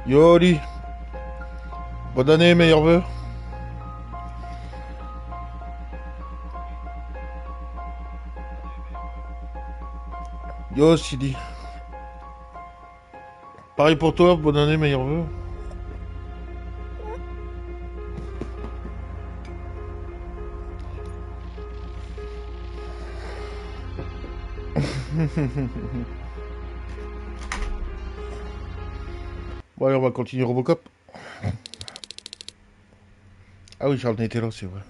Yo Oli, bonne année, meilleurs voeux. Yo Sidi. Pareil pour toi, bonne année, meilleurs voeux. Bon allez, on va continuer Robocop. Ah oui, j'en étais là, c'est vrai.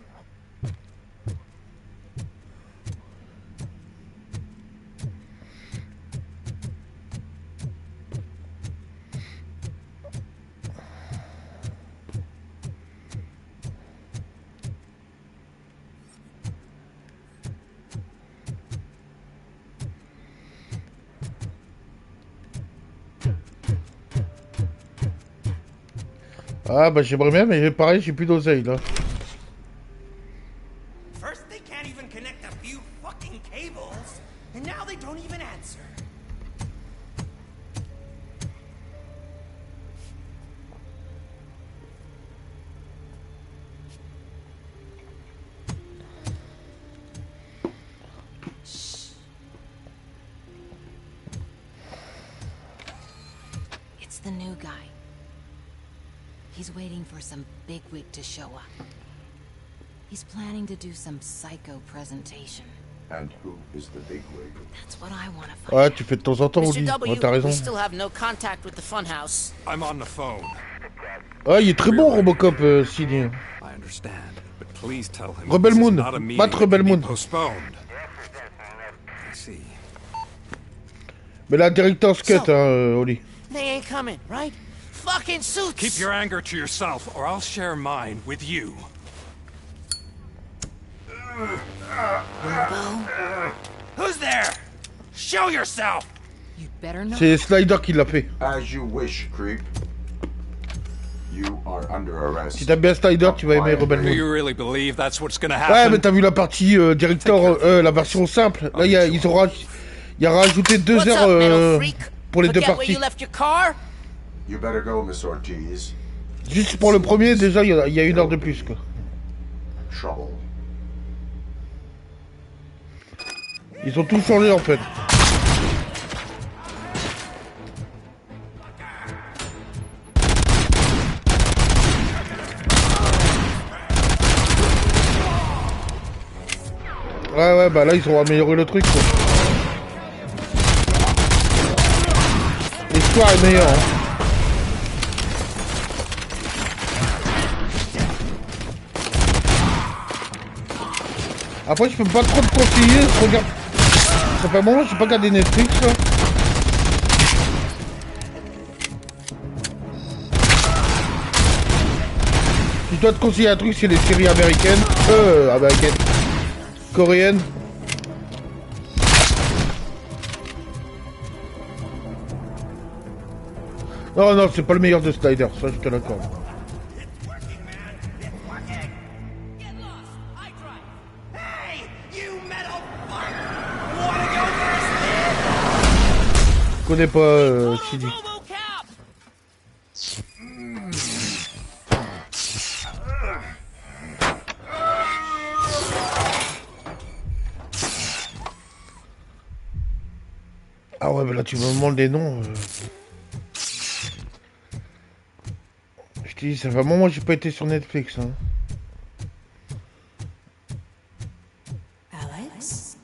Ah bah j'aimerais bien, mais pareil, j'ai plus d'oseille là. First they can't even connect a few fucking cables, and now they don't even answer. It's the new guy. He's waiting for some bigwig to show up. He's planning to do some psycho presentation. And who is the bigwig? That's what I want to find. Ouais, tu fais de temps en temps, Mr. Oli. W, Ouais, t'as raison. we still have no contact with the funhouse. I'm on the phone. Ouais, il est très bon, Robocop, Sidi. I understand, but please tell him Rebel this is Moon. not a meeting Bat that Rebel can be Moon. postponed. I see. Mais la director's cut, hein, Oli. They ain't coming, right? Fucking suits! Keep your anger to yourself, or I'll share mine with you. Who's there? Show yourself! You better not. C'est Slider qui l'a fait. As you wish, creep. You are under arrest. Si t'aimes bien Slider, tu vas aimer Rebel Do Moon. you really believe that's what's gonna Ouais, happen? mais t'as vu la partie director, la version simple. Là, ils ont il a rajouté 2 What's up, heures metal freak? pour les deux Forget where parties. you left your car? You better go, Miss Ortiz. Juste pour le premier, déjà, il y a 1 heure de plus, quoi. Trouble. Ils ont tout changé, en fait. Ouais, bah là, ils ont amélioré le truc, quoi. L'histoire est meilleure, hein. Après, je peux pas trop te conseiller, je regarde... Ça fait un moment que j'ai pas regardé Netflix, là. Si je dois te conseiller un truc, c'est les séries américaines. Coréennes. Non, non, c'est pas le meilleur de Slider, ça je te l'accorde. Je connais pas Sidi. Ah ouais, mais là tu me demandes des noms. Je te dis, ça fait un moment que j'ai pas été sur Netflix. Hein. Alex?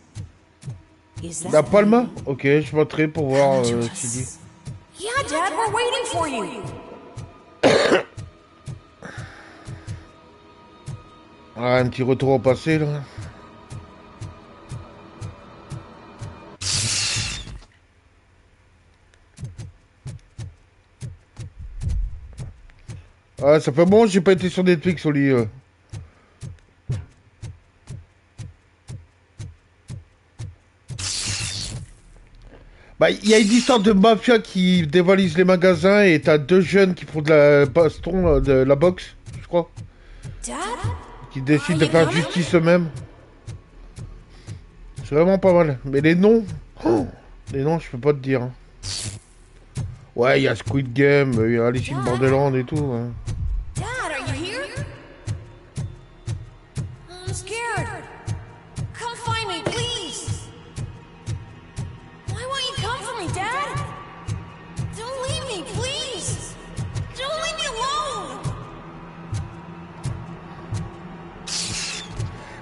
La Palma? Ok, je voterai pour voir Sidi. Yeah, Dad, we're waiting for you. Ah, un petit retour au passé là. Ah, ça fait bon, j'ai pas été sur Netflix, Oli. Bah, il y a une histoire de mafia qui dévalise les magasins et t'as 2 jeunes qui font de la baston, de la boxe, je crois. Dad? Qui décident de faire justice eux-mêmes. C'est vraiment pas mal. Mais les noms, je peux pas te dire. Hein. Ouais, il y a Squid Game, il y a Alice in Borderland et tout. Ouais. Dad, are you here? I'm scared. Come find me, please. Why won't you come for me, Dad? Don't leave me, please. Don't leave me alone.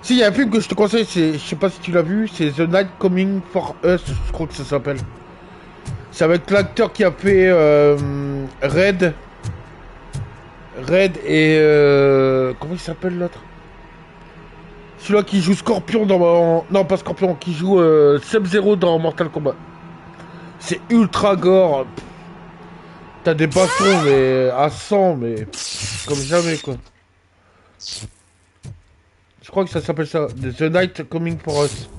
Si, il y a un film que je te conseille, je sais pas si tu l'as vu, c'est The Night Coming for Us, je crois que ça s'appelle. C'est avec l'acteur qui a fait Red. Red et... comment il s'appelle l'autre? Celui-là qui joue Scorpion dans... Non, pas Scorpion, qui joue Sub-Zero dans Mortal Kombat. C'est ultra gore. T'as des bastons, mais à 100, mais... comme jamais, quoi. Je crois que ça s'appelle ça. The Night Coming for Us.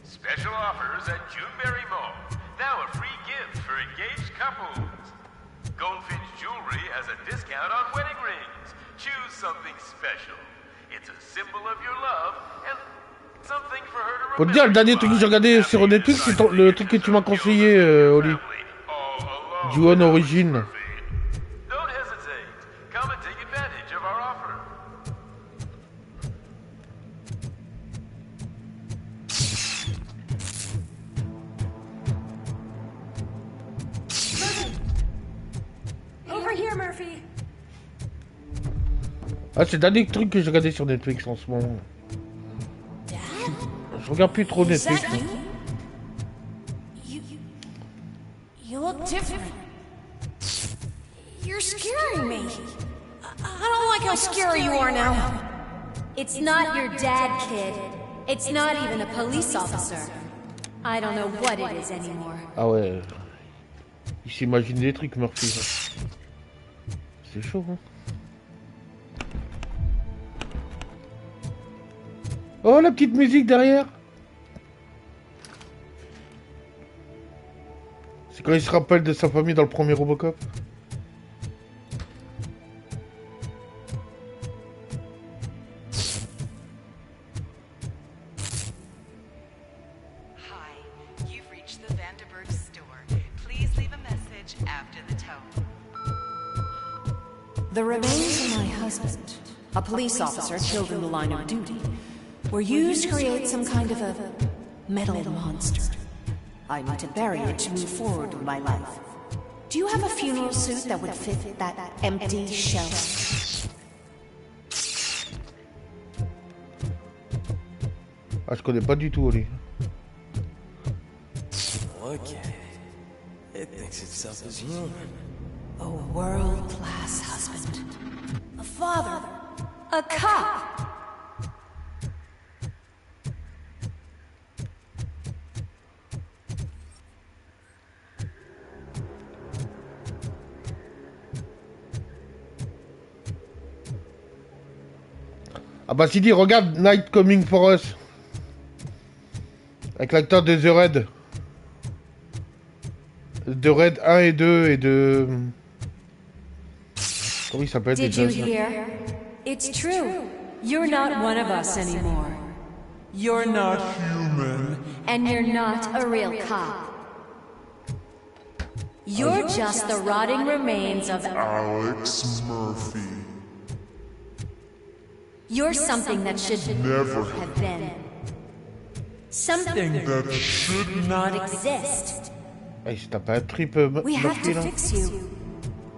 Special offers at Juneberry Mall. Now a free gift for engaged couples. Goldfinch Jewelry has a discount on wedding rings. Choose something special. It's a symbol of your love and something for her to Faut te dire, le dernier truc que j'ai regardé sur Netflix, c'est le truc que tu m'as conseillé, Oli. Ju-on Origin. Don't hesitate. Come and take advantage of our offer. Over here, Murphy. Ah, c'est le dernier truc que j'ai regardé sur Netflix en ce moment. Je regarde plus trop Netflix. Is that you look different. You're scaring me. I don't like how scary you are now. It's not your dad, kid. It's not even a police officer. I don't know what it is anymore. Ah ouais. Il s'imagine des trucs, Murphy. C'est chaud, hein. Oh, la petite musique derrière. C'est quand il se rappelle de sa famille dans le premier Robocop. The remains of my husband, a police officer killed in the line of duty, were used to create some kind of a metal monster. I need to bury it to move forward with my life. Do you have a funeral suit that would fit that empty shell? Ah, je connais pas du tout, Oli. Okay. It thinks itself as human. A world-class husband. A father. A cop. Ah bah si dit, regarde Night Coming for Us. Avec l'acteur de The Raid. De Raid 1 et 2 et de... Comment il s'appelle Did déjà, you ça? hear? It's true. You're not one of us anymore. You're not human. And you're not a real cop. You're just the rotting remains of Alex Murphy. You're something that should Never have been. Something that should not exist. Ah, il se tape un trip, We have Murphy, to là. fix you.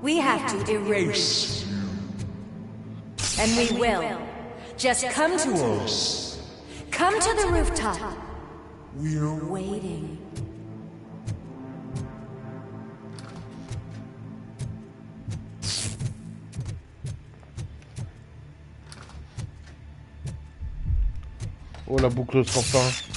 We have to erase you. And we will. Just come to us. Come to the rooftop. We're waiting. Oh, la boucle sans fin.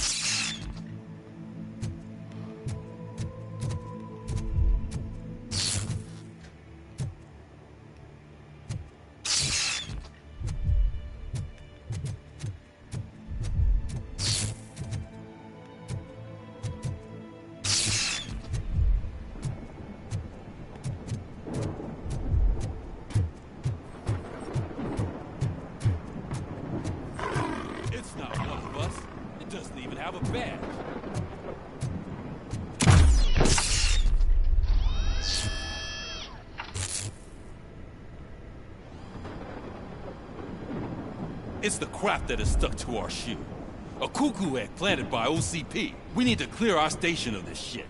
Doesn't even have a badge. It's the crap that is stuck to our shoe. A cuckoo egg planted by OCP. We need to clear our station of this shit.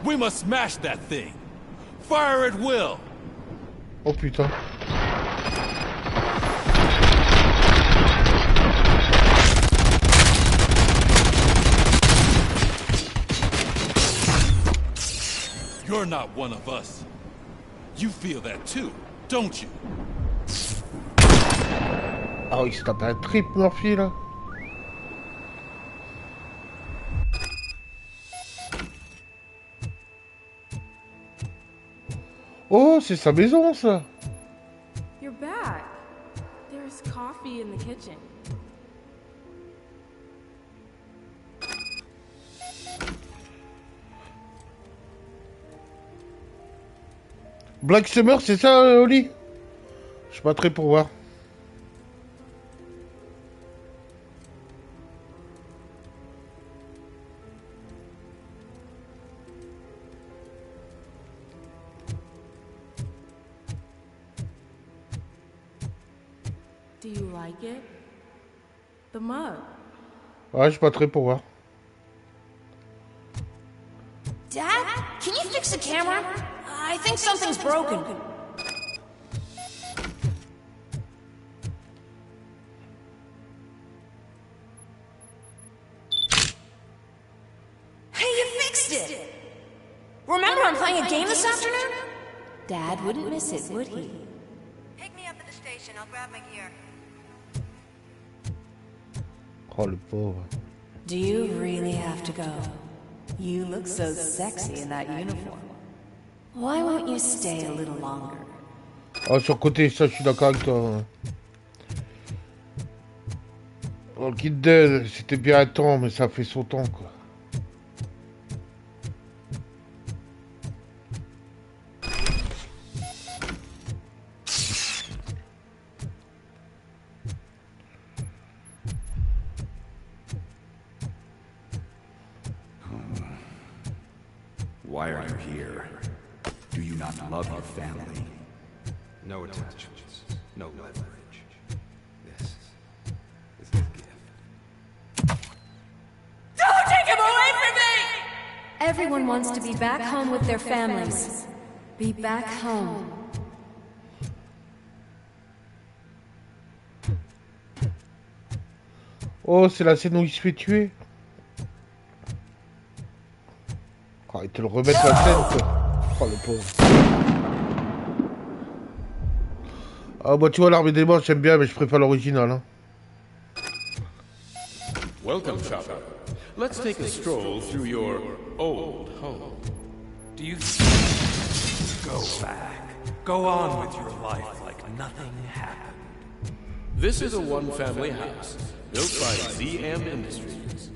We must smash that thing. Fire at will. Oh putain. You're not one of us. You feel that too, don't you? Ah, il se tape un trip, Murphy, là. Oh, c'est sa maison, ça. You're back. There's coffee in the kitchen. Black Summer, c'est ça, Oli? Je suis pas très pour voir. Do you like it? The mug. Ouais, je suis pas très pour voir. Dad, can you fix the camera? I think something's broken. Hey, you fixed it! Remember I'm playing a game this afternoon? Dad wouldn't miss it, would he? Pick me up at the station. I'll grab my gear. Oh, le pauvre. Do you really have to go? You look so sexy in that uniform. Why won't you stay a little longer? Ah, sur le côté, ça, je suis d'accord avec toi. Dans le Kid Dead, c'était bien un temps, mais ça fait son temps, quoi. Why are you here? Do you not love your family? No attachments, no leverage. This is a gift. Don't take him away from me! Everyone wants to be back home with their families. Be back home. Oh, c'est la scène où il se fait tuer. Oh, ils te le remettent la scène, quoi. Oh, le pauvre. Ah, bah, tu vois, l'armée des morts, j'aime bien, mais je préfère l'original, hein. Welcome, Chopper. Let's take a stroll through your old home. Do you go back? Go on with your life like nothing happened. This is a one-family house built by ZM Industries.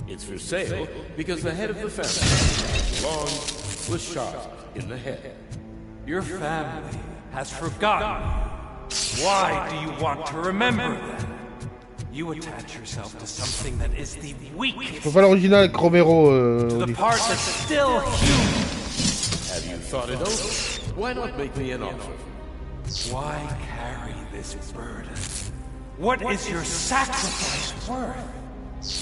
It's for sale because the head of the family, Long, was shot in the head. Your family has forgotten you. Why do you want to remember them? You attach yourself to something that is the weakest. Je peux pas l'original avec Romero. To the part that's still human. Have you thought it over? Why not make me an offer? Why carry this burden? What is your sacrifice worth?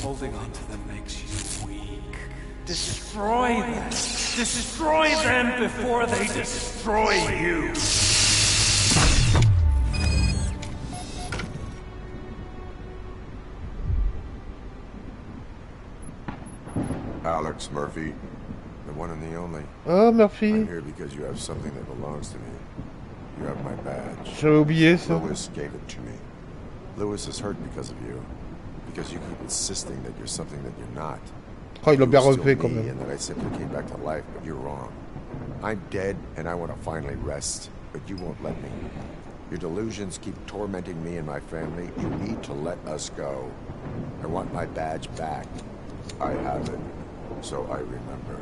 Holding on to them makes you weak. Destroy them. Destroy them before they destroy you. Alex Murphy, the one and the only. Ah, Murphy. I'm here because you have something that belongs to me. You have my badge. J'avais oublié ça. Lewis gave it to me. Lewis is hurt because of you. Because you keep insisting that you're something that you're not. Oh, il l'a bien You're still refait me, quand même. and that I simply came back to life, but you're wrong. I'm dead, and I want to finally rest, but you won't let me. Your delusions keep tormenting me and my family. You need to let us go. I want my badge back. I have it, so I remember.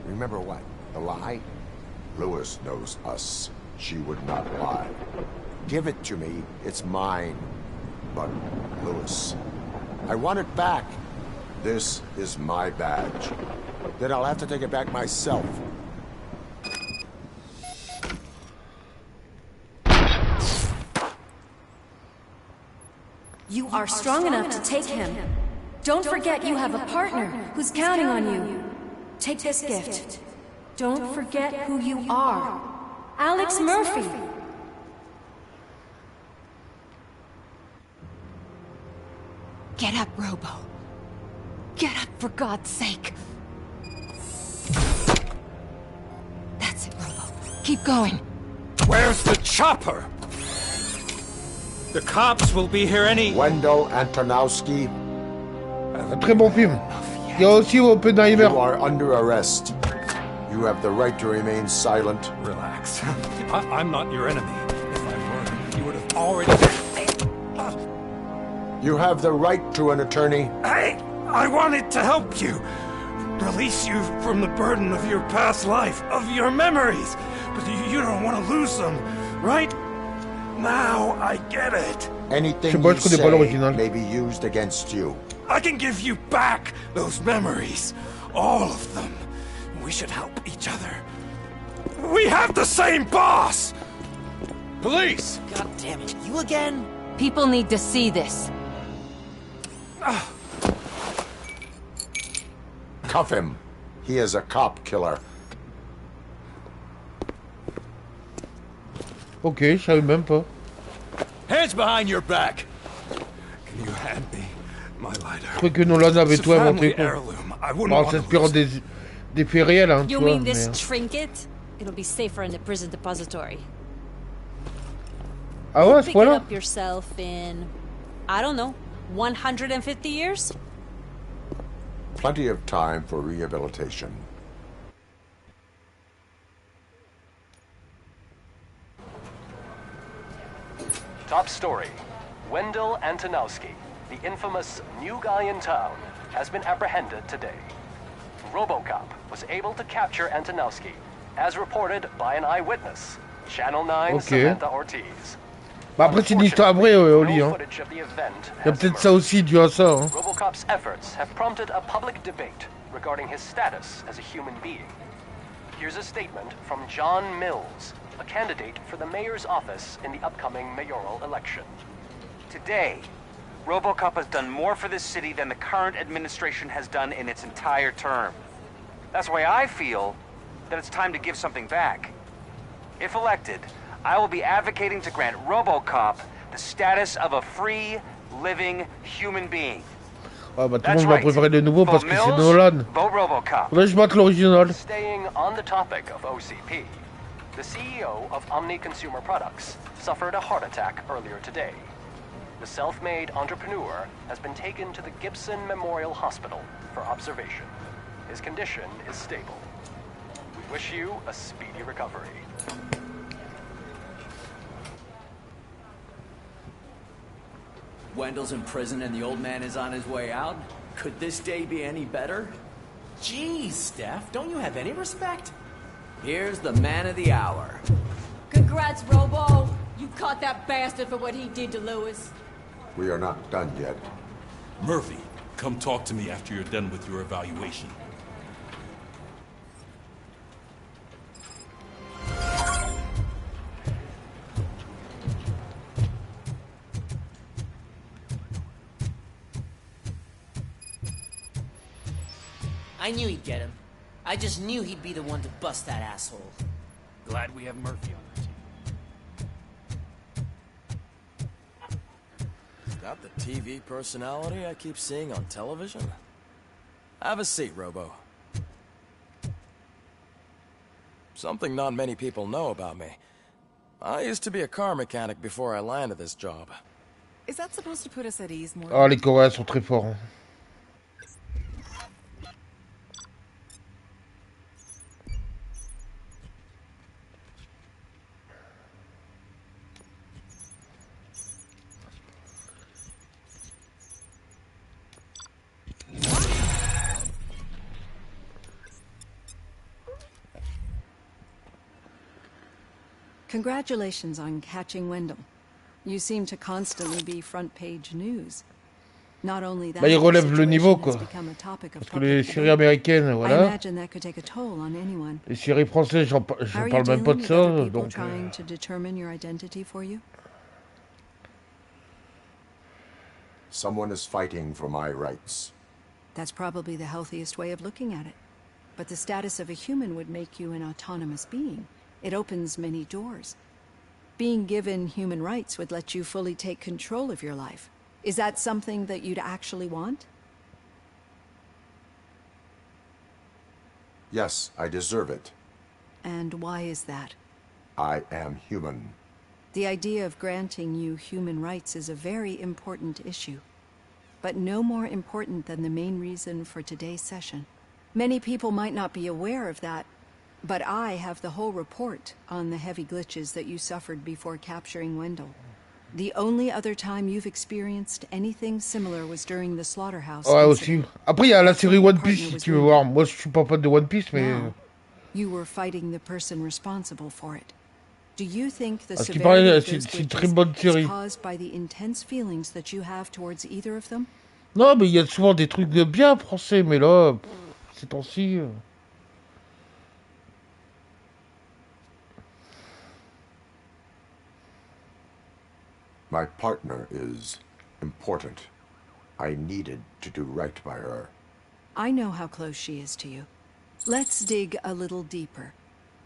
Remember what? The lie? Lewis knows us. She would not lie. Give it to me. It's mine. But, Lewis, I want it back. This is my badge. Then I'll have to take it back myself. You are strong enough to take him. Don't forget you have a partner who's counting on you. Take this gift. Don't forget who you are. Alex Murphy. Get up, Robo. Get up, for God's sake. That's it, Robo. Keep going. Where's the chopper? The cops will be here any... Wendell Antonowski. Un très bon film. Il y a aussi Oppenheimer. You are under arrest. You have the right to remain silent. Relax. I'm not your enemy. If I were, you would have already... You have the right to an attorney. I wanted to help you. Release you from the burden of your past life, of your memories. But you don't want to lose them, right? Now I get it. Anything you say may be used against you. I can give you back those memories. All of them. We should help each other. We have the same boss! Police! God damn it, you again? People need to see this. Cuff him. He is a cop killer. Ok, je savais même pas. Hands behind your back. Can you hand me my lighter? Je crois que Nolan avait tout inventé. En s'inspirant des faits réels, hein, You tu vois, mean this mais... trinket? It'll be safer in the prison depository. Ah ouais, à ce Pick it point-là? up yourself in, I don't know, 150 years? Plenty of time for rehabilitation. Top story. Wendell Antonowski, the infamous new guy in town, has been apprehended today. Robocop was able to capture Antonowski, as reported by an eyewitness, Channel 9's Samantha Ortiz. Bah après c'est une histoire vraie, Oli, hein. Il y a peut-être ça aussi dû à ça, hein. Robocop's efforts have prompted a public debate regarding his status as a human being. Here's a statement from John Mills, a candidate for the mayor's office in the upcoming mayoral election. Today, Robocop has done more for this city than the current administration has done in its entire term. That's why I feel that it's time to give something back. If elected, I will be advocating to grant Robocop the status of a free, living human being. Ah bah tout le monde va préférer le nouveau parce que c'est Nolan. Faudrait que je batte l'original. Staying on the topic of OCP, the CEO of Omni Consumer Products suffered a heart attack earlier today. The self-made entrepreneur has been taken to the Gibson Memorial Hospital for observation. His condition is stable. We wish you a speedy recovery. Wendell's in prison and the old man is on his way out? Could this day be any better? Jeez, Steph, don't you have any respect? Here's the man of the hour. Congrats, Robo! You caught that bastard for what he did to Lewis. We are not done yet. Murphy, come talk to me after you're done with your evaluation. I knew he'd get him. I just knew he'd be the one to bust that asshole. Glad we have Murphy on our team. Is that the TV personality I keep seeing on television? Have a seat, Robo. Something not many people know about me. I used to be a car mechanic before I landed this job. Is that supposed to put us at ease more? Ah, les Coréens sont très forts, hein. Congratulations on catching Wendell. You seem to constantly be front page news. Not only that, Bah, il relève le the niveau, situation quoi. has become a topic of Parce que les public séries debate. américaines, I voilà. imagine that could take a toll on anyone. Les séries françaises, How je are you parle même pas dealing de with ça, other people donc... trying to determine your identity for you? Someone is fighting for my rights. That's probably the healthiest way of looking at it. But the status of a human would make you an autonomous being. It opens many doors. Being given human rights would let you fully take control of your life. Is that something that you'd actually want? Yes, I deserve it. And why is that? I am human. The idea of granting you human rights is a very important issue, but no more important than the main reason for today's session. Many people might not be aware of that, but I have the whole report on the heavy glitches that you suffered before capturing Wendell. The only other time you've experienced anything similar was during the slaughterhouse Ouais, incident. aussi. Après, il y a la série One Piece, si tu veux voir. Moi, je suis pas fan de One Piece, mais... Now, you were fighting the person responsible for it. Do you think the Parce qu'il severity paraît, of those c'est une très bonne glitches is série. caused by the intense feelings that you have towards either of them? Non, mais il y a souvent des trucs de bien français, mais là, ces temps-ci... My partner is important. I needed to do right by her. I know how close she is to you. Let's dig a little deeper.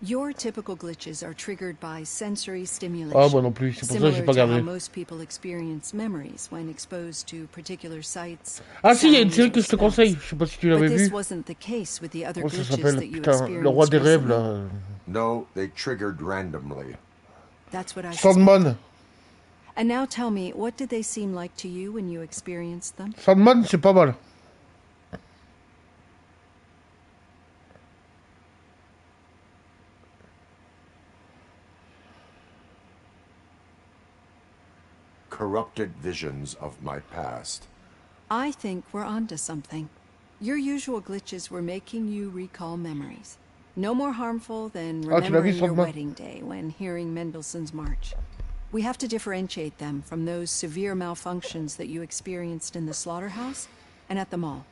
Your typical glitches are triggered by sensory stimulation. Ah, moi non plus, c'est pour ça que j'ai pas Similar to how gardé. most people experience memories when exposed to particular sights. Ah si, il y a une sounds, série or que je te smells. conseille, je sais pas si tu l'avais But this vue. wasn't the case with the other Comment ça glitches s'appelle? that you Putain, le roi experienced des rêves, recently. là. No, they triggered randomly. That's what I Sandman. suspected. And now tell me, what did they seem like to you when you experienced them? Sandman, c'est pas mal. Corrupted visions of my past. I think we're onto something. Your usual glitches were making you recall memories. No more harmful than Ah, tu l'as vu, remembering your Sandman? wedding day when hearing Mendelssohn's March. We have to differentiate them from those severe malfunctions that you experienced in the slaughterhouse and at the mall.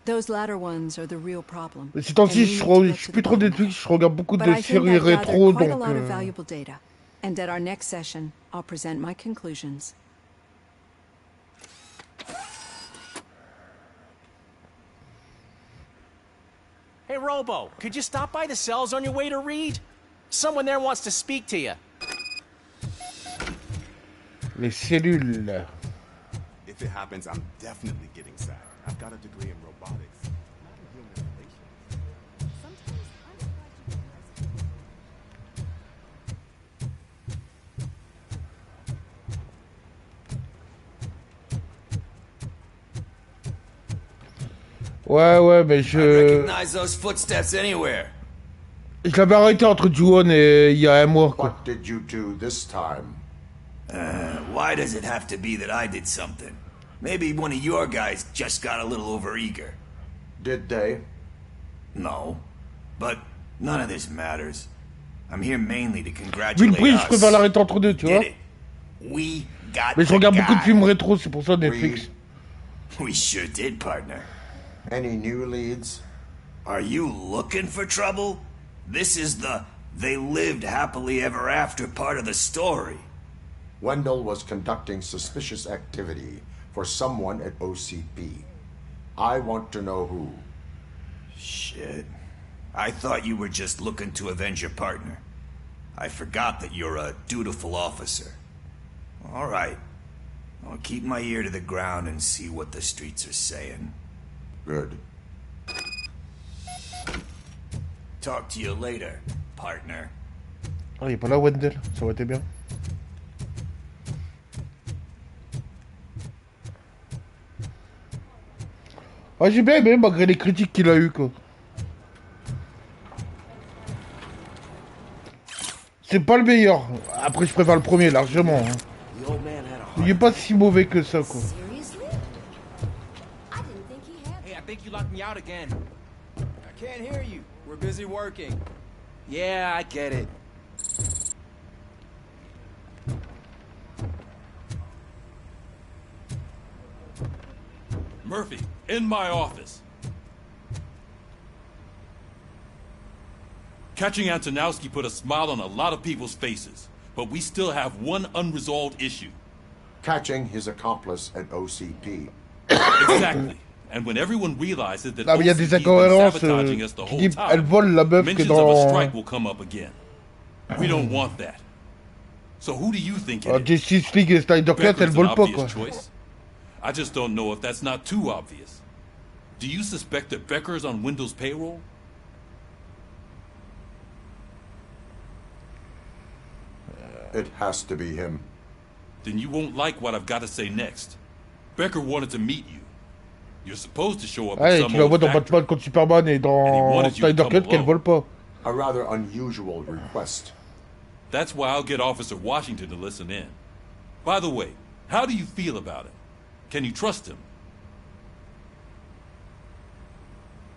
Those latter ones are the real problem. Mais ces temps-ci, and we je need to get suis to plus the trop bottom of Netflix, je regarde beaucoup But de I think séries I've gathered rétro, quite a donc... lot of valuable data. And at our next session, I'll present my conclusions. Hey, Robo, could you stop by the cells on your way to read? Someone there wants to speak to you. Les cellules. If it happens, I'm definitely getting sad. I've got a degree in robotics. Not in human relations. Ouais, mais je... Recognize those footsteps anywhere. Je l'avais arrêté entre Juon et il y a un mois, quoi. What did you do this time? Why does it have to be that I did something? Maybe one of your guys just got a little overeager. Did they? No. But none of this matters. I'm here mainly to Vu le congratulate prix, je us. préfère l'arrêter entre deux, tu vois. We got Mais je the regarde beaucoup de guy. films rétro, c'est pour ça Netflix. We sure did, partner. Any new leads? Are you looking for trouble? This is the they lived happily ever after part of the story. Wendell was conducting suspicious activity for someone at OCP. I want to know who. Shit. I thought you were just looking to avenge your partner. I forgot that you're a dutiful officer. All right. I'll keep my ear to the ground and see what the streets are saying. Good. Talk to you later, partner. Ah, il est pas là, Wendell, ça aurait été bien. Ah, j'ai bien aimé, malgré les critiques qu'il a eues, quoi. C'est pas le meilleur. Après, je préfère le premier, largement. Hein. Il est pas si mauvais que ça, quoi. Hey, I think you locked me out again. I can't hear you. We're busy working. Yeah, I get it. Murphy, in my office. Catching Antonowski put a smile on a lot of people's faces, but we still have one unresolved issue. Catching his accomplice at OCP. Exactly. And when everyone realizes that Non, mais il y a des OCP has been incohérences. sabotaging us the Tu whole dis, elle time, vole la meuf que mentions of a dans. strike will come up again. We don't want that. So who do you think it is? Justice League et Snyder Cut, Becker's elle an vole pas, obvious quoi. choice. I just don't know if that's not too obvious. Do you suspect that Becker's on Windows payroll? It has to be him. Then you won't like what I've got to say next. Becker wanted to meet you. You're supposed to show up at Ouais, some tu la vois old dans factory. Batman contre Superman et dans wanted you to Snyder come Cut qu'elle alone. vole pas. A rather unusual request. That's why I'll get Officer Washington to listen in. By the way, how do you feel about him? Can you trust him?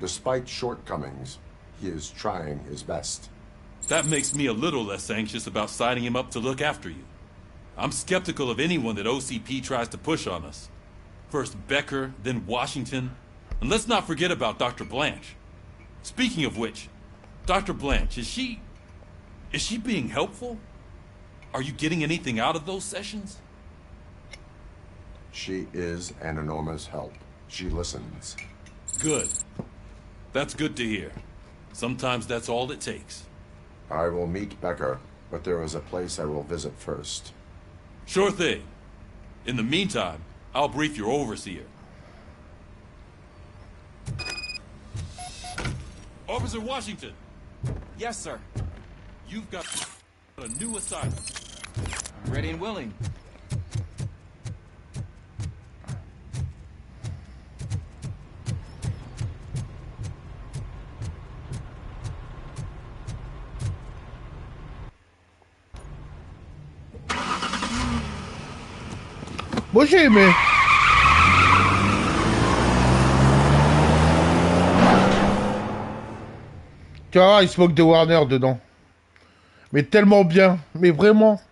Despite shortcomings, he is trying his best. That makes me a little less anxious about signing him up to look after you. I'm skeptical of anyone that OCP tries to push on us. First Becker, then Washington. And let's not forget about Dr. Blanche. Speaking of which, Dr. Blanche, is she being helpful? Are you getting anything out of those sessions? She is an enormous help. She listens. Good. That's good to hear. Sometimes that's all it takes. I will meet Becker, but there is a place I will visit first. Sure thing. In the meantime, I'll brief your overseer. Officer Washington! Yes, sir. You've got a new assignment. Ready and willing. Moi j'ai aimé. Tu vas voir, il se moque de Warner dedans. Mais tellement bien. Mais vraiment.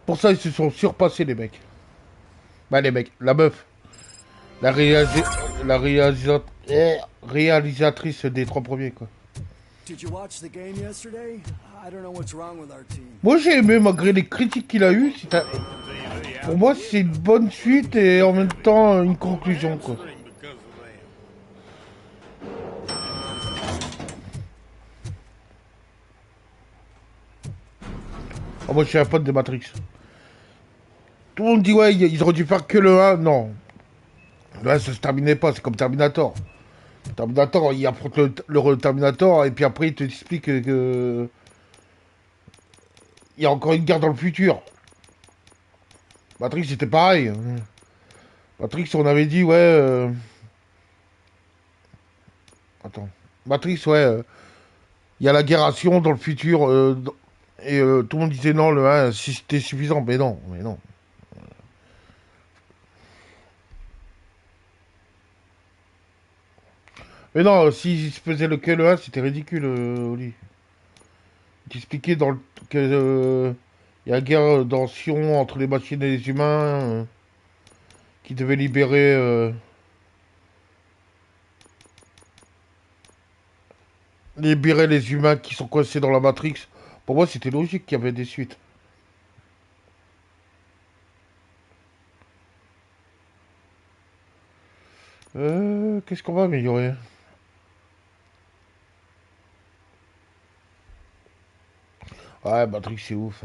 Pour ça, ils se sont surpassés, les mecs. Bah, les mecs. La meuf. La réalisatrice des 3 premiers, quoi. Did you watch the game yesterday? I don't know what's wrong with our team. Moi, j'ai aimé, malgré les critiques qu'il a eues. Pour moi, c'est une bonne suite et en même temps, une conclusion, quoi. Oh, moi, je suis un pote de Matrix. Tout le monde dit, ouais, ils auraient dû faire que le 1. Non. Le 1, ça se terminait pas. C'est comme Terminator. Terminator, il affronte le Terminator et puis après, il te explique que... Il y a encore une guerre dans le futur. Matrix, c'était pareil. Matrix, on avait dit, ouais... Attends. Matrix, ouais... Il y a la guerre à Sion dans le futur... Et tout le monde disait non, le 1, si c'était suffisant. Mais non, mais non. Mais non, s'il se faisait que le 1, c'était ridicule, Oli. Il t'expliquait que il y a une guerre dans Sion entre les machines et les humains qui devait libérer les humains qui sont coincés dans la Matrix. Pour moi, c'était logique qu'il y avait des suites. Qu'est-ce qu'on va améliorer? Ouais, Matrix, c'est ouf.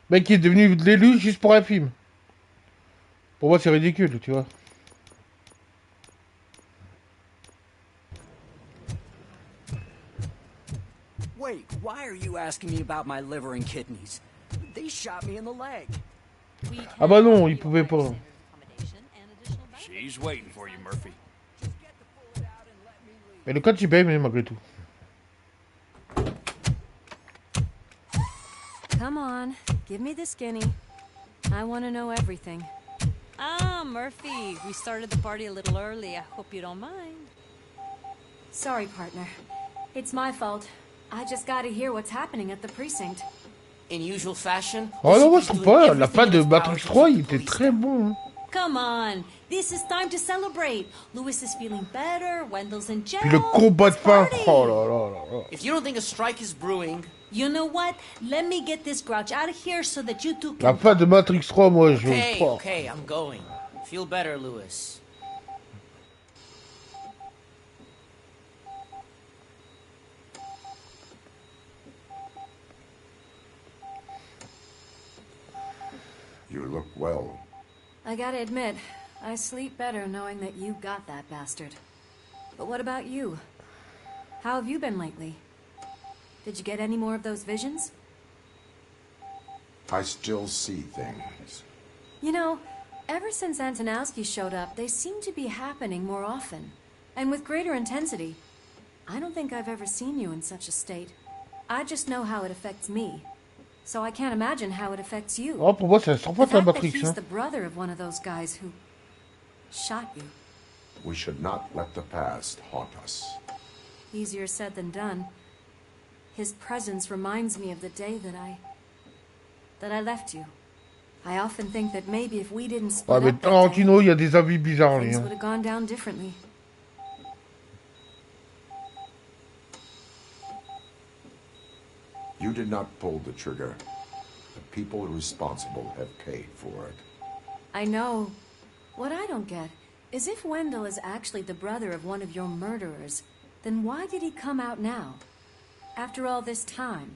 Mec qui est devenu de l'élu juste pour un film. Pour moi, c'est ridicule, tu vois. Wait, why are you asking me about my liver and kidneys? They shot me in the leg. Ah bah non, il pouvait pas. She's waiting for you, Murphy. Mais le code, j'y paye, mais malgré tout. Come on. Give me the skinny. I want to know everything. Ah, Murphy, we started the party a little early. I hope you don't mind. Sorry, partner. It's my fault. I just gotta hear what's happening at the precinct. In usual fashion. Oh non, moi je trouve pas, la fin de Matrix 3, il était très bon. Hein. Come on, this is time to celebrate. Louis is feeling better, Wendell's in jail. Puis le combat de fin, oh là là là là. If you don't think a strike is brewing... You know what? Let me get this grouch out of here so that you two can... La fin de Matrix 3, moi je veux pas. Okay, I'm going. Feel better, Louis. You look well. I gotta admit, I sleep better knowing that you got that bastard. But what about you? How have you been lately? Did you get any more of those visions? I still see things. You know, ever since Antonowski showed up, they seem to be happening more often. And with greater intensity. I don't think I've ever seen you in such a state. I just know how it affects me. So I can't imagine how it affects you. Oh, pour moi, ça sent pas la Matrix. He's the brother of one of those guys who shot you. We should not let the past haunt us. Easier said than done. His presence reminds me of the day that I left you. I often think that maybe if we didn't split up that Tarantino, il y a des avis bizarres, things would have gone down differently. You did not pull the trigger. The people responsible have paid for it. I know. What I don't get is if Wendell is actually the brother of one of your murderers, then why did he come out now? After all this time?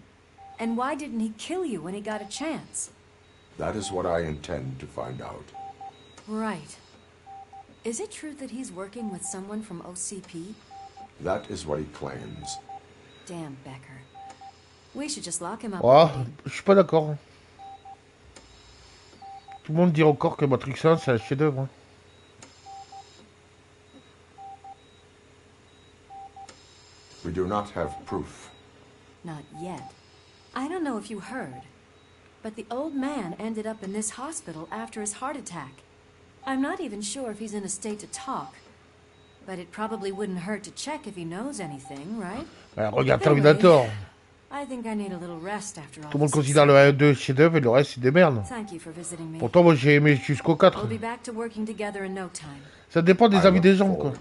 And why didn't he kill you when he got a chance? That is what I intend to find out. Right. Is it true that he's working with someone from OCP? That is what he claims. Damn Becker. We should just lock him up. Oh, je suis pas d'accord. Tout le monde dit encore que Matrix 1 c'est un chef-d'œuvre. We do not have proof. Not yet. I don't know if you heard, but the old man ended up in this hospital after his heart attack. I'm not even sure if he's in a state to talk, but it probably wouldn't hurt to check if he knows anything, right? Regarde Terminator. I think I need a little rest after all. Tout le monde considère le 1 2 chef-d'œuvre et le reste c'est des merdes. Thank you for visiting me. Pourtant moi j'ai aimé jusqu'au 4. We'll be back to working together in no time. Ça dépend des avis des gens quoi.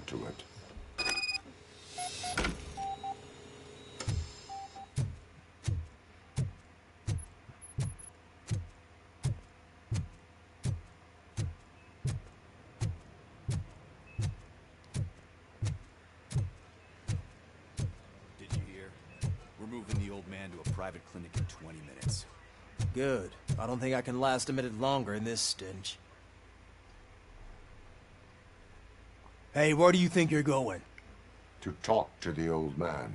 Private clinic in 20 minutes. Good. I don't think I can last a minute longer in this stench. Hey, where do you think you're going? To talk to the old man.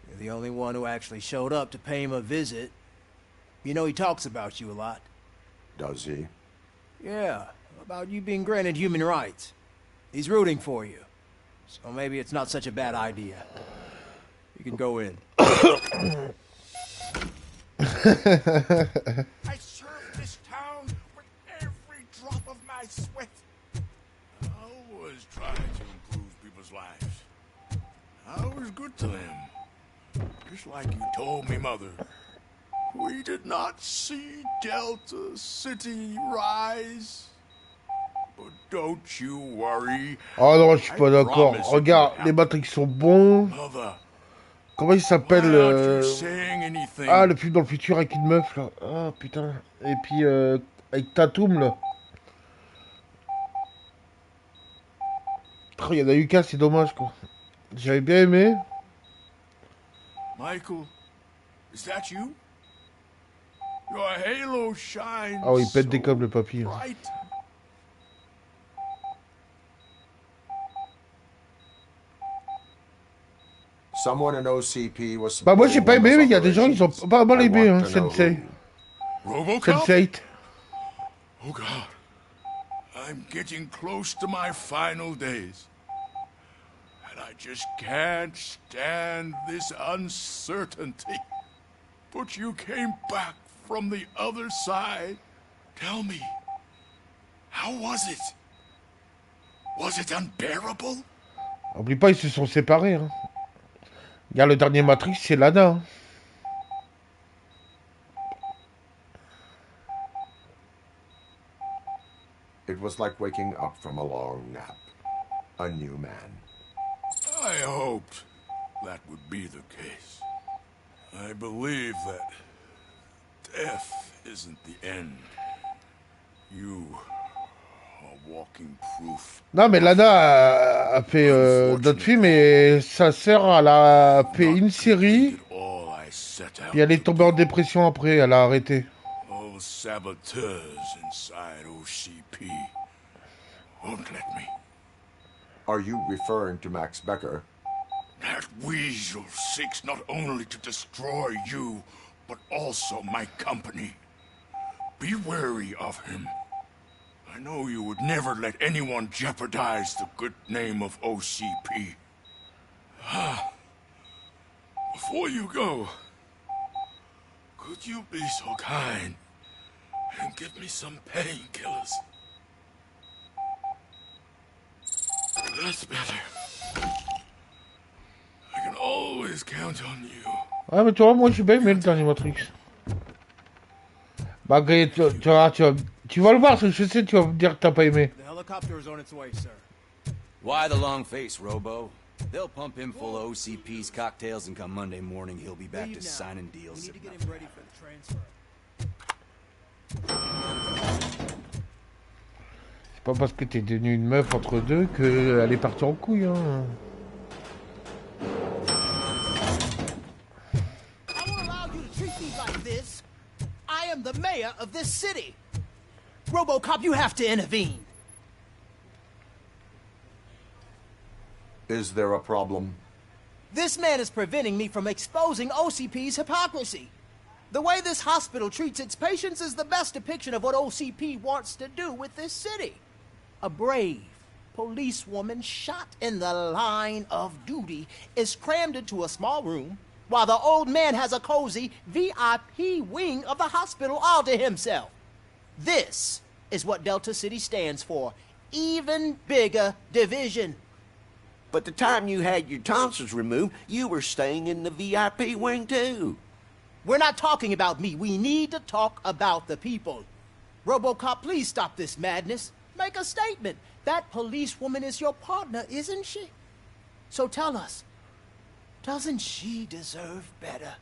You're the only one who actually showed up to pay him a visit. You know, he talks about you a lot. Does he? Yeah, about you being granted human rights. He's rooting for you. So maybe it's not such a bad idea. You can go in. I served this town with every drop of my sweat. I always try to improve people's lives. I was good to them. Just like you told me, Mother. We did not see Delta City rise. But don't you worry. Oh non, je suis pas d'accord. Regarde, les Matrix sont bons. Mother. Comment il s'appelle Ah, le film dans le futur avec une meuf là. Ah putain. Et puis avec Tatum là. Oh, il y en a eu qu'un, c'est dommage quoi. J'avais bien aimé. Michael, is that you? Your halo shines. Ah oui, il pète des câbles le papy. Someone in OCP was. Bah moi j'ai pas aimé, mais il y a des gens ils ont pas mal aimé, hein, Sensei. Robocop? Sense8. Oh God, I'm getting close to my final days, and I just can't stand this uncertainty. But you came back from the other side. Tell me, how was it? Was it unbearable? Oublie pas, ils se sont séparés. Hein. Regarde, le dernier Matrix, c'est Lana. Hein. It was like waking up from a long nap. A new man. I hoped that would be the case. I believe that death isn't the end. You are walking proof. Non, mais Lana a fait d'autres films et sa sœur, elle a fait une série. Puis elle est tombée en dépression après, elle a arrêté. Those saboteurs inside OCP won't let me. Are you referring to Max Becker? That weasel seeks not only to destroy you, but also my company. Be wary of him. I know you would never let anyone jeopardize the good name of OCP. Before you go, could you be so kind and give me some painkillers? That's better. I can always count on you. Ouais, mais tu vois, moi j'ai bien aimé le dernier Matrix. Bah, tu vas le voir, je sais, tu vas me dire que t'as pas aimé. The helicopter is on its way, sir. Why the long face, Robo? They'll pump him full of OCP's cocktails, and come Monday morning, he'll be back to signing deals. We need to get him ready for the transfer. C'est pas parce que t'es devenu une meuf entre deux qu'elle est partie en couille, hein. I won't allow you to treat me like this. I am the mayor of this city. Robocop, you have to intervene. Is there a problem? This man is preventing me from exposing OCP's hypocrisy. The way this hospital treats its patients is the best depiction of what OCP wants to do with this city. A brave policewoman shot in the line of duty is crammed into a small room, while the old man has a cozy VIP wing of the hospital all to himself. This is what Delta City stands for. Even bigger division. But the time you had your tonsils removed, you were staying in the VIP wing too. We're not talking about me. We need to talk about the people. Robocop, please stop this madness. Make a statement. That policewoman is your partner, isn't she? So tell us, doesn't she deserve better?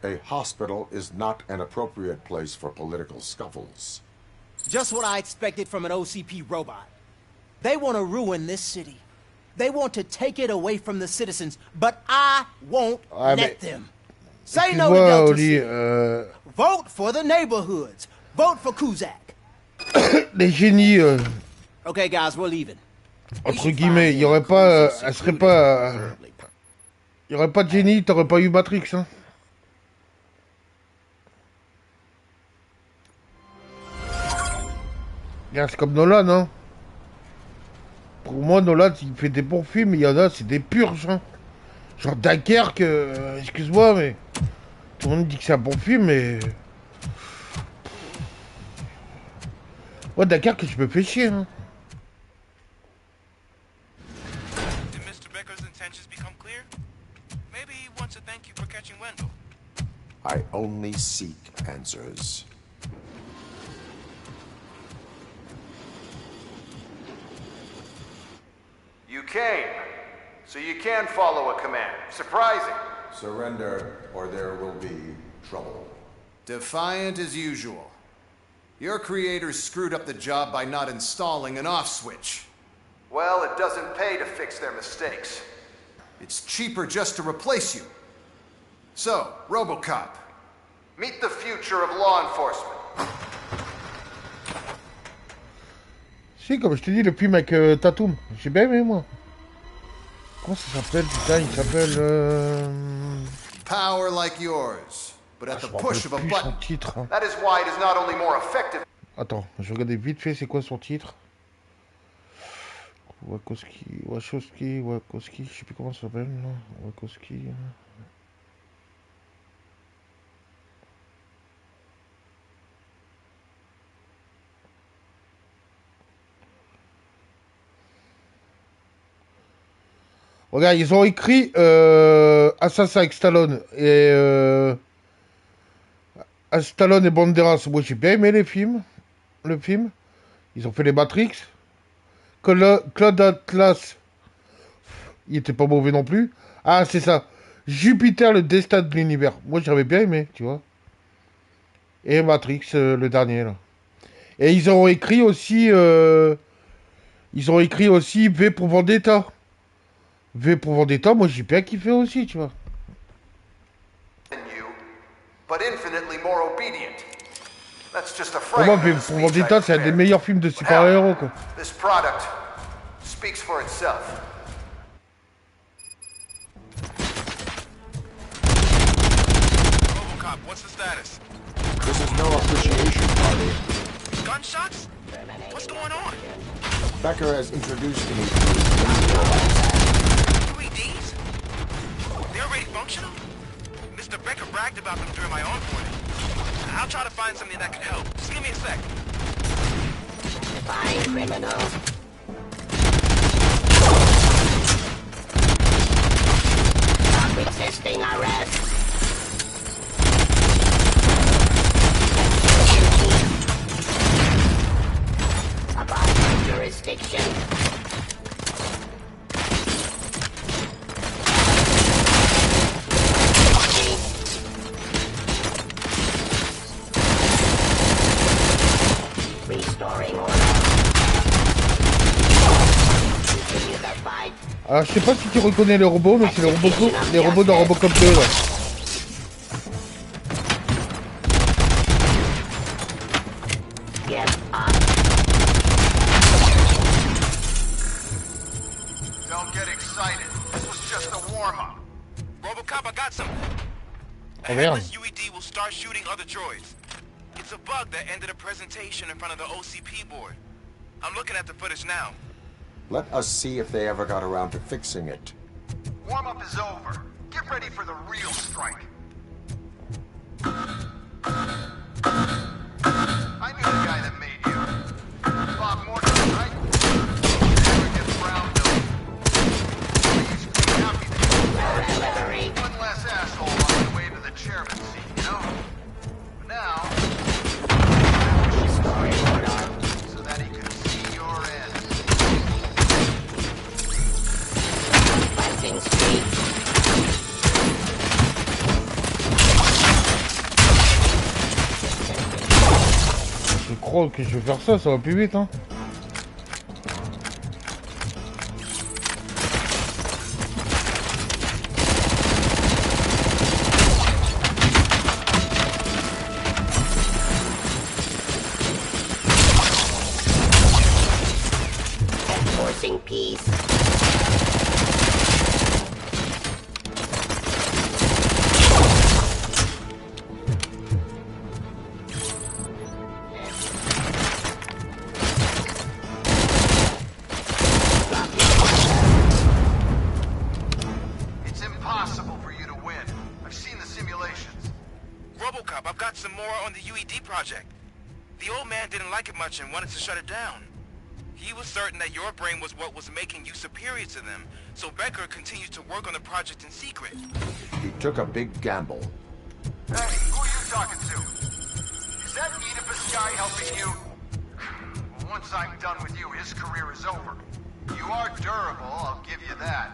A hospital is not an appropriate place for political scuffles. Just what I expected from an OCP robot. They want to ruin this city. They want to take it away from the citizens, but I won't let them. Say no to Delta City. Vote for the neighborhoods. Vote for Kuzak. Les génies. Okay, guys, we're leaving. Entre guillemets, il y aurait pas, elle serait pas, il y aurait pas de génie, t'aurais pas eu Matrix, hein. Regarde, c'est comme Nolan, hein. Pour moi, Nolan, il fait des bons films, mais il y en a, c'est des purges, hein. Genre Dunkerque, excuse-moi, mais tout le monde dit que c'est un bon film, mais ouais, Dunkerque, je me fais chier, hein. Did Mr. Becker's intentions become clear? Maybe he wants to thank you for catching Wendell. I only seek answers. You came, so you can follow a command. Surprising. Surrender, or there will be trouble. Defiant as usual. Your creators screwed up the job by not installing an off switch. Well, it doesn't pay to fix their mistakes. It's cheaper just to replace you. So, Robocop, meet the future of law enforcement. Si, comme je te dis, le film avec Tatum, j'ai bien aimé, moi. Comment ça s'appelle, putain? Il s'appelle... Power like yours, but at the push of a button. Titre, hein. That is why it is not only more effective. Attends, je regardais vite fait, c'est quoi son titre? Wachowski, je sais plus comment ça s'appelle, là. Wachowski... Regarde, ils ont écrit Assassin avec Stallone et Stallone et Banderas. Moi, j'ai bien aimé les films. Le film. Ils ont fait les Matrix. Claude Atlas, il était pas mauvais non plus. Ah, c'est ça. Jupiter, le destin de l'univers. Moi, j'avais bien aimé, tu vois. Et Matrix, le dernier, là. Et ils ont écrit aussi... V pour Vendetta. V pour Vendetta, moi, j'ai bien kiffé aussi, tu vois. Pour moi, V pour Vendetta, c'est un des meilleurs films de super-héros, quoi. This product speaks for itself. Robocop, what's the status? This is no appreciation party. Gunshots? What's going on? Becker has introduced me to UEDs? They're already functional? Mr. Becker bragged about them during my onboarding. I'll try to find something that could help. Just give me a sec. Define criminal. Stop resisting arrest. Abide my jurisdiction. Restoring order. Continue the fight. Alors, je sais pas si tu reconnais les robots, mais c'est les robots dans Robocop 2, là. Don't get excited. This was just a warm-up. Robocop, I got something. A Oh, merde. headless UED will start shooting other droids. It's a bug that ended a presentation in front of the OCP board. I'm looking at the footage now. Let us see if they ever got around to fixing it. Warm-up is over. Get ready for the real strike. I knew the guy that made you. Bob Morton, right? Never gets brown though. I used to be happy that one less asshole on my way to the chairman's seat, you know? But now, so that he could see your end. Fighting street. Je crois que je vais faire ça, ça va plus vite, hein. Enforcing peace. It's impossible for you to win. I've seen the simulations. Robocop, I've got some more on the UED project. The old man didn't like it much and wanted to shut it down. He was certain that your brain was what was making you superior to them, so Becker continued to work on the project in secret. He took a big gamble. Hey, who are you talking to? Is that Oedipus guy helping you? Well, once I'm done with you, his career is over. You are durable, I'll give you that.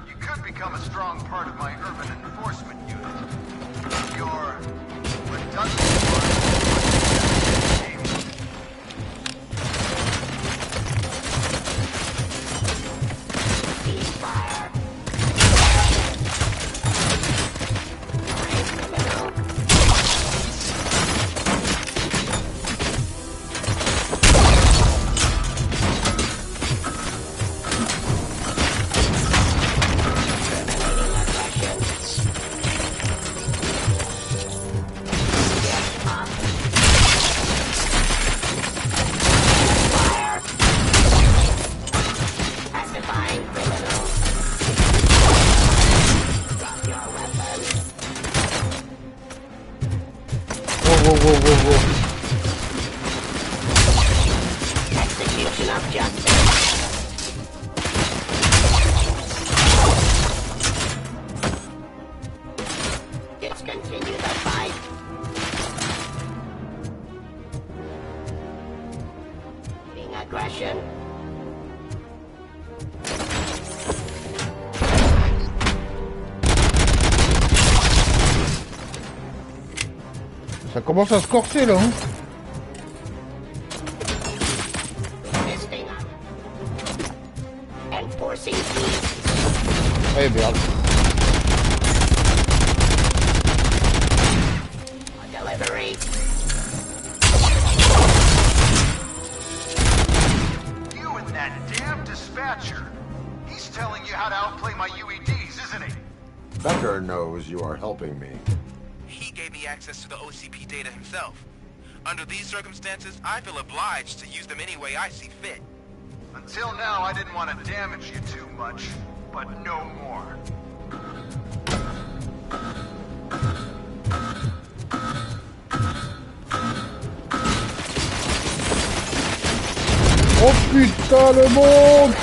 You could become a strong part of my urban enforcement unit. Your redundant Ceasefire. Execution of justice. aggression. Ça commence à se corser là, hein. Enforcing peace. Eh merde. Delivery. You and that damn dispatcher. He's telling you how to outplay my UEDs, isn't he? Becker knows you are helping me. He gave me access to the OCP data himself. Under these circumstances, I feel obliged to use them any way I see fit. Until now, I didn't want to damage you too much, but no more. Oh putain le monde!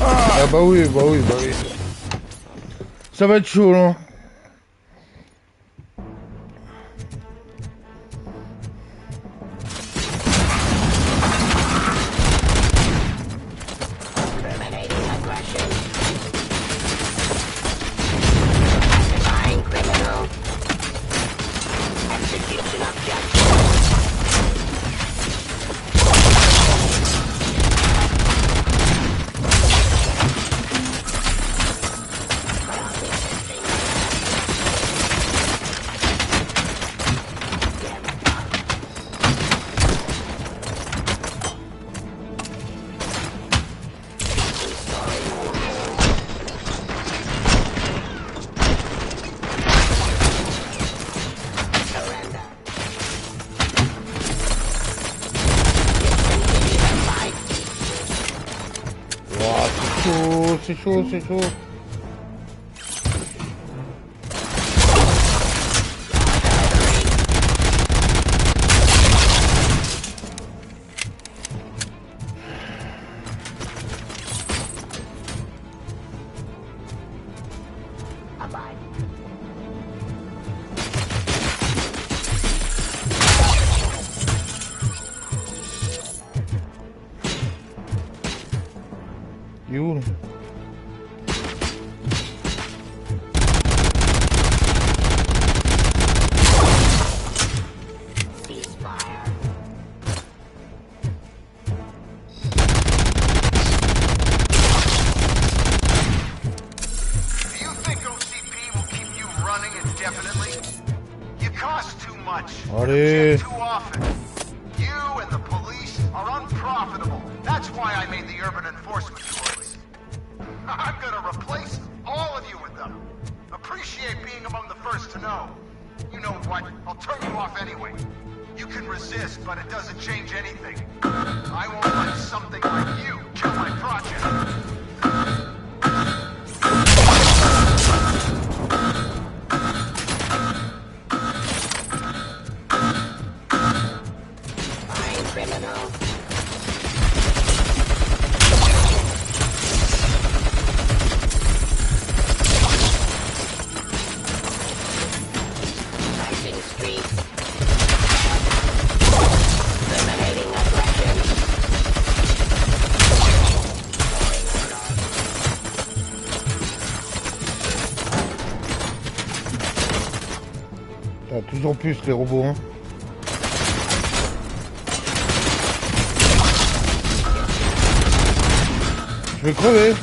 Ah bah oui, bah oui, bah oui. Ça va être chaud là. C'est chaud, c'est chaud. Il est où là? Allez. Too often. You and the police are unprofitable. That's why I made the urban enforcement choice. I'm gonna replace all of you with them. Appreciate being among the first to know. You know what? I'll turn you off anyway. You can resist, but it doesn't change anything. I won't let something like you kill my project. Toujours plus les robots, hein. Je vais crever.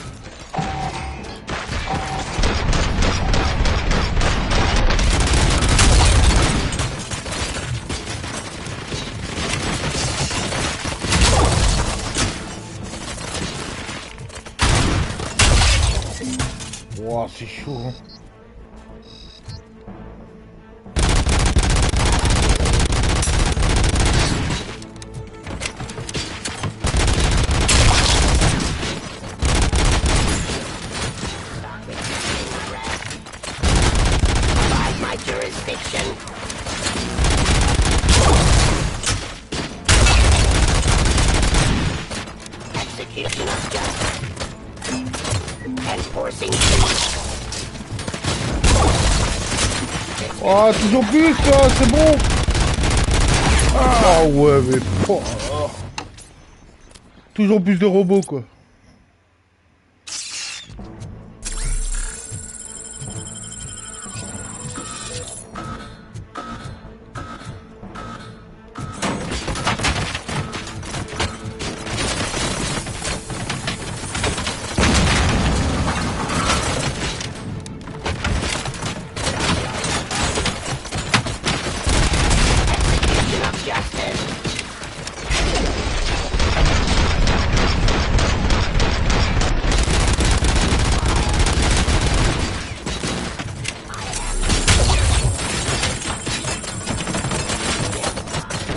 Wow, c'est chaud. Hein. My jurisdiction. Execution of justice. Enforcing peace. Oh, toujours plus, ça, c'est bon. Ah ouais, mais... Oh. Toujours plus de robots, quoi.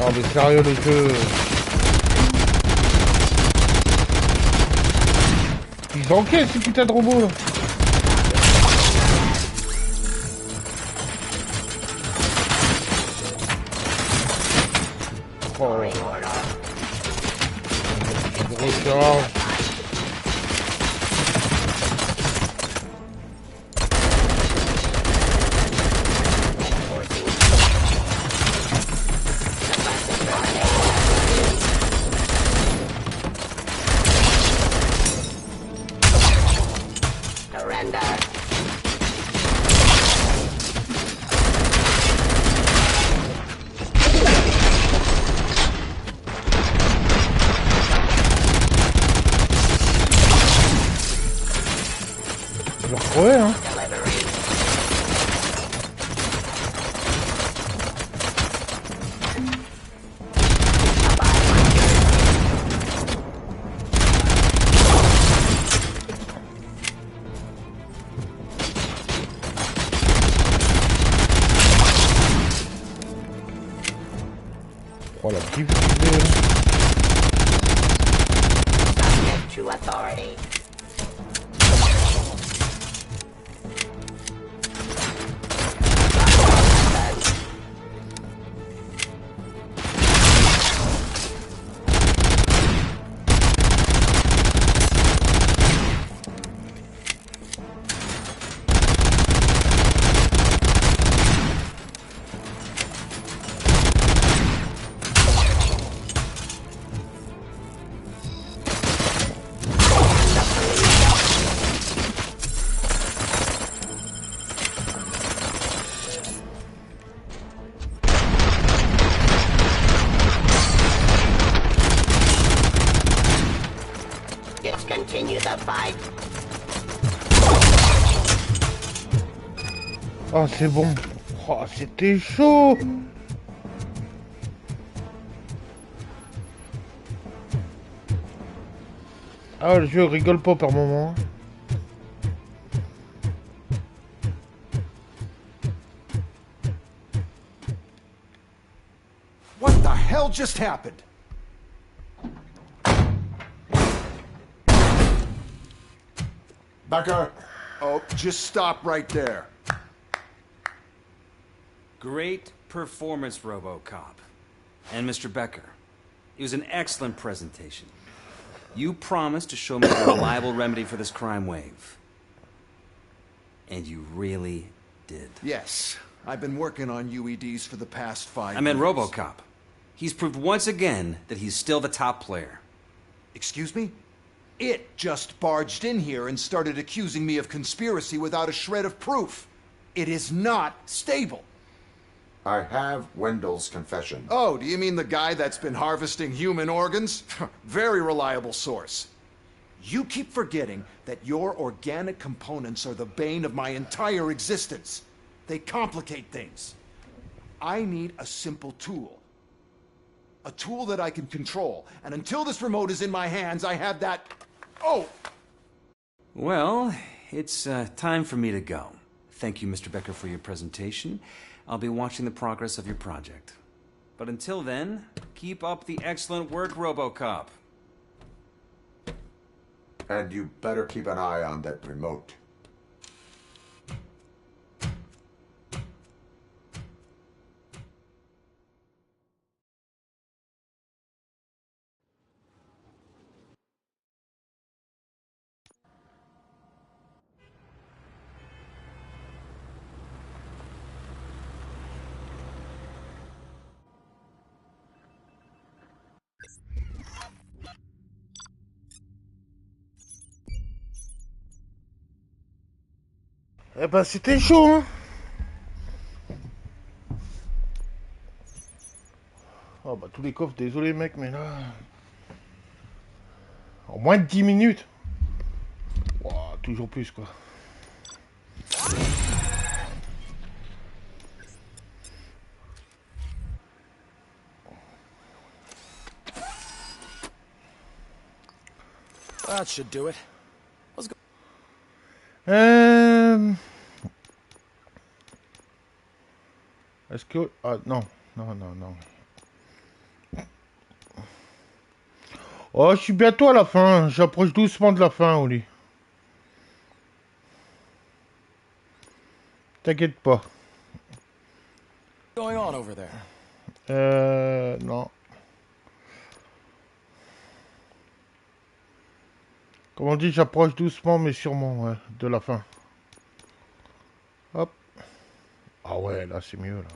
Oh mais sérieux le jeu. Ils enquêtent ces putains de robots là. Oh. Je recharge. Ouais, hein. Oh la petite. To authority. Continue the fight. Oh c'est bon. Oh c'était chaud. Ah le jeu rigole pas par moment. What the hell just happened? Becker! Oh, just stop right there. Great performance, Robocop. And Mr. Becker. It was an excellent presentation. You promised to show me a reliable remedy for this crime wave. And you really did. Yes. I've been working on UEDs for the past 5 years. I meant Robocop. He's proved once again that he's still the top player. Excuse me? It just barged in here and started accusing me of conspiracy without a shred of proof. It is not stable. I have Wendell's confession. Oh, do you mean the guy that's been harvesting human organs? Very reliable source. You keep forgetting that your organic components are the bane of my entire existence. They complicate things. I need a simple tool. A tool that I can control. And until this remote is in my hands, I have that... Oh! Well, it's time for me to go. Thank you, Mr. Becker, for your presentation. I'll be watching the progress of your project. But until then, keep up the excellent work, Robocop. And you better keep an eye on that remote. Eh ben c'était chaud hein. Oh bah tous les coffres, désolé mec, mais là... En moins de 10 minutes. Wow, toujours plus quoi. That should do it. Let's go. Est-ce que... Ah non, non, non, non. Oh, je suis bientôt à la fin. J'approche doucement de la fin, Oli. T'inquiète pas. Going on over there? Non. Comme on dit, j'approche doucement mais sûrement, ouais, de la fin. Hop. Ah ouais, là c'est mieux, là.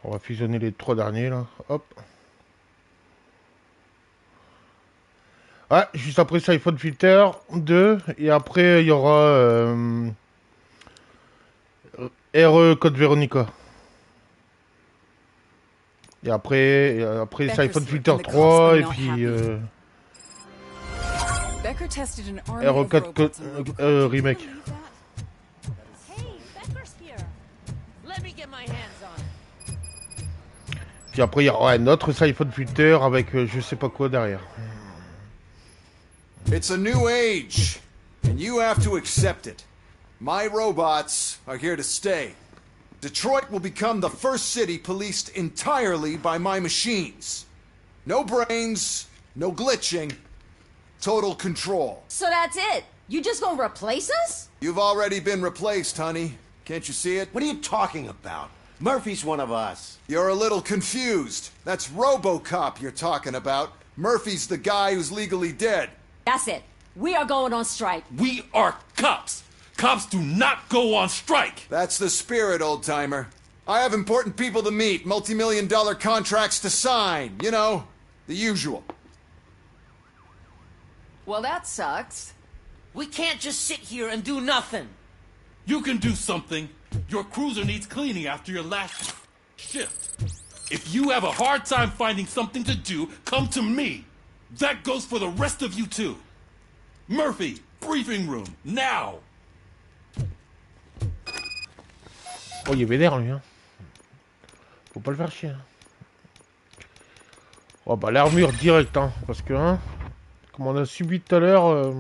On va fusionner les 3 derniers, là. Hop. Ouais, juste après ça, iPhone Filter 2. Et après, il y aura... RE Code Veronica. Et après c'est iPhone Filter 3. Et puis... RE4 Remake. Puis après, il y aura un autre iPhone Filter avec je sais pas quoi derrière. It's a new age, and you have to accept it. My robots are here to stay. Detroit will become the first city policed entirely by my machines. No brains, no glitching, total control. So that's it? You just gonna replace us? You've already been replaced, honey. Can't you see it? What are you talking about? Murphy's one of us. You're a little confused. That's Robocop you're talking about. Murphy's the guy who's legally dead. That's it. We are going on strike. We are cops. Cops do not go on strike. That's the spirit, old-timer. I have important people to meet, multi-million-dollar contracts to sign. You know, the usual. Well, that sucks. We can't just sit here and do nothing. You can do something. Your cruiser needs cleaning after your last shift. If you have a hard time finding something to do, come to me. That goes for the rest of you too. Murphy, briefing room, now. Oh, il est vénère lui, hein. Faut pas le faire chier. Hein. Oh bah l'armure direct, hein, parce que, hein, comme on a subi tout à l'heure...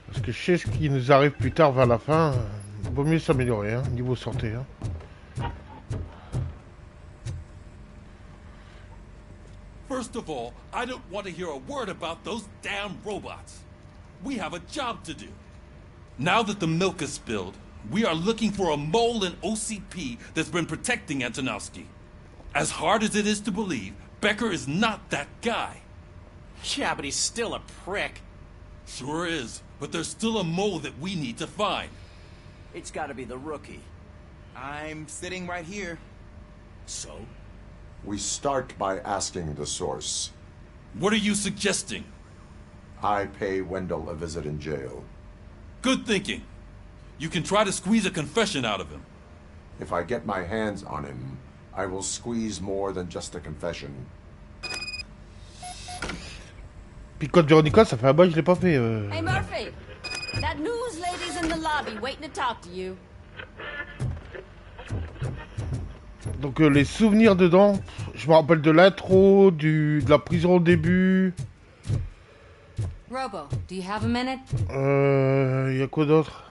Parce que je sais ce qui nous arrive plus tard vers la fin. Vaut mieux s'améliorer, hein, niveau santé. Hein. First of all, I don't want to hear a word about those damn robots. We have a job to do. Now that the milk is spilled, we are looking for a mole in OCP that's been protecting Antonowski. As hard as it is to believe, Becker is not that guy. Yeah, but he's still a prick. Sure is, but there's still a mole that we need to find. It's gotta be the rookie. I'm sitting right here. So? We start by asking the source. What are you suggesting? I pay Wendell a visit in jail. Good thinking. You can try to squeeze a confession out of him. If I get my hands on him, I will squeeze more than just a confession. Puis Code Veronica, ça fait un bail, je l'ai pas fait. Hey Murphy, that news lady's in in the lobby waiting to talk to you. Donc les souvenirs dedans, je me rappelle de l'intro, de la prison au début. Robo, do you have a minute? Y a quoi d'autre?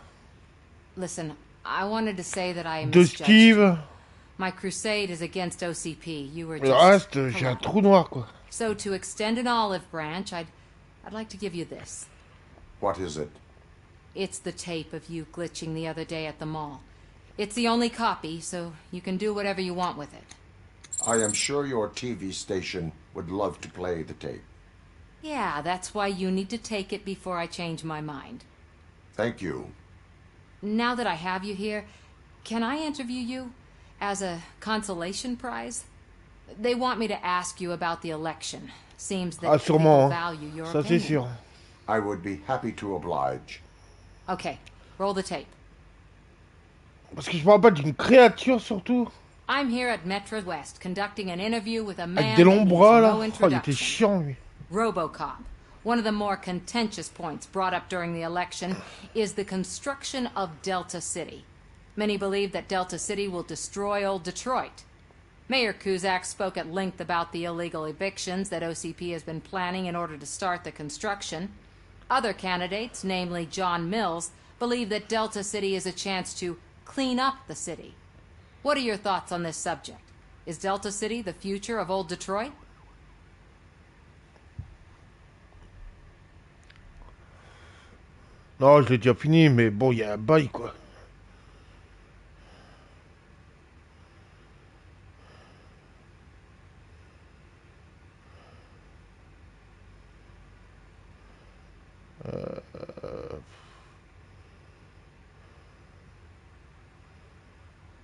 Listen, I wanted to say that I De misjudged Steve. you. My crusade is against OCP. You were Le just reste, j'ai un trou noir quoi. So to extend an olive branch, I'd like to give you this. What is it? It's the tape of you glitching the other day at the mall. It's the only copy, so you can do whatever you want with it. I am sure your TV station would love to play the tape. Yeah, that's why you need to take it before I change my mind. Thank you. Now that I have you here, can I interview you as a consolation prize? They want me to ask you about the election. Seems that people sûrement. value your Ça c'est opinion. sûr. I would be happy to oblige. Okay, roll the tape. Parce que je me rappelle d'une créature surtout. I'm here at Metro West conducting an interview with a man Avec des that longs needs bras là. no Oh, il introduction. était chiant lui. Robocop. One of the more contentious points brought up during the election is the construction of Delta City. Many believe that Delta City will destroy old Detroit. Mayor Cusack spoke at length about the illegal evictions that OCP has been planning in order to start the construction. Other candidates, namely John Mills, believe that Delta City is a chance to clean up the city. What are your thoughts on this subject? Is Delta City the future of old Detroit? Non, je l'ai déjà fini, mais bon, il y a un bail quoi.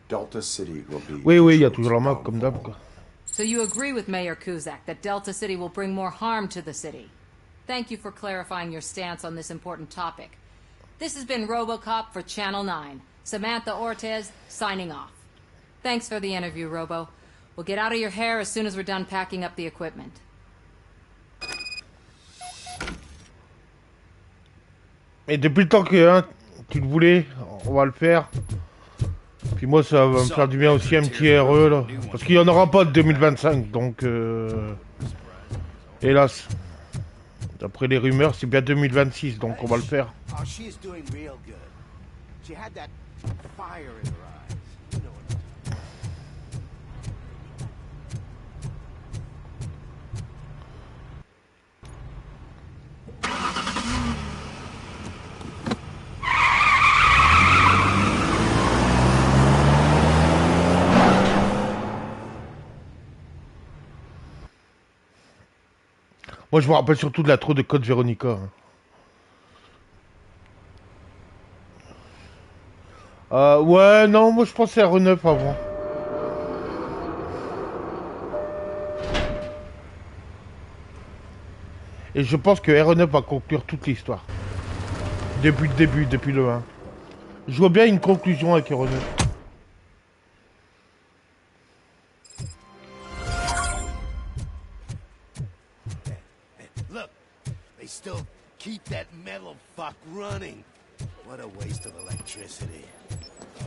Delta City will be... Oui, oui, il y a toujours la map comme d'hab quoi. So you agree with Mayor Cusack that Delta City will bring more harm to the city? Thank you for clarifying your stance on this important topic. This has been Robocop for Channel 9. Samantha Ortez, signing off. Thanks for the interview, Robo. We'll get out of your hair as soon as we're done packing up the equipment. Et depuis le temps que hein, tu le voulais, on va le faire. Puis moi ça va me faire du bien aussi un petit RE là. Parce qu'il n'y en aura pas de 2025, donc hélas. D'après les rumeurs, c'est bien 2026, donc on va le faire. Oh, she's doing real good. She had that fire in her eyes. You know what I'm Moi je me rappelle surtout de l'intro de Code Veronica. Ouais, non, moi je pensais à R9 avant. Et je pense que R9 va conclure toute l'histoire. Depuis le début, depuis le 1. Je vois bien une conclusion avec R9. Look, they still keep that metal fuck running. What a waste of electricity.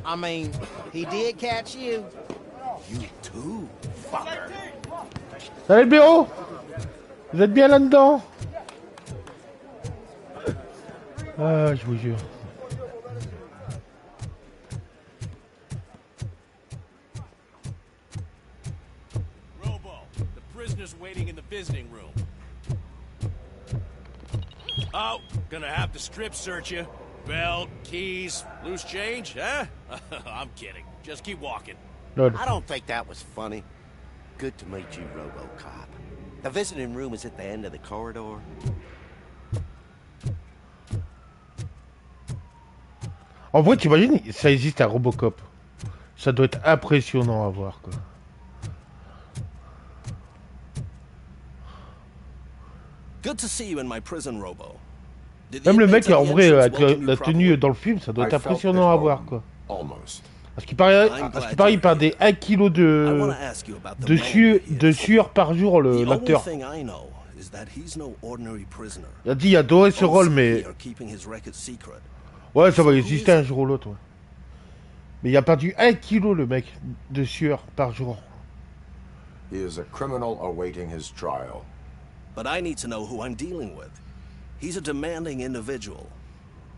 I mean, he did catch you. You too, fucker. Salut le bureau. Vous êtes bien là-dedans? Ah, je vous jure. Robo, the prisoner's waiting in the visiting room. Oh, gonna have to strip search you. Belt, keys, loose change, huh? I'm kidding. Just keep walking. I don't think that was funny. Good to meet you, Robocop. The visiting room is at the end of the corridor. En vrai, t'imagines, ça existe un Robocop. Ça doit être impressionnant à voir, quoi. Good to see you in my prison, Robo. Même le mec, en vrai, avec la tenue dans le film, ça doit être impressionnant à voir, quoi. Parce qu'il paraît, il perdait 1 kg de sueur par jour, l'acteur. Il a dit, il a adoré ce rôle, mais Ouais, ça va exister un jour ou l'autre, ouais. Mais il a perdu 1 kilo, le mec, de sueur par jour. He is a criminal awaiting his trial. But I need to know who I'm dealing with. He's a demanding individual.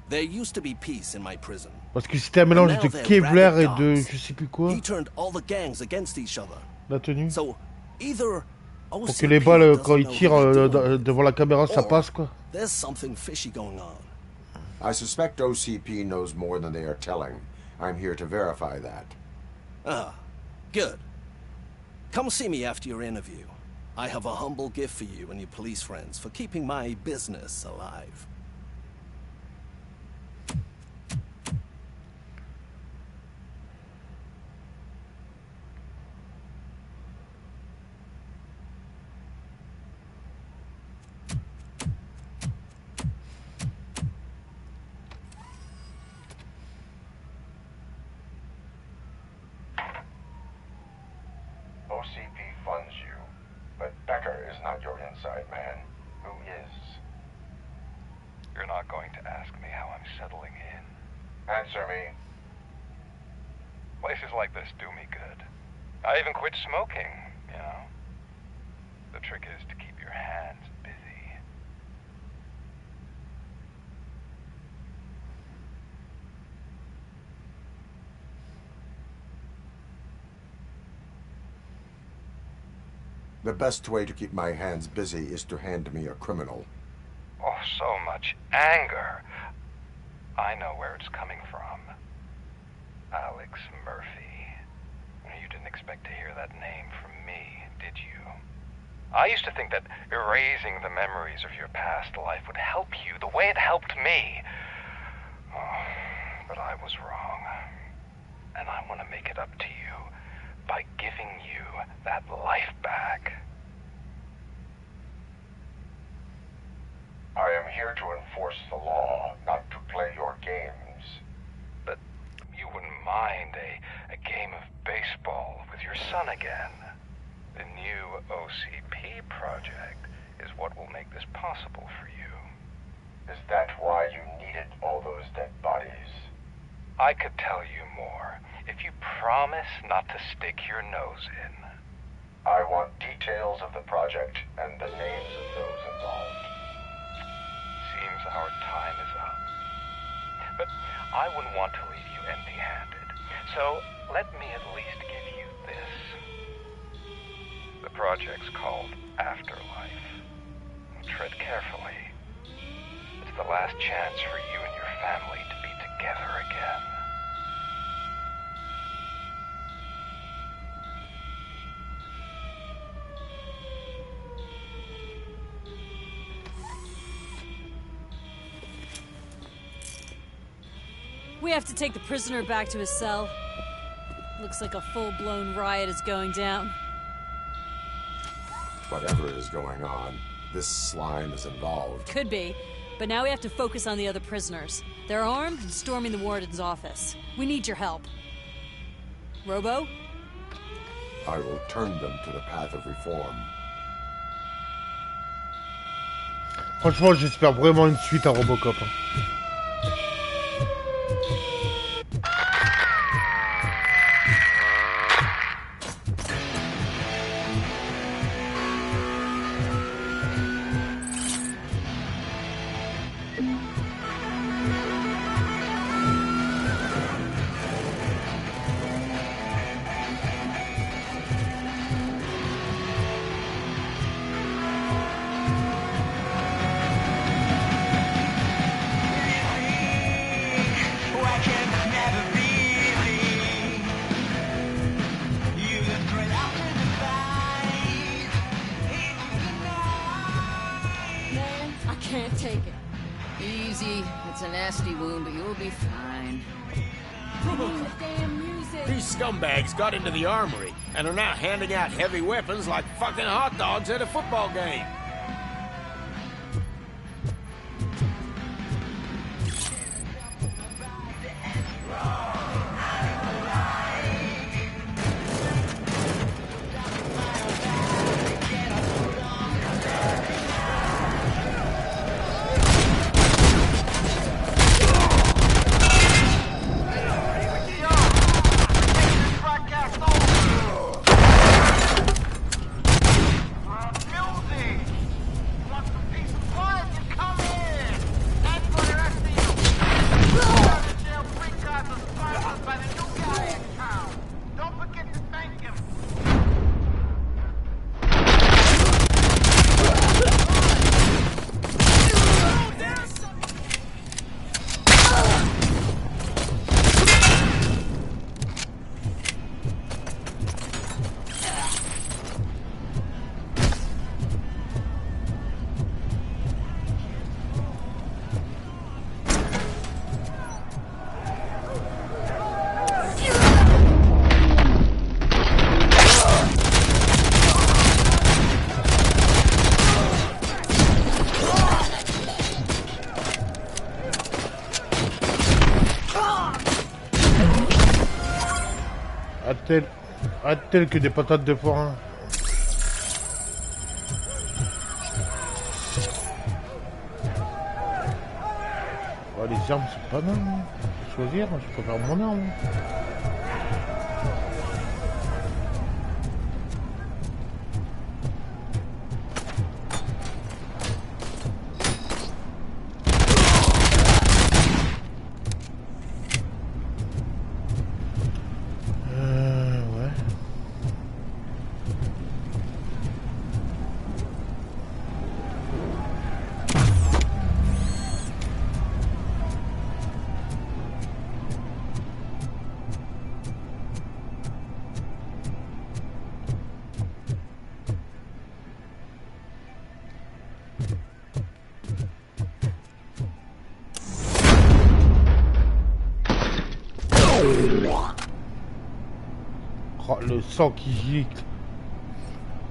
There used to be peace in my prison. Parce que c'était un mélange de Kevlar et de je sais plus quoi. He turned all the gangs against each other. La tenue. So, either pour que les balles, quand ils tirent devant la caméra, ça passe, quoi. There's something fishy going on. I suspect OCP knows more than they are telling. I'm here to verify that. Ah, good. Come see me after your interview. I have a humble gift for you and your police friends for keeping my business alive. OCP funds you, but Becker is not your inside man. Who is? You're not going to ask me how I'm settling in. Answer me. Places like this do me good. I even quit smoking, you know. The trick is to keep your hands busy. The best way to keep my hands busy is to hand me a criminal. Oh, so much anger. I know where it's coming from. Alex Murphy. You didn't expect to hear that name from me, did you? I used to think that erasing the memories of your past life would help you the way it helped me. Oh, but I was wrong. And I want to make it up to you by giving you that life back. I am here to enforce the law, not to play your games. But you wouldn't mind a game of baseball with your son again. The new OCP project is what will make this possible for you. Is that why you needed all those dead bodies? I could tell you more if you promise not to stick your nose in. I want details of the project and the names of those involved. Seems our time is up. But I wouldn't want to leave you empty-handed. So let me at least give you this. The project's called Afterlife. Tread carefully. It's the last chance for you and your family to be together again. We have to take the prisoner back to his cell. Looks like a full-blown riot is going down. Whatever is going on, this slime is involved. Could be, but now we have to focus on the other prisoners. They're armed and storming the warden's office. We need your help. Robo? I will turn them to the path of reform. Franchement, j'espère vraiment une suite à Robocop. Got into the armory and are now handing out heavy weapons like fucking hot dogs at a football game. Tel que des patates de forain. Oh, les armes c'est pas mal. Hein. Choisir, je préfère mon arme. Oh, le sang qui gicle.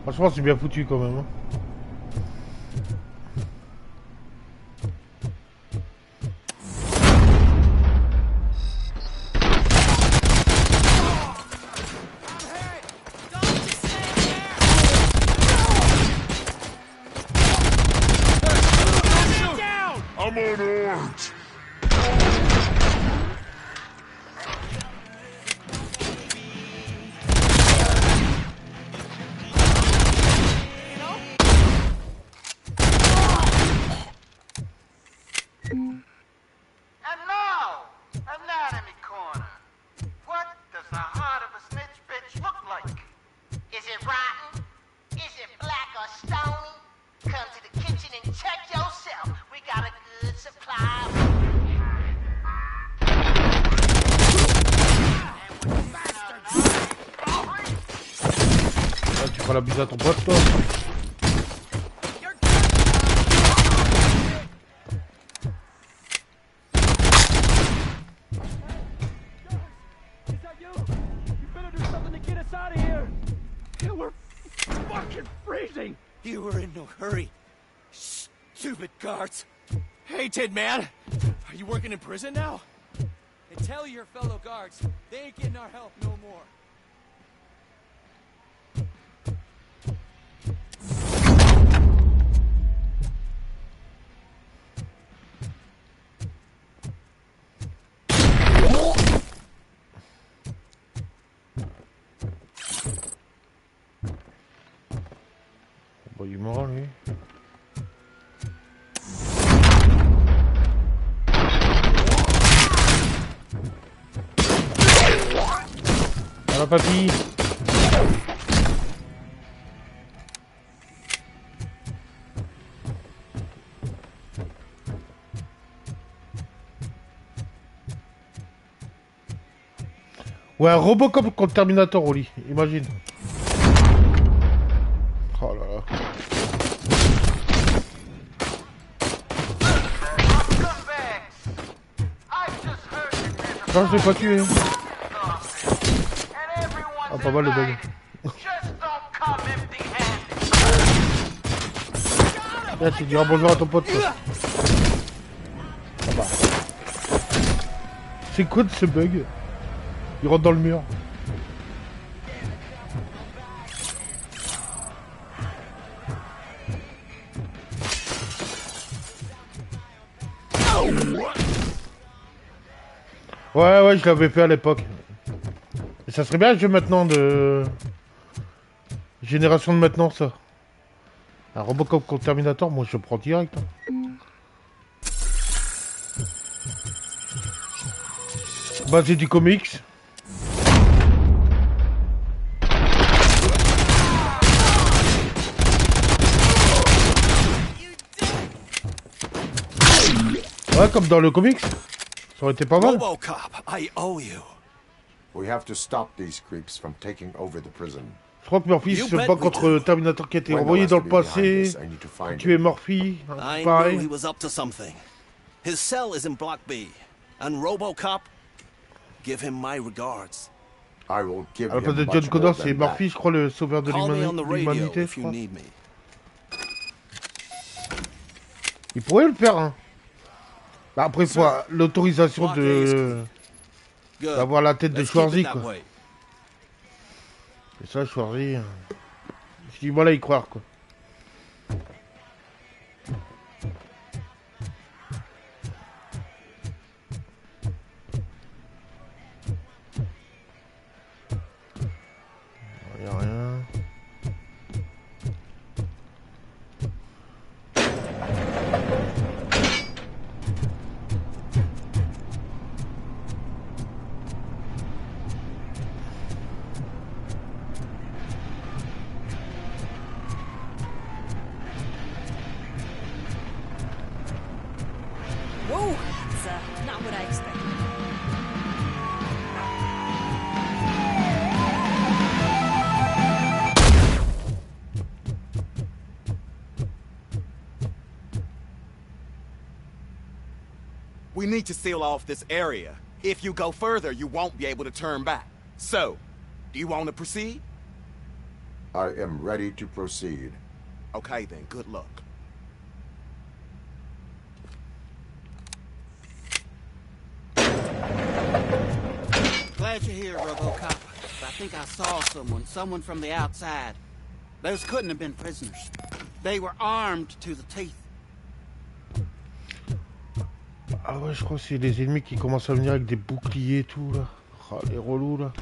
Franchement, c'est bien foutu quand même. Hein. I'm on orange. Tu feras la bise à ton pote, toi. You were in no hurry. Stupid guards. Hey, Tid Man. Are you working in prison now? And tell your fellow guards, they ain't getting our help no more. Bon, il est mort, lui. Voilà, papy. Ouais, un Robocop contre Terminator au lit, imagine. Oh là là. Non, je l'ai pas tué. Ah, pas mal le bug. Là, tu diras bonjour à ton pote. Quoi. Ah bah. C'est quoi de ce bug? Il rentre dans le mur. Ouais, je l'avais fait à l'époque. Et ça serait bien un jeu maintenant de... Génération de maintenant, ça. Un Robocop contre Terminator, moi je prends direct. Basé du comics. Ouais, comme dans le comics. Ça aurait été pas mal. Robocop, I owe you. We have to stop these creeps from taking over the prison. Je crois que Murphy se bat contre Terminator qui a été envoyé dans le passé. Tuer Murphy. I Pareil. knew he was up to something. His cell is in Block B. And Robocop, give him my regards. I will give À la place him de John much Connor, more c'est than Murphy, je crois, le sauveur de Call me on the radio l'humanité, if je you crois. need me. Il pourrait le faire, hein. Bah, après, il faut l'autorisation de... d'avoir la tête de Let's keep it Schwarzy, that quoi. way. Et ça, je choisis. Je dis voilà, y croire quoi. Y a rien. Whoa, that's not what I expected. We need to seal off this area. If you go further, you won't be able to turn back. So, do you want to proceed? I am ready to proceed. Okay then, good luck. Glad you're here, Robocop. I think I saw someone from the outside. Those couldn't have been prisoners. They were armed to the teeth. Ah ouais, je crois que c'est les ennemis qui commencent à venir avec des boucliers et tout là. Oh, les relous là.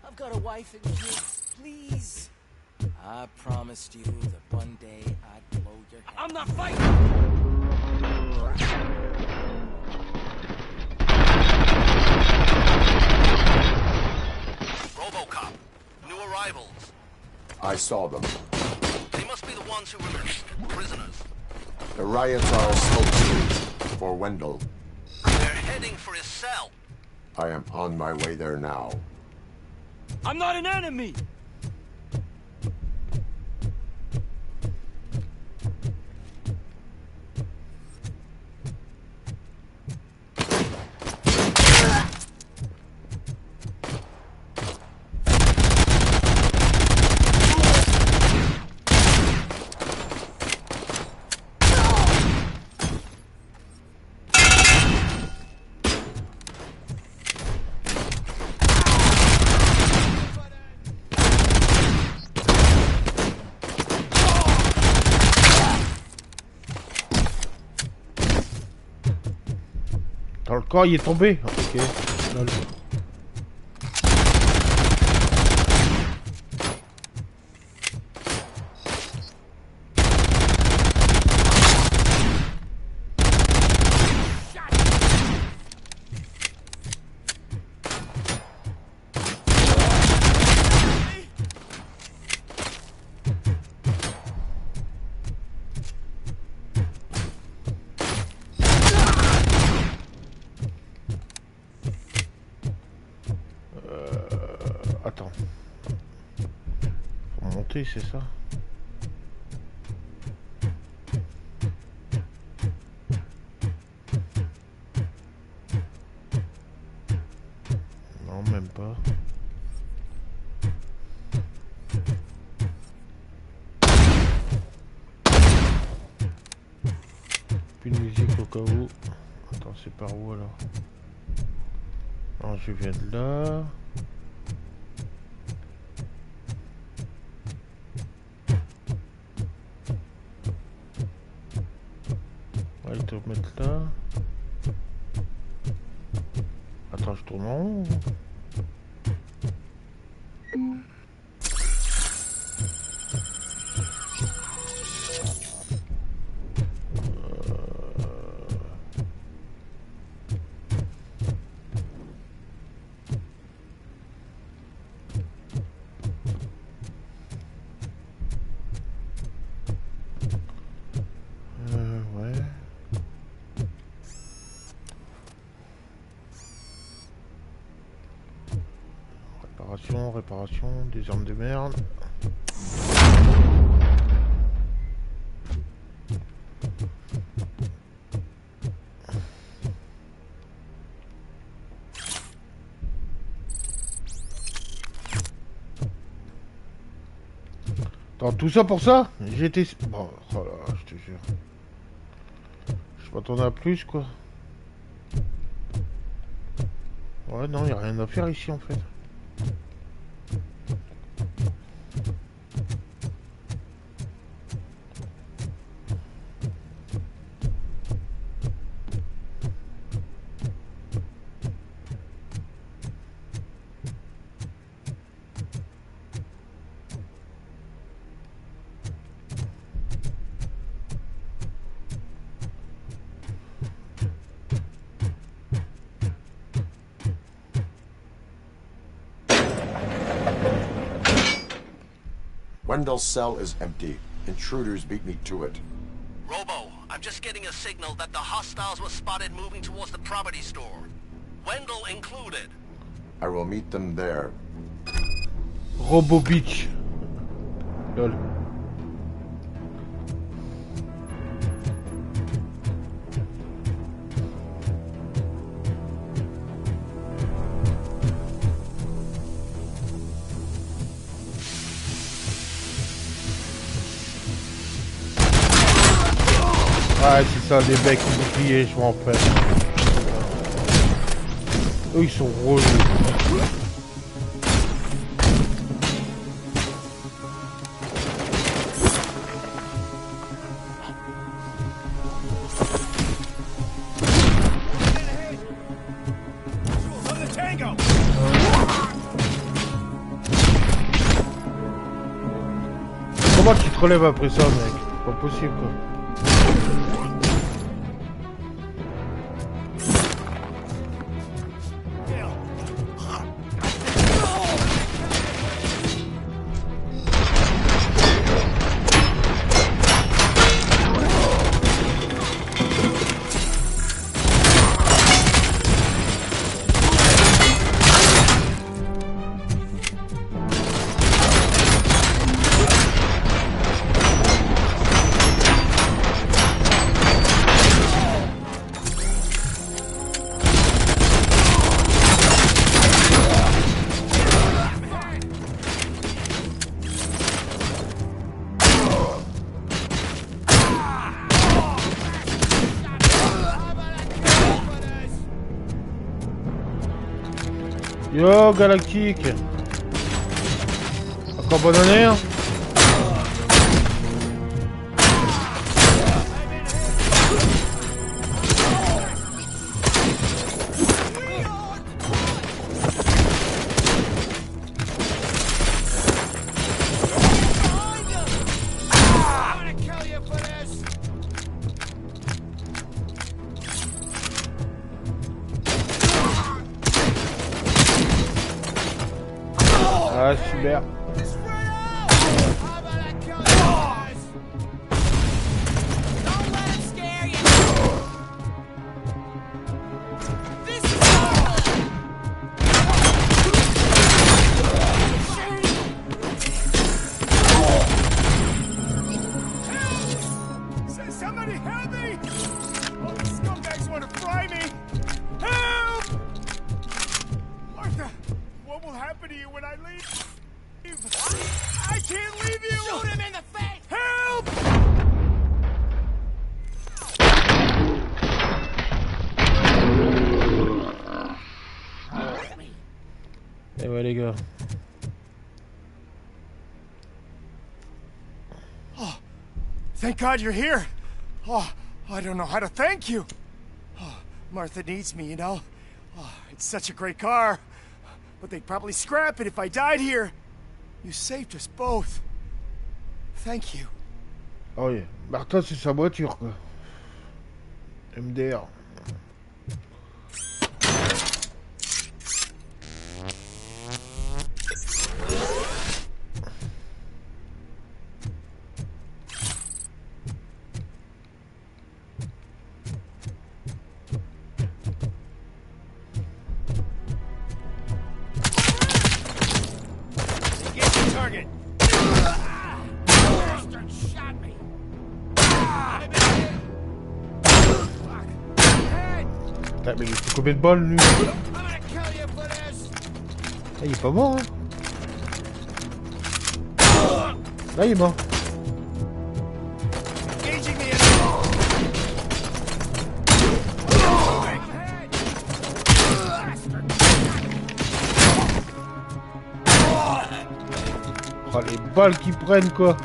I've got a wife and kids, please. I promised you that one day I'd blow your head. I'm not fighting! Robocop, new arrivals. I saw them. They must be the ones who were the prisoners. The riots are a smokescreen for Wendell. They're heading for his cell. I am on my way there now. I'm not an enemy! Dans le corps, il est tombé. Ok. Lol. Attends. Faut monter, c'est ça? Non, même pas. Plus de musique au cas où. Attends, c'est par où alors? Non, je viens de là. On va te remettre là. Attends, je tourne en haut. Ouais. Réparation, des armes de merde. Attends, tout ça pour ça? J'ai été... Bon, oh là, je te jure. Je m'attendais à plus, quoi. Ouais, non, y a rien à faire ici, en fait. Wendell's cell is empty. Intruders beat me to it. Robo, I'm just getting a signal that the hostiles were spotted moving towards the property store. Wendell included. I will meet them there. Robo Beach. Lol. Ah, c'est ça, des becs boucliers, je m'en rappelle. Eux, ils sont relous. Comment tu te relèves après ça, mec? Pas possible, quoi. Yo Galactique. Encore bonne année hein. Ah super. Somebody help me! Oh, the scumbags want to fry me! Help! Martha, what will happen to you when I leave? I can't leave you! Shoot him in the face! Help! Eh ouais les gars. Oh, thank God you're here. Oh, I don't know how to thank you. Oh, Martha needs me, you know. Oh, it's such a great car. But they'd probably scrap it if I died here. You saved us both. Thank you. Oh yeah. Martha c'est sa voiture quoi. MDR. Mais il faut combien de balles lui? Ah, il est pas mort hein. Là il est mort. Oh les balles qui prennent quoi.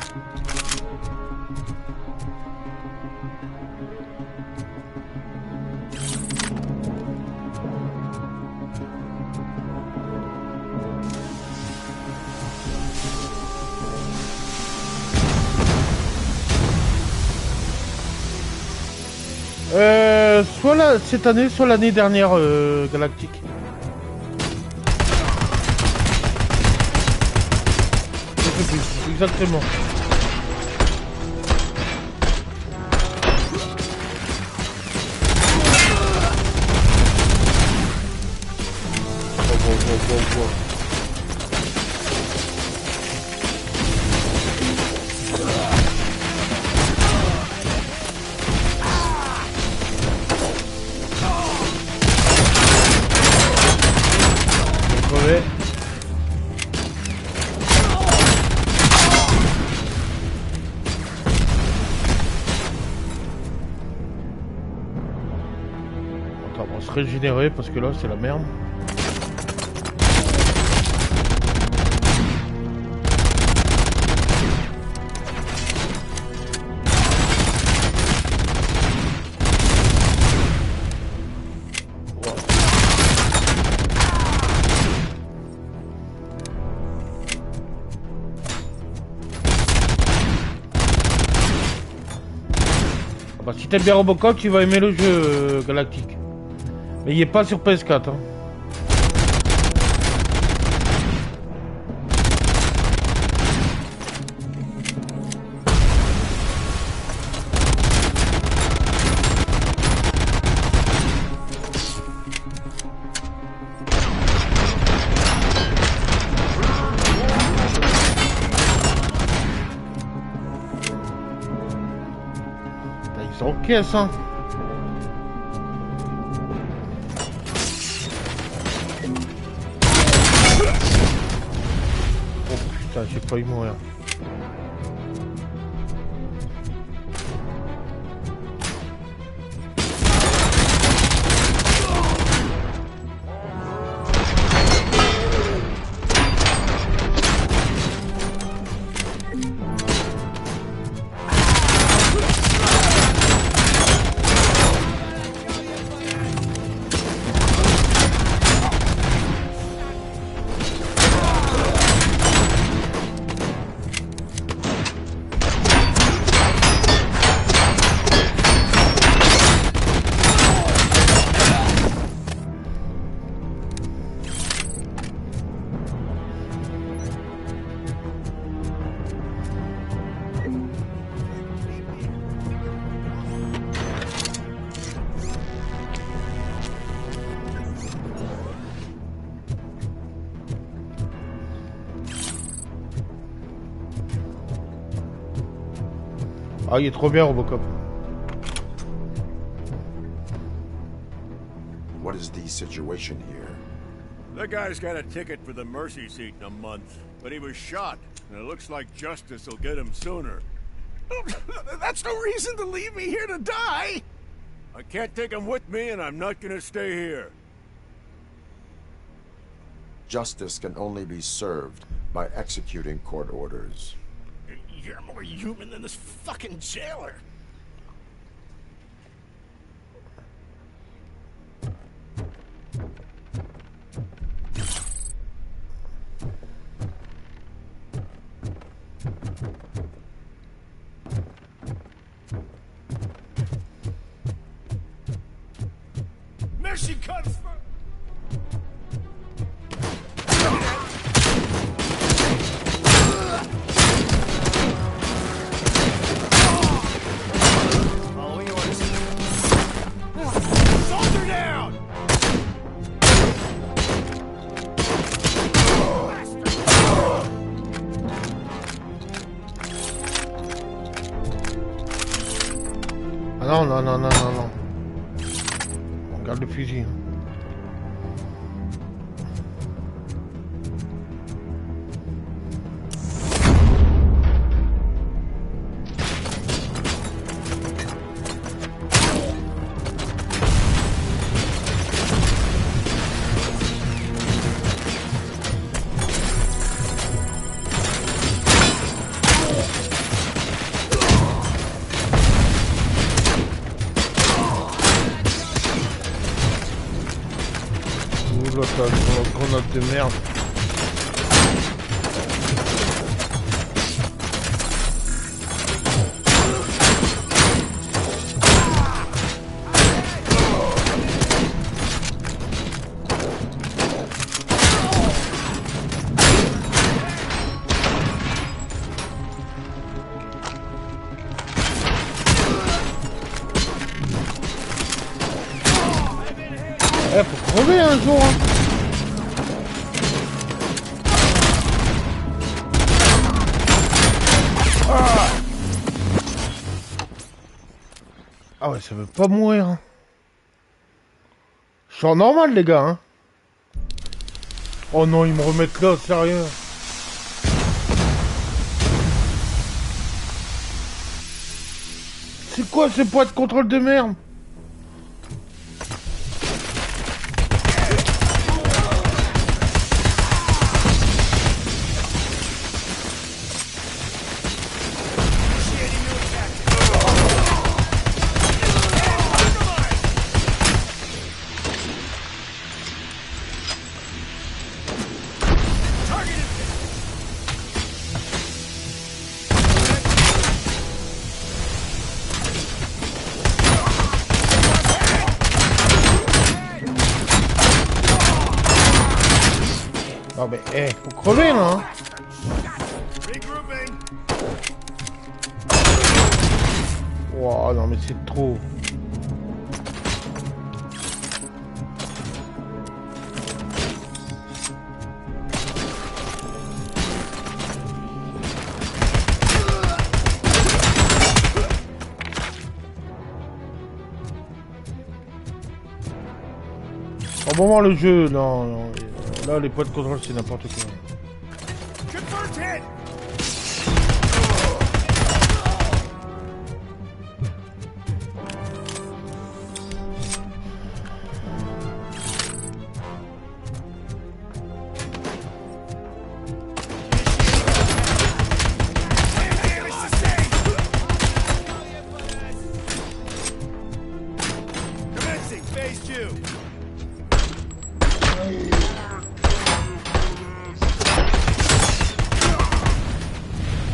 Soit là, cette année, soit l'année dernière, Galactique. exactement. Wow. Attends, on va se régénérer parce que là c'est la merde. Bah, si t'aimes bien Robocop, tu vas aimer le jeu Galactique. Mais il est pas sur PS4. Hein. Ils sont en caisse, hein. Oh putain, j'ai failli mourir. Ah, il est trop bien, Robocop. What is the situation here? The guy's got a ticket for the mercy seat in a month, but he was shot, and it looks like justice will get him sooner. That's no reason to leave me here to die! I can't take him with me, and I'm not gonna stay here. Justice can only be served by executing court orders. You're more human than this fucking jailer. Mercy comes first. Ah non. On garde le fusil. Grenade de merde. Eh, faut crever un jour, hein. Ah, ah ouais, ça veut pas mourir, hein. Je suis en normal, les gars, hein. Oh non, ils me remettent là, sérieux. C'est quoi ce point de contrôle de merde? Non mais, eh, faut crever là, hein. Wow, non mais c'est trop. Au moment le jeu, non, non. Là, les points de contrôle, c'est n'importe quoi.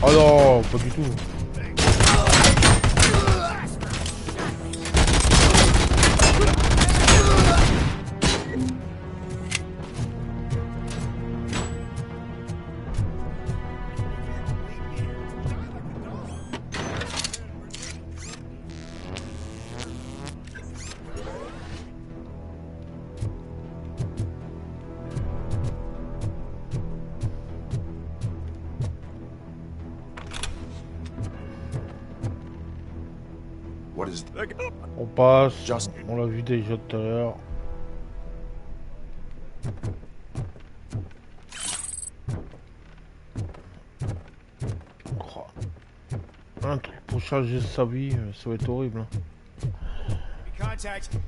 Oh non, pas du tout. On passe, on l'a vu déjà tout à l'heure. Un truc pour changer sa vie, ça va être horrible. Contact.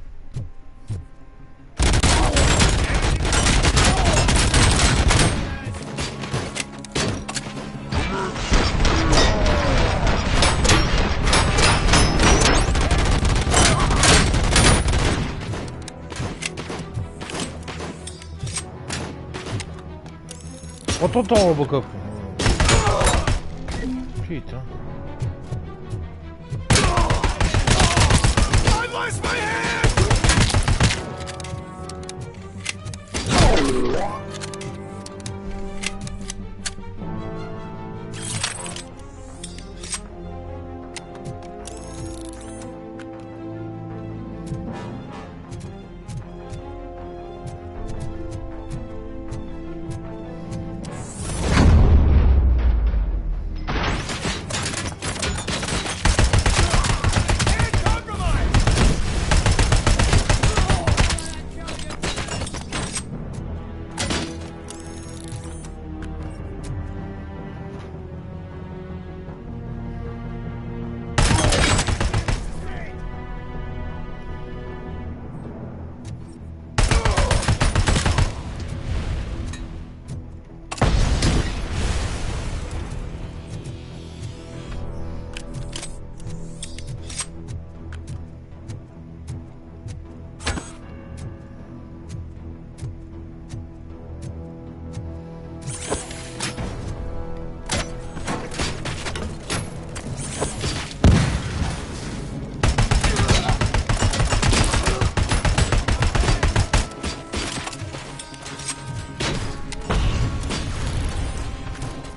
Prends ton temps, Robocop. Putain.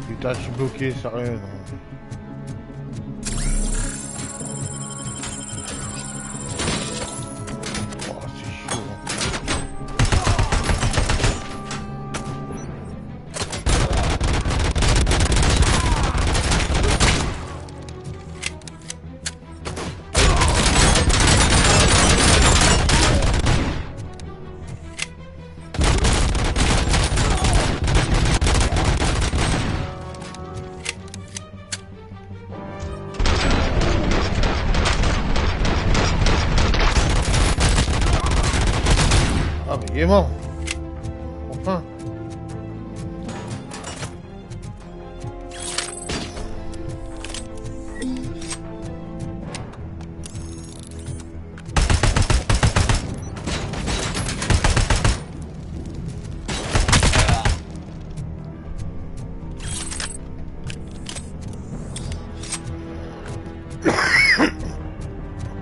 Putain, je suis bloqué, sérieux. Oh, c'est chaud. Il est mort. Enfin.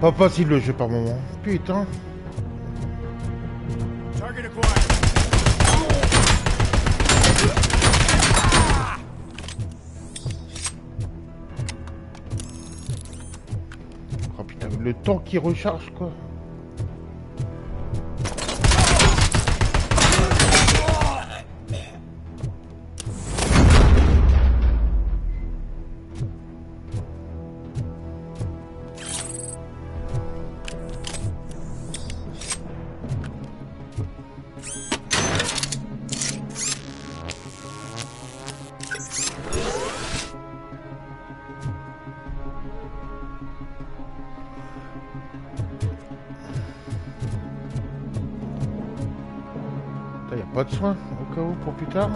Pas facile le jeu par moment. Putain. Target acquired. Oh putain, le temps qui recharge quoi. Pas de soin au cas où pour plus tard.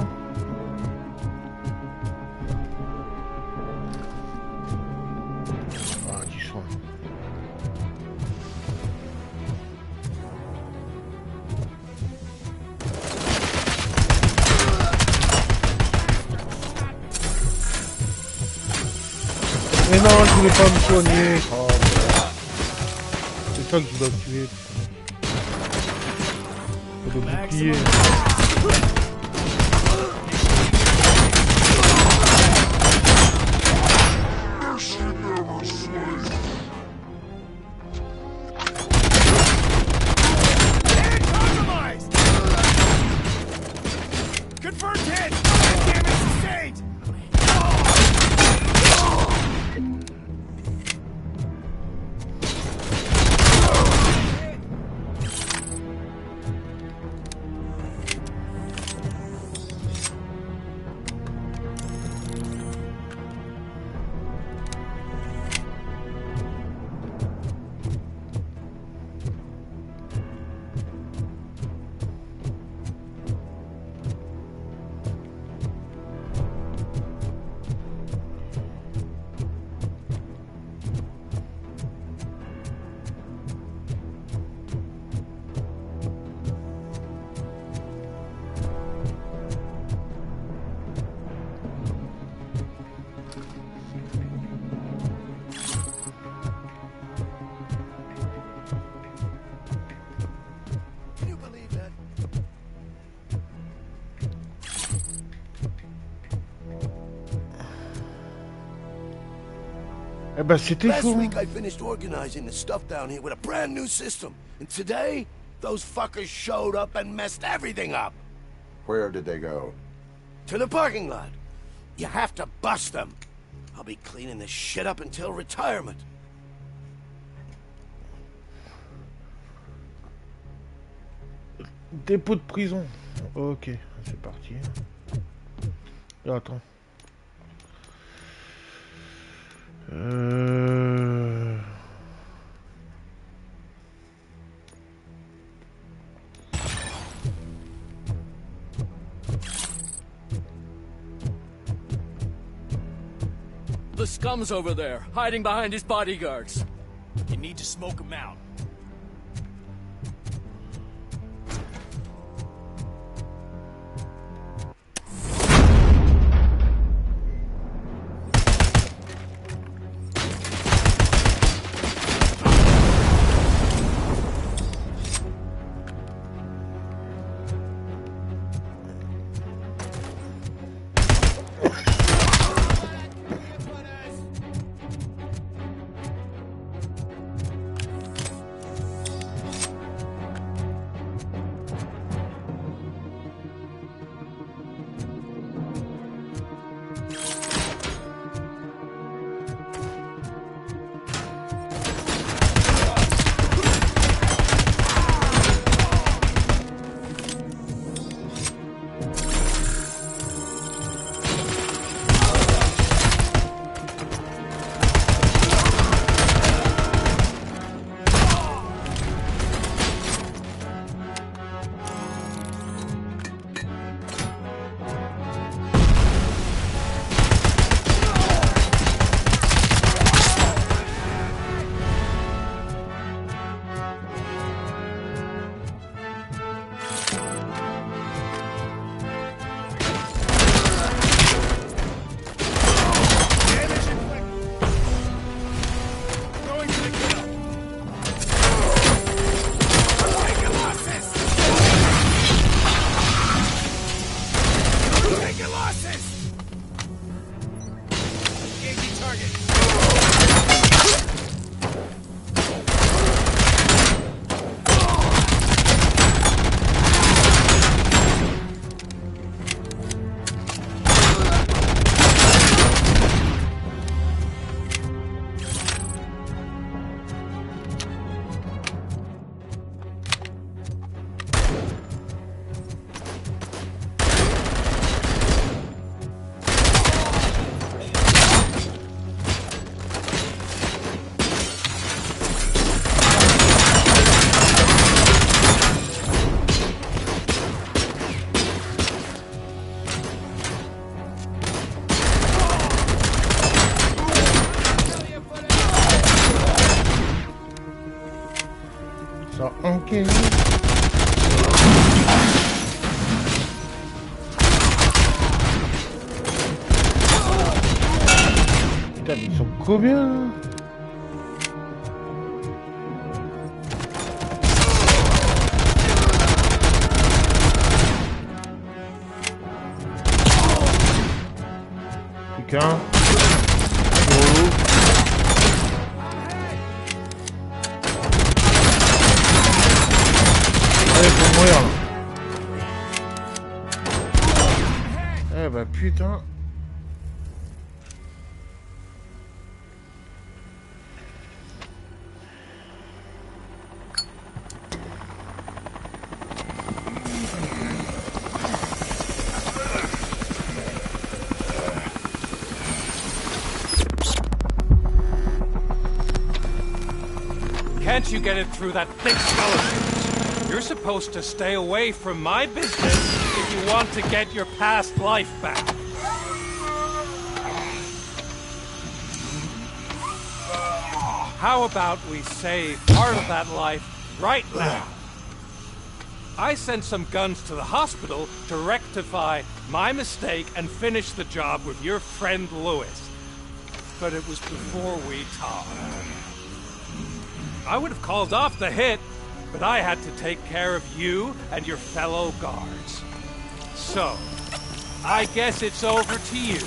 Ah, du soin. Mais non, je voulais pas me soigner. Oh, c'est ça que je dois tuer. Faut le bouclier. Eh ben c'était Last fou. week I finished organizing the stuff down here with a brand new system. And today, those fuckers showed up and messed everything up. Where did they go? To the parking lot. You have to bust them. I'll be cleaning this shit up until retirement. Dépôt de prison. Ok, c'est parti. Et attends. The scum's over there, hiding behind his bodyguards. You need to smoke him out. Ça encaisse. Putain, mais ils sont combien? Quelqu'un? Allez, faut mourir là. Eh bah putain. Can't you get it through that thick skeleton? You're supposed to stay away from my business if you want to get your past life back. How about we save part of that life right now? I sent some guns to the hospital to rectify my mistake and finish the job with your friend Lewis. But it was before we talked. I would have called off the hit, but I had to take care of you and your fellow guards. So, I guess it's over to you.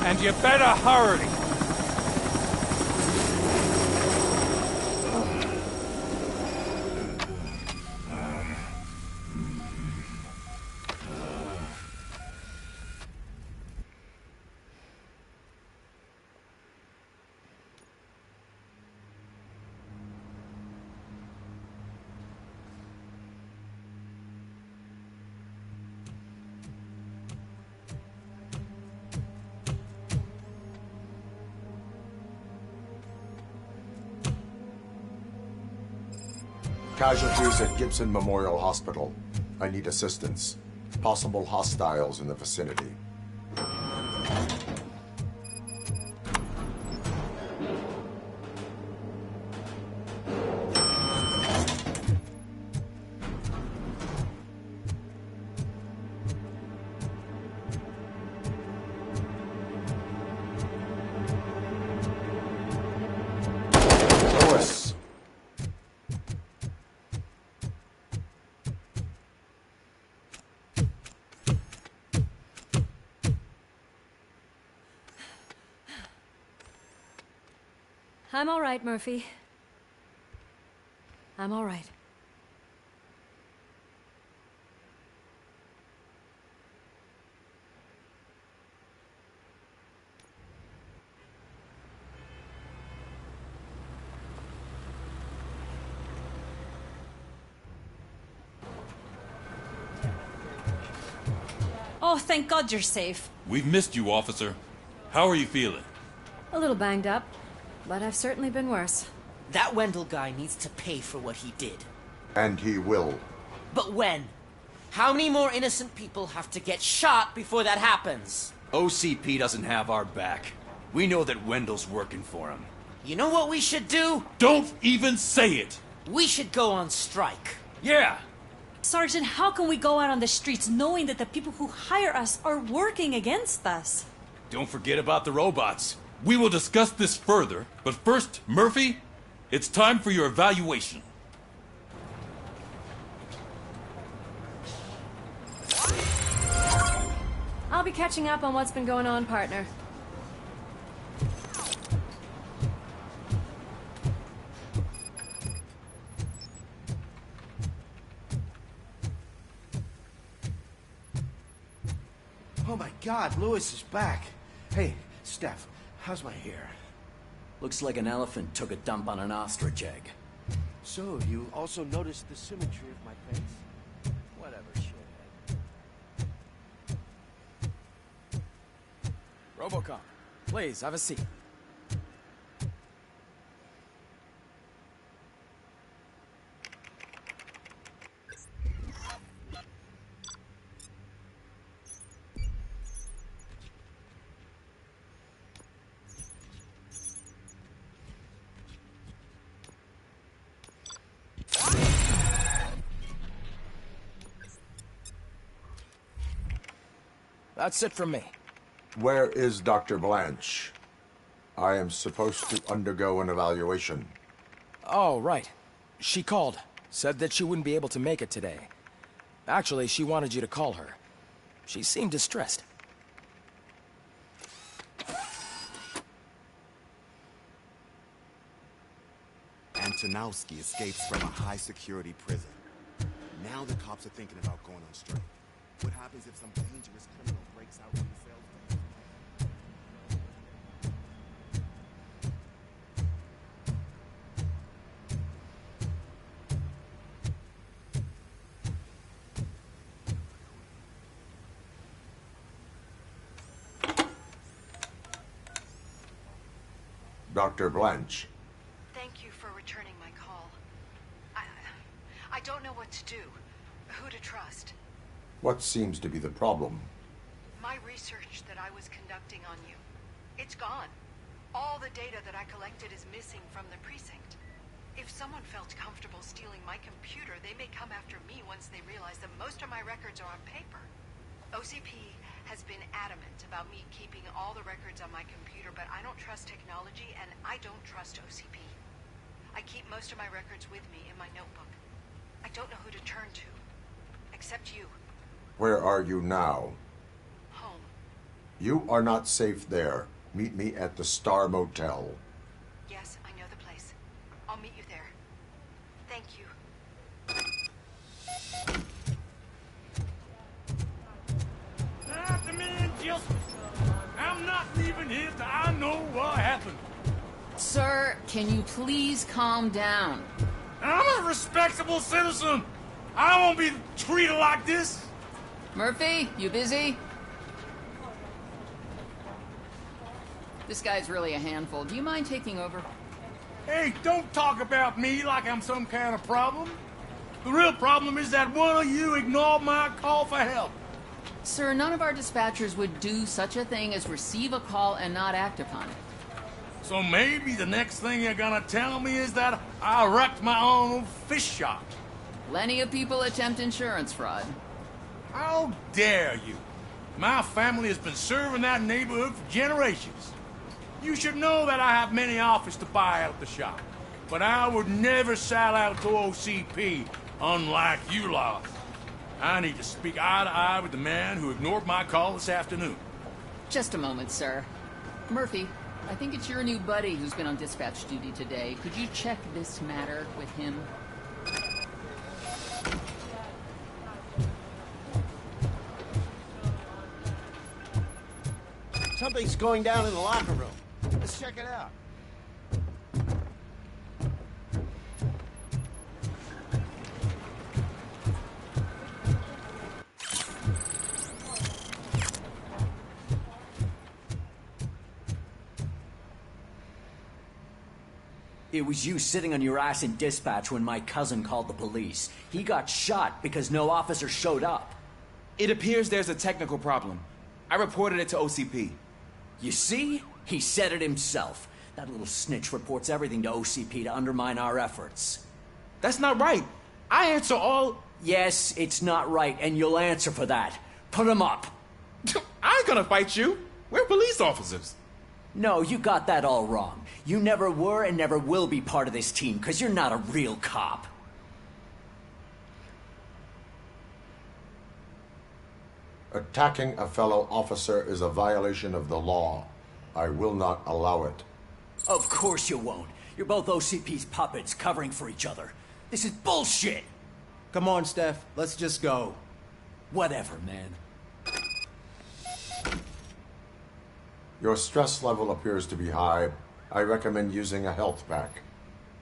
And you better hurry. Casualties at Gibson Memorial Hospital. I need assistance. Possible hostiles in the vicinity. I'm all right, Murphy. I'm all right. Oh, thank God you're safe. We've missed you, officer. How are you feeling? A little banged up, but I've certainly been worse. That Wendell guy needs to pay for what he did. And he will. But when? How many more innocent people have to get shot before that happens? OCP doesn't have our back. We know that Wendell's working for him. You know what we should do? Don't even say it! We should go on strike. Yeah! Sergeant, how can we go out on the streets knowing that the people who hire us are working against us? Don't forget about the robots. We will discuss this further, but first, Murphy, it's time for your evaluation. I'll be catching up on what's been going on, partner. Oh my God, Lewis is back. Hey, Steph, how's my hair? Looks like an elephant took a dump on an ostrich egg. So, you also noticed the symmetry of my face? Whatever, shithead. Robocop, please, have a seat. That's it from me. Where is Dr. Blanche? I am supposed to undergo an evaluation. Oh, right. She called. Said that she wouldn't be able to make it today. Actually, she wanted you to call her. She seemed distressed. Antonowski escapes from a high-security prison. Now the cops are thinking about going on strike. What happens if some dangerous criminal breaks out from the sales? Dr. Blanche. Thank you for returning my call. I don't know what to do, who to trust. What seems to be the problem? My research that I was conducting on you, it's gone. All the data that I collected is missing from the precinct. If someone felt comfortable stealing my computer, they may come after me once they realize that most of my records are on paper. OCP has been adamant about me keeping all the records on my computer, but I don't trust technology and I don't trust OCP. I keep most of my records with me in my notebook. I don't know who to turn to, except you. Where are you now? Home. You are not safe there. Meet me at the Star Motel. Yes, I know the place. I'll meet you there. Thank you. Not the man, just... I'm not leaving here till I know what happened. Sir, can you please calm down? I'm a respectable citizen. I won't be treated like this. Murphy, you busy? This guy's really a handful. Do you mind taking over? Hey, don't talk about me like I'm some kind of problem. The real problem is that one of you ignored my call for help. Sir, none of our dispatchers would do such a thing as receive a call and not act upon it. So maybe the next thing you're gonna tell me is that I wrecked my own fish shop. Plenty of people attempt insurance fraud. How dare you? My family has been serving that neighborhood for generations. You should know that I have many offers to buy out the shop. But I would never sell out to OCP, unlike you lot. I need to speak eye to eye with the man who ignored my call this afternoon. Just a moment, sir. Murphy, I think it's your new buddy who's been on dispatch duty today. Could you check this matter with him? Something's going down in the locker room. Let's check it out. It was you sitting on your ass in dispatch when my cousin called the police. He got shot because no officer showed up. It appears there's a technical problem. I reported it to OCP. You see? He said it himself. That little snitch reports everything to OCP to undermine our efforts. That's not right. I answer all... Yes, it's not right, and you'll answer for that. Put him up. I ain't gonna fight you. We're police officers. No, you got that all wrong. You never were and never will be part of this team, because you're not a real cop. Attacking a fellow officer is a violation of the law. I will not allow it. Of course you won't. You're both OCP's puppets covering for each other. This is bullshit! Come on, Steph. Let's just go. Whatever, man. Your stress level appears to be high. I recommend using a health pack.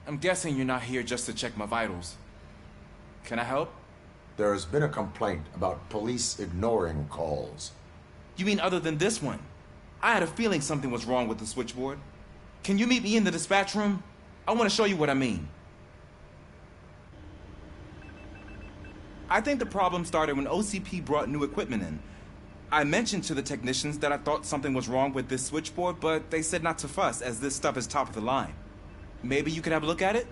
I'm guessing you're not here just to check my vitals. Can I help? There has been a complaint about police ignoring calls. You mean other than this one? I had a feeling something was wrong with the switchboard. Can you meet me in the dispatch room? I want to show you what I mean. I think the problem started when OCP brought new equipment in. I mentioned to the technicians that I thought something was wrong with this switchboard, but they said not to fuss, as this stuff is top of the line. Maybe you could have a look at it?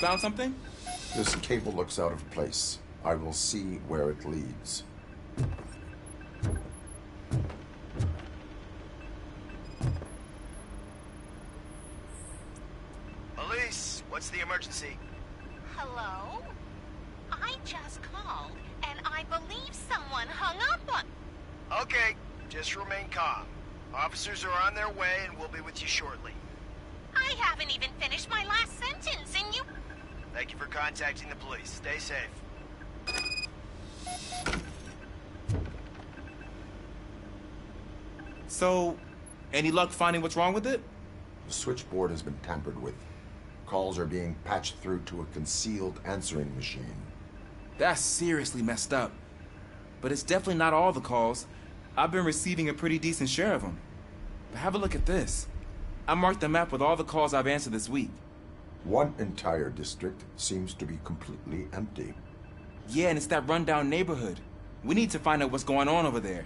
found something? This cable looks out of place. I will see where it leads. Police, what's the emergency? Hello? I just called, and I believe someone hung up on... Okay, just remain calm. Officers are on their way, and we'll be with you shortly. I haven't even finished my last sentence, and you... Thank you for contacting the police. Stay safe. So, any luck finding what's wrong with it? The switchboard has been tampered with. Calls are being patched through to a concealed answering machine. That's seriously messed up. But it's definitely not all the calls. I've been receiving a pretty decent share of them. But have a look at this. I marked the map with all the calls I've answered this week. One entire district seems to be completely empty. Yeah, and it's that rundown neighborhood. We need to find out what's going on over there.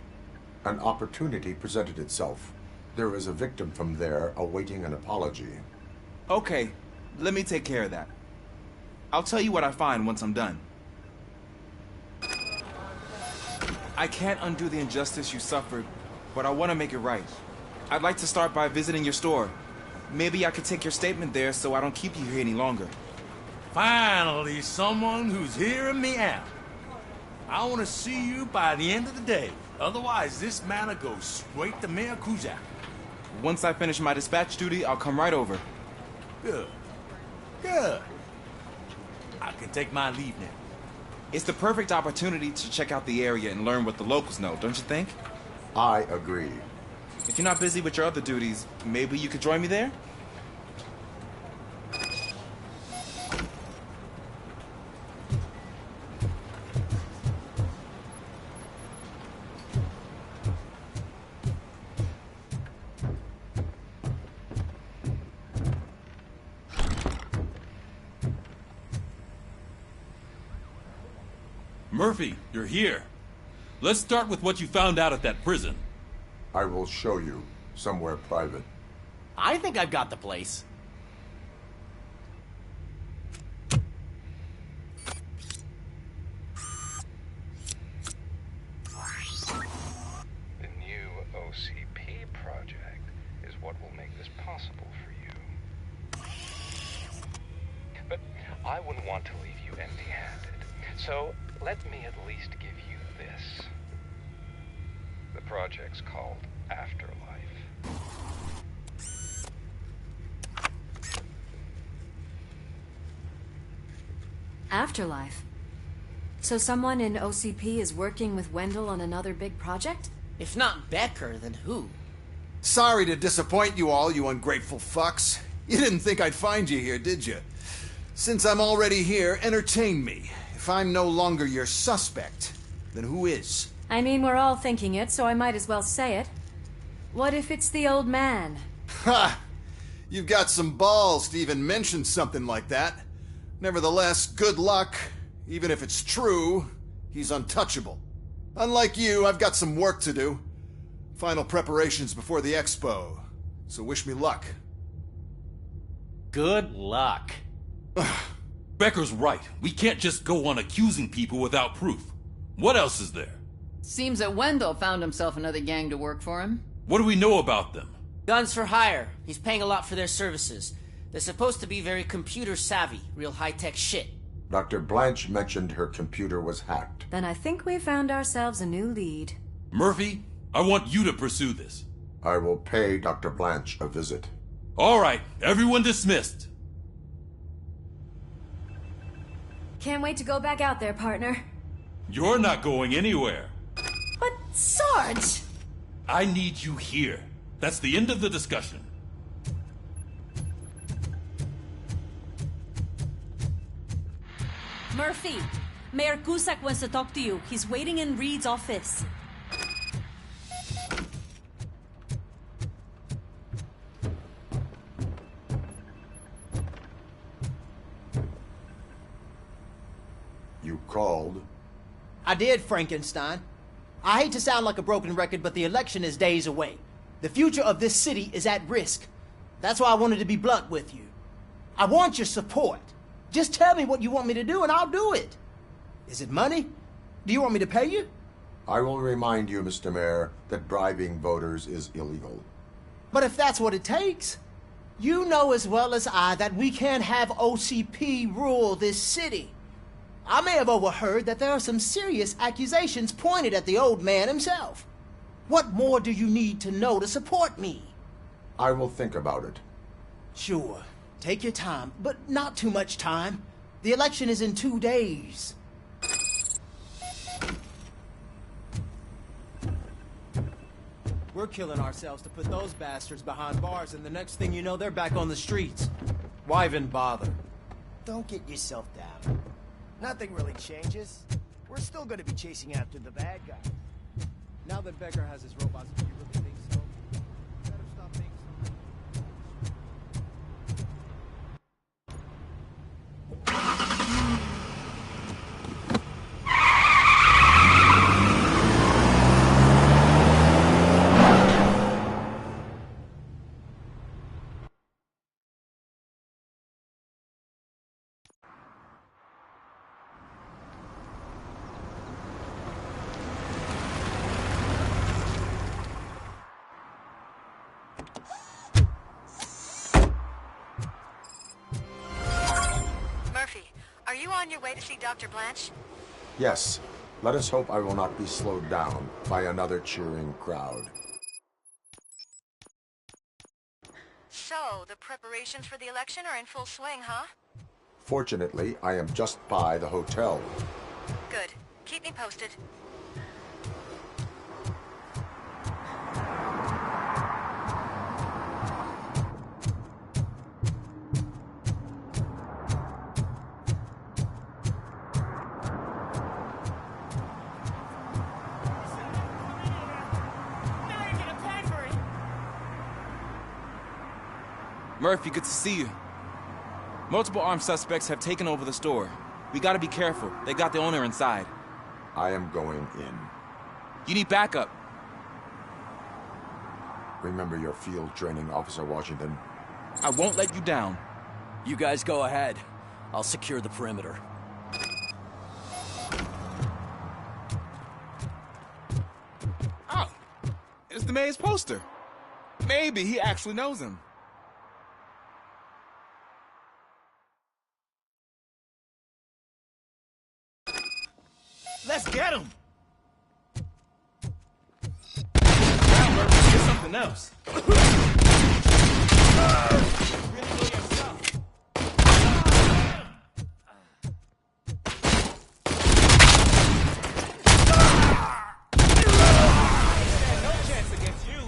An opportunity presented itself. There is a victim from there awaiting an apology. Okay, let me take care of that. I'll tell you what I find once I'm done. I can't undo the injustice you suffered, but I want to make it right. I'd like to start by visiting your store. Maybe I could take your statement there so I don't keep you here any longer. Finally, someone who's hearing me out. I want to see you by the end of the day. Otherwise, this matter goes straight to Mayor Kuzak. Once I finish my dispatch duty, I'll come right over. Good. Good. I can take my leave now. It's the perfect opportunity to check out the area and learn what the locals know, don't you think? I agree. If you're not busy with your other duties, maybe you could join me there? Murphy, you're here. Let's start with what you found out at that prison. I will show you somewhere private. I think I've got the place. The new OCP project is what will make this possible for you. But I wouldn't want to leave you empty-handed. So let me at least give you this. The project's called Afterlife. Afterlife? So someone in OCP is working with Wendell on another big project? If not Becker, then who? Sorry to disappoint you all, you ungrateful fucks. You didn't think I'd find you here, did you? Since I'm already here, entertain me. If I'm no longer your suspect, then who is? I mean, we're all thinking it, so I might as well say it. What if it's the old man? Ha! You've got some balls to even mention something like that. Nevertheless, good luck. Even if it's true, he's untouchable. Unlike you, I've got some work to do. Final preparations before the expo. So wish me luck. Good luck. Becker's right. We can't just go on accusing people without proof. What else is there? Seems that Wendell found himself another gang to work for him. What do we know about them? Guns for hire. He's paying a lot for their services. They're supposed to be very computer savvy, real high-tech shit. Dr. Blanche mentioned her computer was hacked. Then I think we found ourselves a new lead. Murphy, I want you to pursue this. I will pay Dr. Blanche a visit. All right, everyone dismissed. Can't wait to go back out there, partner. You're not going anywhere. But, Sarge! I need you here. That's the end of the discussion. Murphy, Mayor Cusack wants to talk to you. He's waiting in Reed's office. You called? I did, Frankenstein. I hate to sound like a broken record, but the election is days away. The future of this city is at risk. That's why I wanted to be blunt with you. I want your support. Just tell me what you want me to do and I'll do it. Is it money? Do you want me to pay you? I will remind you, Mr. Mayor, that bribing voters is illegal. But if that's what it takes, you know as well as I that we can't have OCP rule this city. I may have overheard that there are some serious accusations pointed at the old man himself. What more do you need to know to support me? I will think about it. Sure. Take your time, but not too much time. The election is in 2 days. We're killing ourselves to put those bastards behind bars, and the next thing you know, they're back on the streets. Why even bother? Don't get yourself down. Nothing really changes. We're still gonna be chasing after the bad guy. Now that Becker has his robots, do you really think so? Better stop being Are you on your way to see Dr. Blanche? Yes. Let us hope I will not be slowed down by another cheering crowd. So, the preparations for the election are in full swing, huh? Fortunately, I am just by the hotel. Good. Keep me posted. Murphy, good to see you. Multiple armed suspects have taken over the store. We gotta be careful. They got the owner inside. I am going in. You need backup. Remember your field training, Officer Washington. I won't let you down. You guys go ahead. I'll secure the perimeter. Oh, it's the mayor's poster. Maybe he actually knows him. Let's get him! Now, Murphy, get something else. Really know your stuff. No chance against you.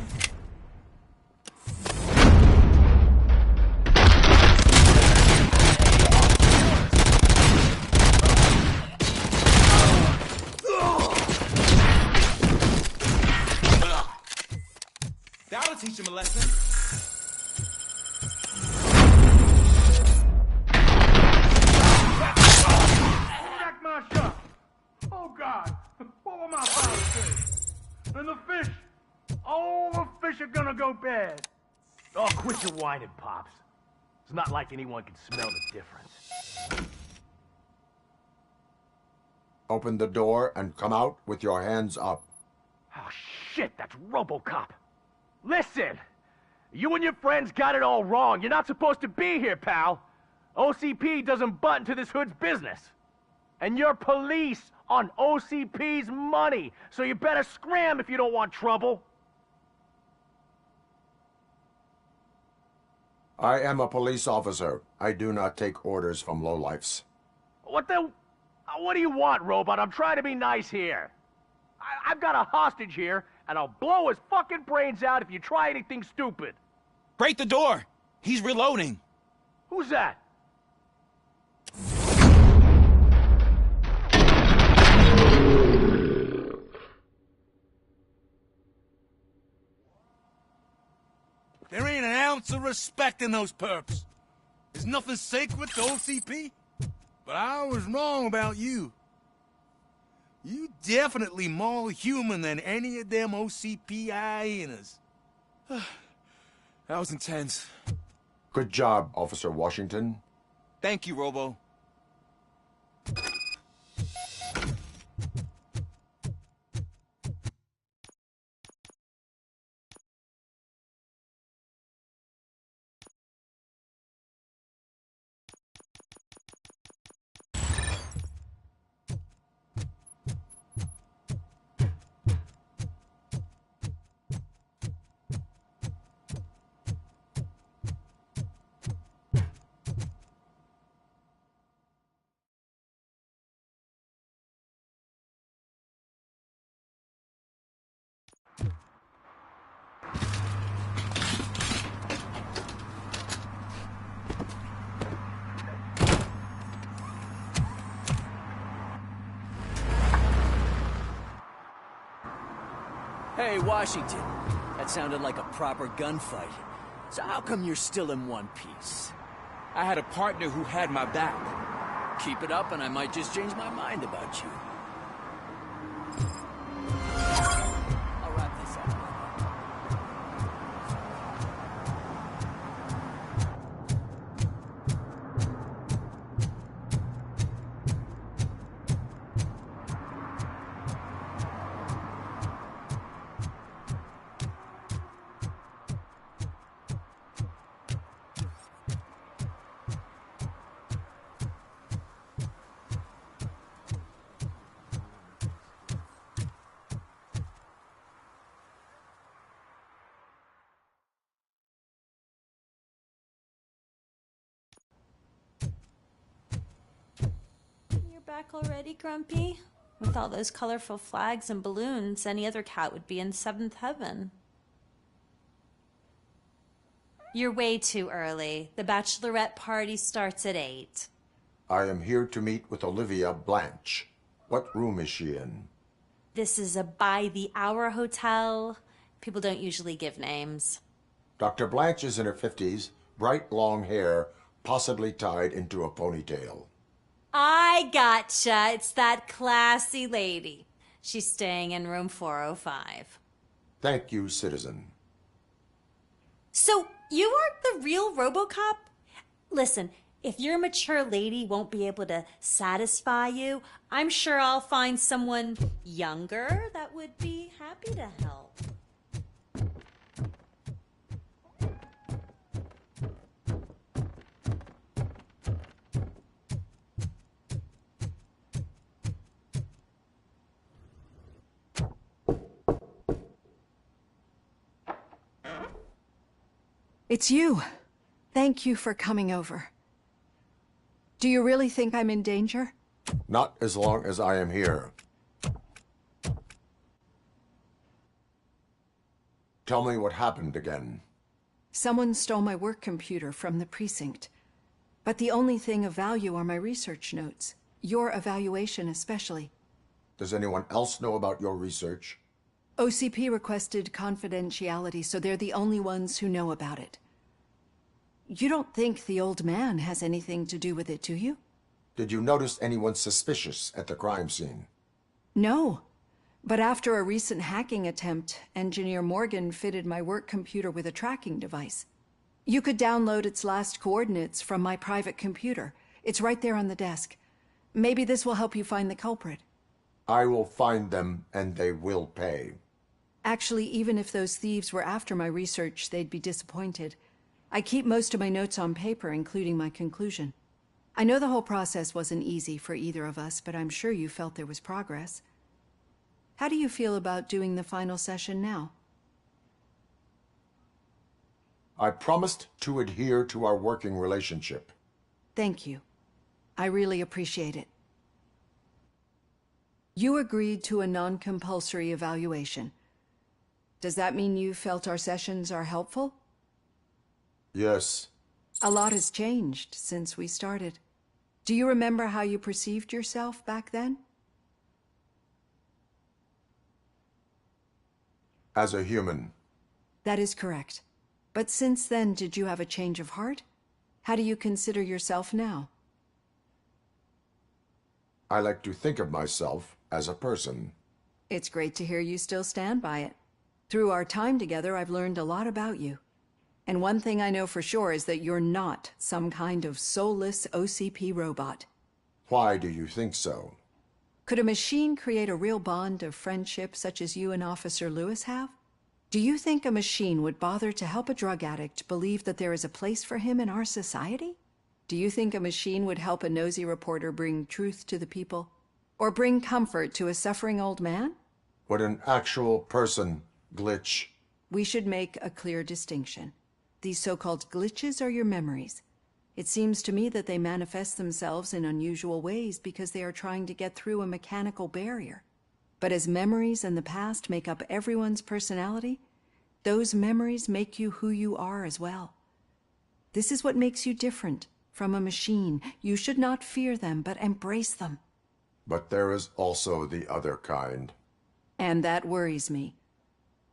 That'll teach him a lesson. Back my shot! Oh God! What will my father say? And the fish! All the fish are gonna go bad! Oh, quit your whining, Pops. It's not like anyone can smell the difference. Open the door and come out with your hands up. Oh, shit, that's Robocop. Listen! You and your friends got it all wrong. You're not supposed to be here, pal. OCP doesn't butt into this hood's business. And you're police on OCP's money, so you better scram if you don't want trouble. I am a police officer. I do not take orders from lowlifes. What do you want, Robot? I'm trying to be nice here. I've got a hostage here, and I'll blow his fucking brains out if you try anything stupid. Break the door! He's reloading. Who's that? There ain't an ounce of respect in those perps. There's nothing sacred to OCP. But I was wrong about you. You definitely more human than any of them OCP hyenas. That was intense. Good job, Officer Washington. Thank you, Robo. Hey, Washington. That sounded like a proper gunfight. So how come you're still in one piece? I had a partner who had my back. Keep it up and I might just change my mind about you. I'll wrap this up. Back already, Grumpy? With all those colorful flags and balloons, any other cat would be in seventh heaven. You're way too early. The bachelorette party starts at 8. I am here to meet with Olivia Blanche. What room is she in? This is a by-the-hour hotel. People don't usually give names. Dr. Blanche is in her 50s, bright long hair, possibly tied into a ponytail. I gotcha. It's that classy lady. She's staying in room 405. Thank you, citizen. So, you aren't the real Robocop? Listen, if your mature lady won't be able to satisfy you, I'm sure I'll find someone younger that would be happy to help. It's you. Thank you for coming over. Do you really think I'm in danger? Not as long as I am here. Tell me what happened again. Someone stole my work computer from the precinct. But the only thing of value are my research notes. Your evaluation especially. Does anyone else know about your research? OCP requested confidentiality, so they're the only ones who know about it. You don't think the old man has anything to do with it, do you? Did you notice anyone suspicious at the crime scene? No. But after a recent hacking attempt, Engineer Morgan fitted my work computer with a tracking device. You could download its last coordinates from my private computer. It's right there on the desk. Maybe this will help you find the culprit. I will find them, and they will pay. Actually, even if those thieves were after my research, they'd be disappointed. I keep most of my notes on paper, including my conclusion. I know the whole process wasn't easy for either of us, but I'm sure you felt there was progress. How do you feel about doing the final session now? I promised to adhere to our working relationship. Thank you. I really appreciate it. You agreed to a non-compulsory evaluation. Does that mean you felt our sessions are helpful? Yes. A lot has changed since we started. Do you remember how you perceived yourself back then? As a human. That is correct. But since then, did you have a change of heart? How do you consider yourself now? I like to think of myself as a person. It's great to hear you still stand by it. Through our time together, I've learned a lot about you. And one thing I know for sure is that you're not some kind of soulless OCP robot. Why do you think so? Could a machine create a real bond of friendship such as you and Officer Lewis have? Do you think a machine would bother to help a drug addict believe that there is a place for him in our society? Do you think a machine would help a nosy reporter bring truth to the people? Or bring comfort to a suffering old man? Would an actual person glitch? We should make a clear distinction. These so-called glitches are your memories. It seems to me that they manifest themselves in unusual ways because they are trying to get through a mechanical barrier. But as memories and the past make up everyone's personality, those memories make you who you are as well. This is what makes you different from a machine. You should not fear them, but embrace them. But there is also the other kind. And that worries me.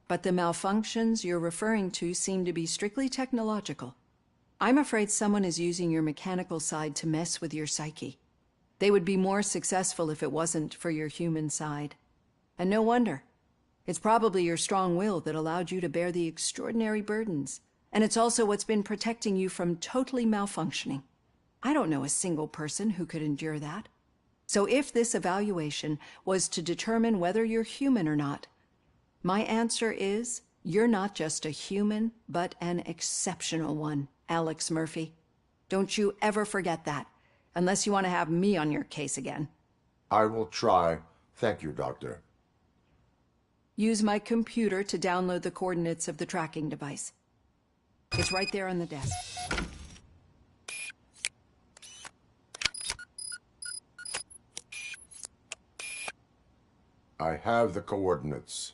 but the malfunctions you're referring to seem to be strictly technological. I'm afraid someone is using your mechanical side to mess with your psyche. They would be more successful if it wasn't for your human side. And no wonder. It's probably your strong will that allowed you to bear the extraordinary burdens. And it's also what's been protecting you from totally malfunctioning. I don't know a single person who could endure that. So if this evaluation was to determine whether you're human or not, my answer is you're not just a human, but an exceptional one, Alex Murphy. Don't you ever forget that, unless you want to have me on your case again. I will try. Thank you, Doctor. Use my computer to download the coordinates of the tracking device. It's right there on the desk. I have the coordinates.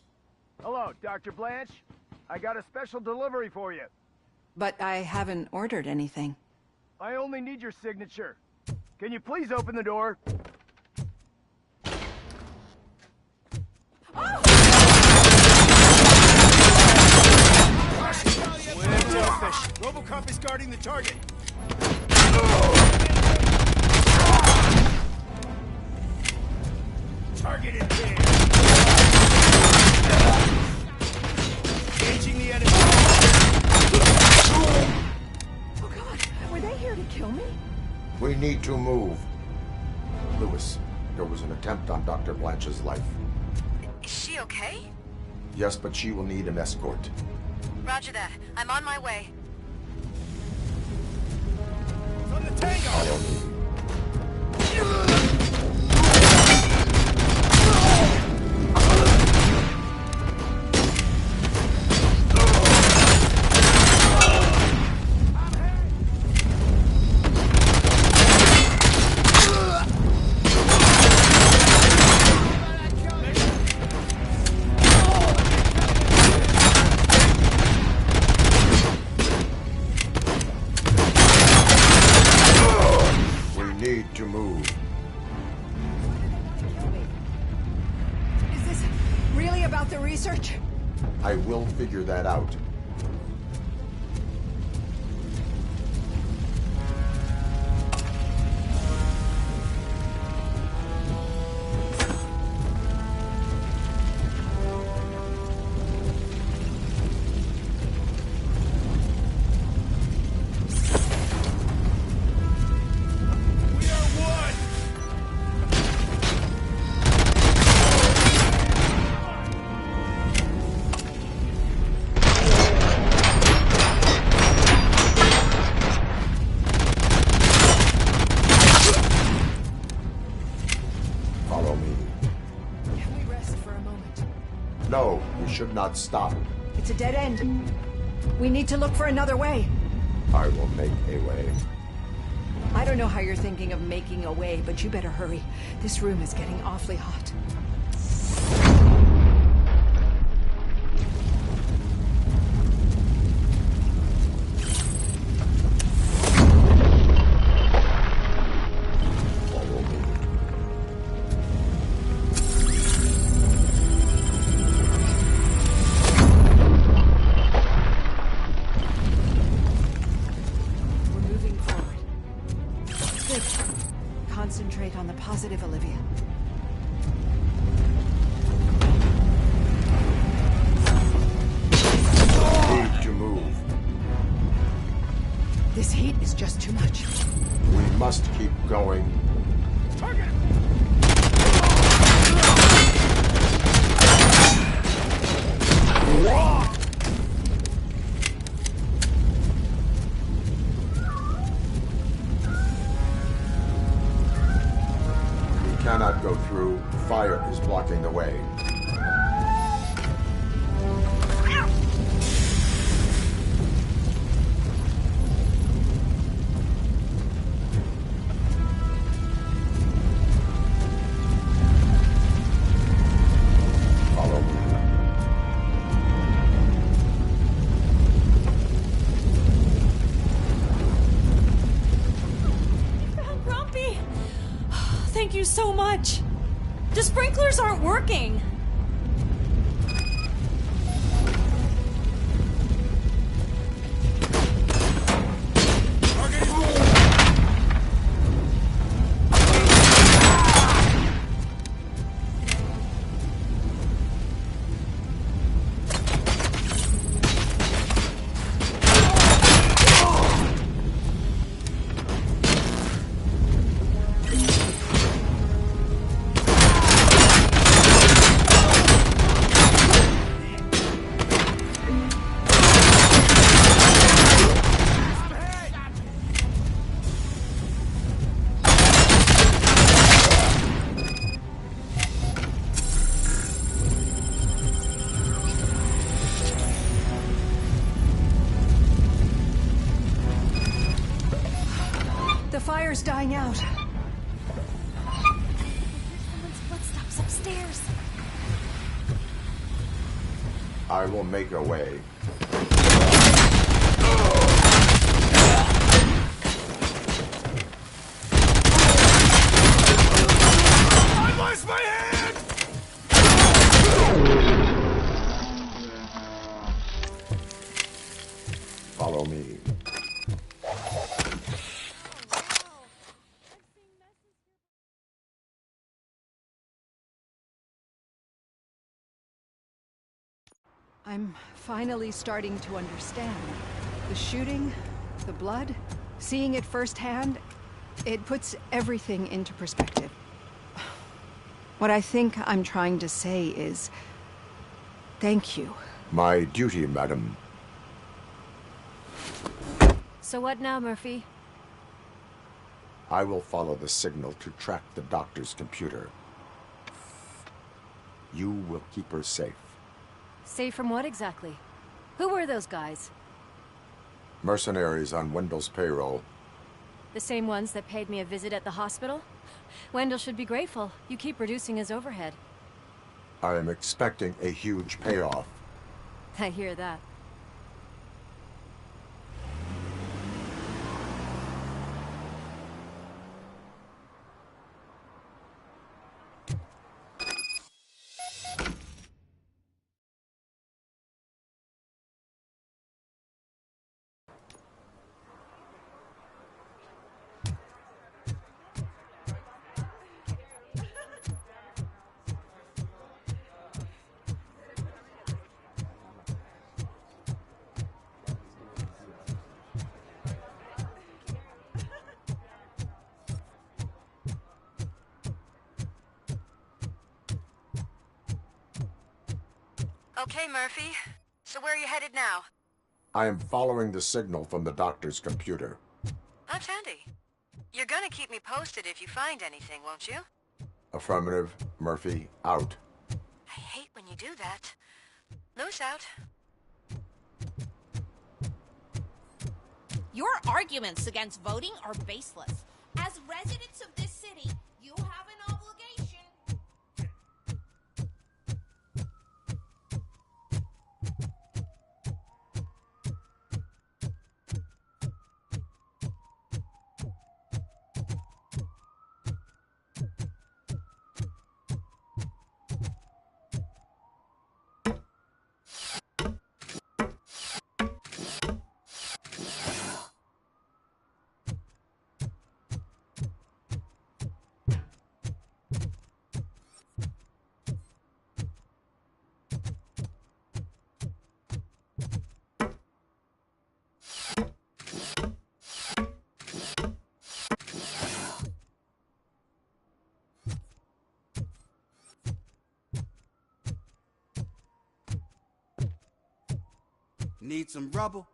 Hello, Dr. Blanche. I got a special delivery for you. But I haven't ordered anything. I only need your signature. Can you please open the door? Robocop is guarding the target. Target in there. Engaging the enemy. Oh God, were they here to kill me? We need to move. Lewis, there was an attempt on Dr. Blanche's life. Is she okay? Yes, but she will need an escort. Roger that. I'm on my way. From the tango! Follow me. To move. Is this really about the research? I will figure that out. No, we should not stop. It's a dead end. We need to look for another way. I will make a way. I don't know how you're thinking of making a way, but you better hurry. This room is getting awfully hot. Concentrate on the positive, Olivia. Need to move. This heat is just too much. We must keep going. Target! Cannot go through. Fire is blocking the way. Follow me. Grumpy! Thank you so much. The sprinklers aren't working. fire's dying out. Someone's footsteps upstairs. I will make a way. I lost my hand! Follow me. I'm finally starting to understand. The shooting, the blood, seeing it firsthand, it puts everything into perspective. What I think I'm trying to say is, thank you. My duty, madam. So what now, Murphy? I will follow the signal to track the doctor's computer. You will keep her safe. Safe from what exactly? Who were those guys? Mercenaries on Wendell's payroll. The same ones that paid me a visit at the hospital? Wendell should be grateful. You keep reducing his overhead. I am expecting a huge payoff. I hear that. Okay, Murphy. So where are you headed now? I am following the signal from the doctor's computer. That's handy. You're gonna keep me posted if you find anything, won't you? Affirmative. Murphy, out. I hate when you do that. Loose out. Your arguments against voting are baseless. As residents of this city, you have an obligation. Need some rubble?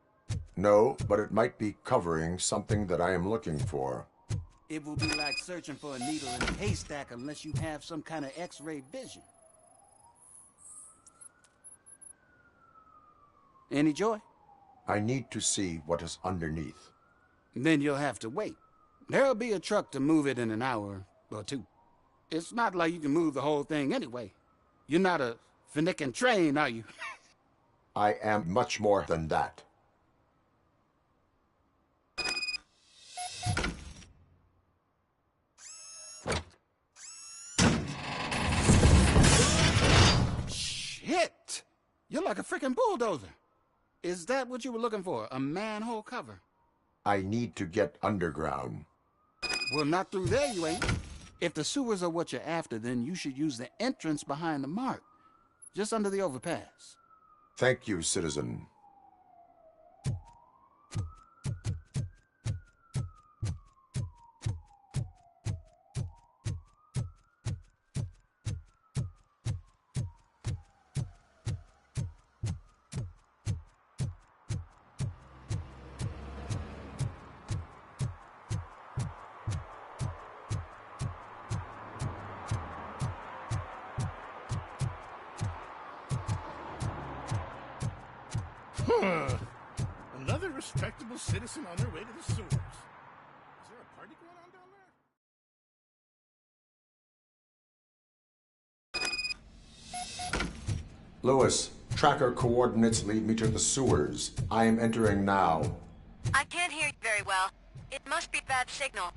No, but it might be covering something that I am looking for. It will be like searching for a needle in a haystack unless you have some kind of X-ray vision. Any joy? I need to see what is underneath. Then you'll have to wait. There'll be a truck to move it in an hour or two. It's not like you can move the whole thing anyway. You're not a finicking train, are you? I am much more than that. Shit! You're like a freaking bulldozer. Is that what you were looking for? A manhole cover? I need to get underground. Well, not through there, you ain't. If the sewers are what you're after, then you should use the entrance behind the mark. Just under the overpass. Thank you, citizen. Another respectable citizen on their way to the sewers. Is there a parking Lewis, tracker coordinates lead me to the sewers. I am entering now. I can't hear you very well. It must be bad signal.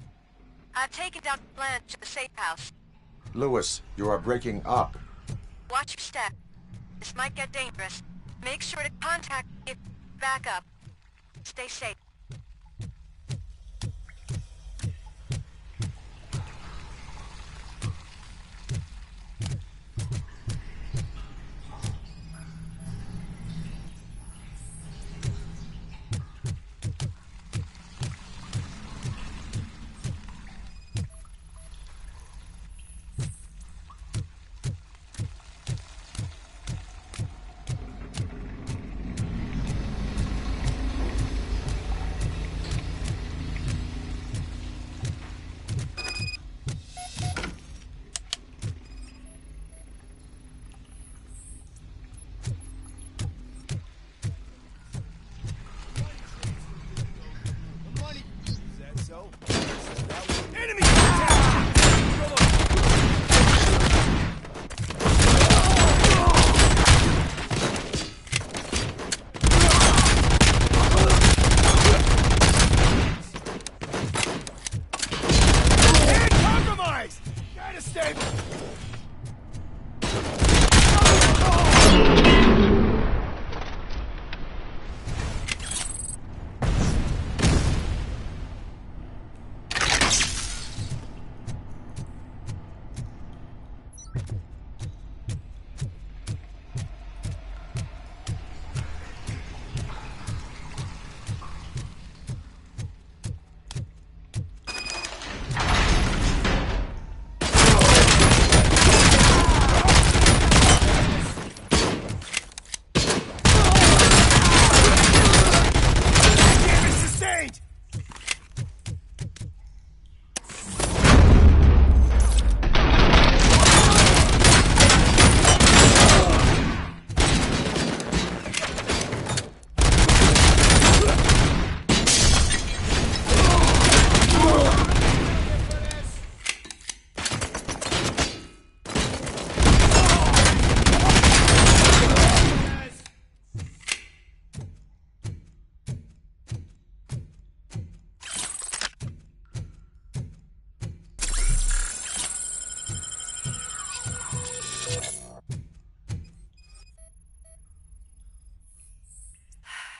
I've taken down Blanche to the safe house. Lewis, you are breaking up. Watch your step. This might get dangerous. Make sure to contact me if back up. Stay safe.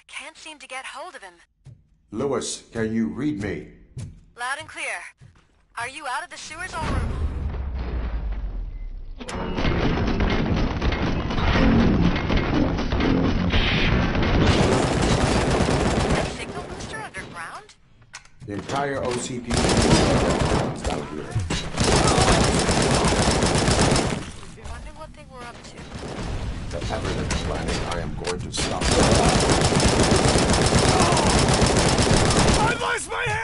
Can't seem to get hold of him. Lewis, can you read me? Loud and clear. Are you out of the sewers or... Signal booster underground? The entire OCP is down here. Wonder what they were up to. Whatever they're planning, I am going to stop them. I lost my hand!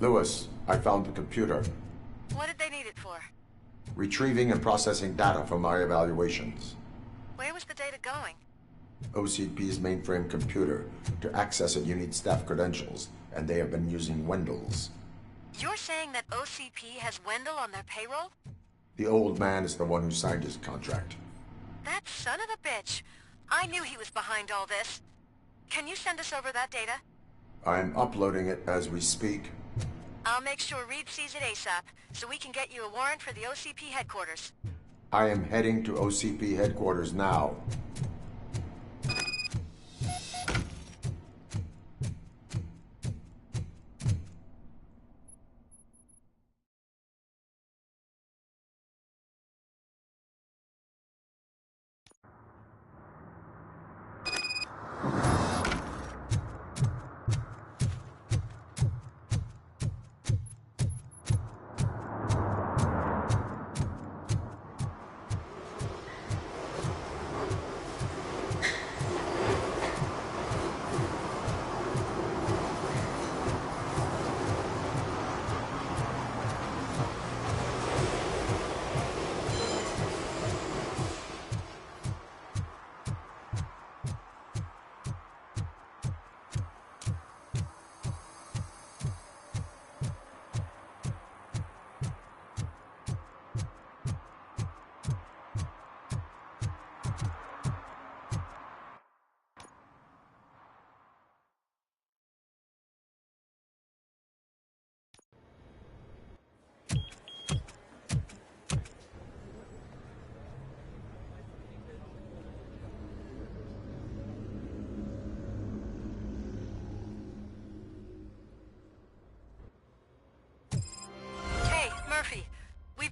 Lewis, I found the computer. What did they need it for? Retrieving and processing data from my evaluations. Where was the data going? OCP's mainframe computer. To access it, you need staff credentials, and they have been using Wendell's. You're saying that OCP has Wendell on their payroll? The old man is the one who signed his contract. That son of a bitch. I knew he was behind all this. Can you send us over that data? I'm uploading it as we speak. I'll make sure Reed sees it ASAP, so we can get you a warrant for the OCP headquarters. I am heading to OCP headquarters now.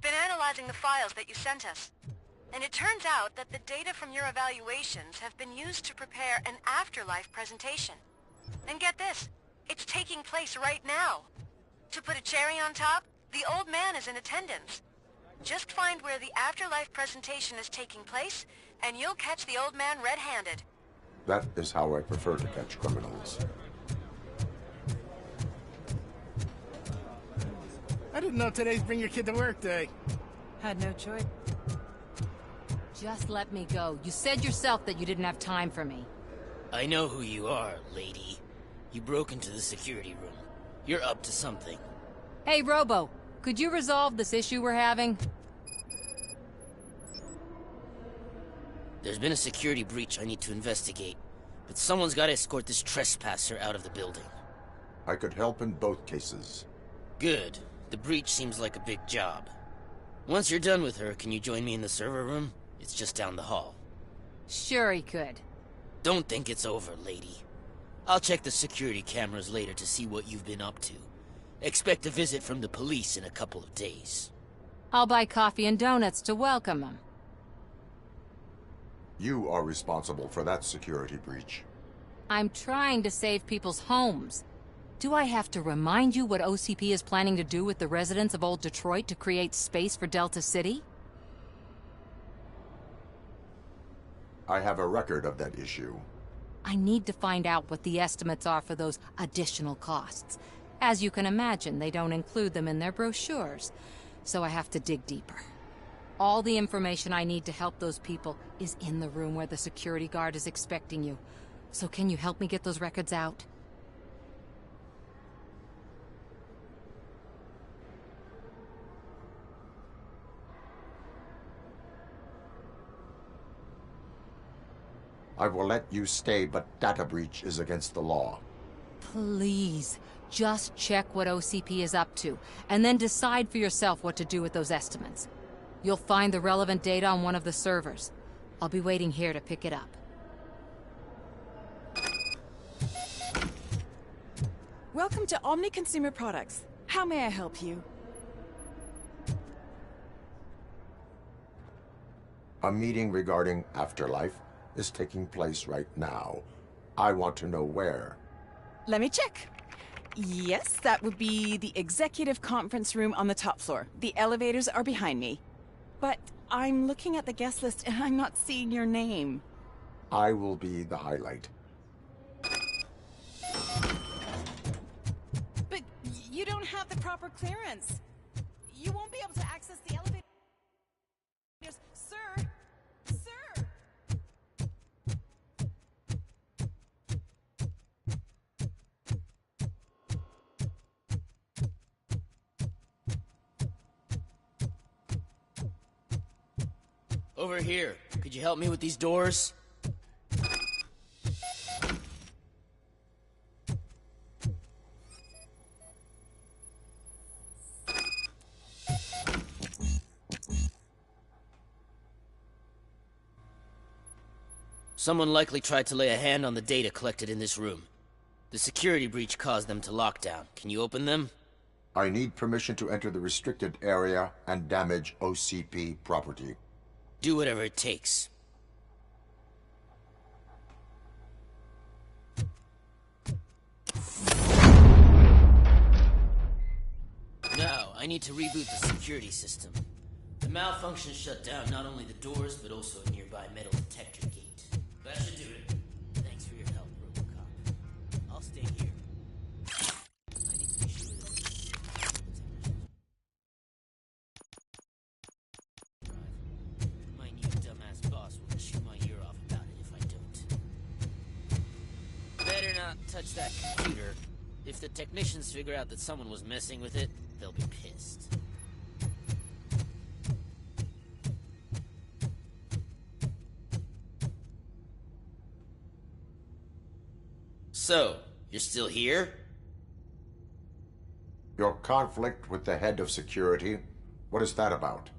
We've been analyzing the files that you sent us. And it turns out that the data from your evaluations have been used to prepare an afterlife presentation. And get this, it's taking place right now. To put a cherry on top, the old man is in attendance. Just find where the afterlife presentation is taking place, and you'll catch the old man red-handed. That is how I prefer to catch criminals. I didn't know today's Bring Your Kid to Work Day. Had no choice. Just let me go. You said yourself that you didn't have time for me. I know who you are, lady. You broke into the security room. You're up to something. Hey, Robo, could you resolve this issue we're having? There's been a security breach I need to investigate, but someone's got to escort this trespasser out of the building. I could help in both cases. Good. The breach seems like a big job. Once you're done with her, can you join me in the server room? It's just down the hall. Sure he could. Don't think it's over, lady. I'll check the security cameras later to see what you've been up to. Expect a visit from the police in a couple of days. I'll buy coffee and donuts to welcome him. You are responsible for that security breach. I'm trying to save people's homes. Do I have to remind you what OCP is planning to do with the residents of Old Detroit to create space for Delta City? I have a record of that issue. I need to find out what the estimates are for those additional costs. As you can imagine, they don't include them in their brochures, so I have to dig deeper. All the information I need to help those people is in the room where the security guard is expecting you. So can you help me get those records out? I will let you stay, but data breach is against the law. Please, just check what OCP is up to, and then decide for yourself what to do with those estimates. You'll find the relevant data on one of the servers. I'll be waiting here to pick it up. Welcome to Omni Consumer Products. How may I help you? A meeting regarding afterlife is taking place right now. I want to know where. Let me check. Yes, that would be the executive conference room on the top floor. The elevators are behind me. But I'm looking at the guest list and I'm not seeing your name. I will be the highlight. But you don't have proper clearance. You won't be able to access the elevator. Sir! Sir! Over here. Could you help me with these doors? Someone likely tried to lay a hand on the data collected in this room. The security breach caused them to lock down. Can you open them? I need permission to enter the restricted area and damage OCP property. Do whatever it takes. Now, I need to reboot the security system. The malfunction shut down not only the doors, but also a nearby metal detector gate. That should do it. Thanks for your help, Robocop. I'll stay here. I need to be sure that my new dumbass boss will chew my ear off about it if I don't. Better not touch that computer. If the technicians figure out that someone was messing with it, they'll be pissed. So, you're still here? Your conflict with the head of security, what is that about?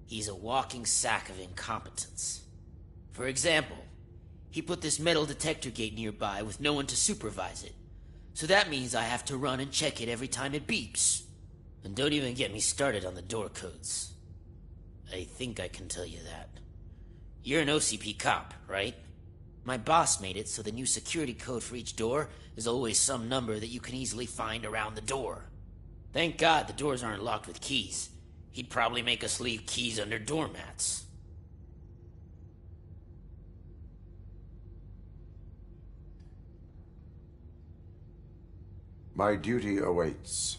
He's a walking sack of incompetence. For example, he put this metal detector gate nearby with no one to supervise it. So that means I have to run and check it every time it beeps. And don't even get me started on the door codes. I think I can tell you that. You're an OCP cop, right? My boss made it so the new security code for each door is always some number that you can easily find around the door. Thank God the doors aren't locked with keys. He'd probably make us leave keys under doormats. My duty awaits.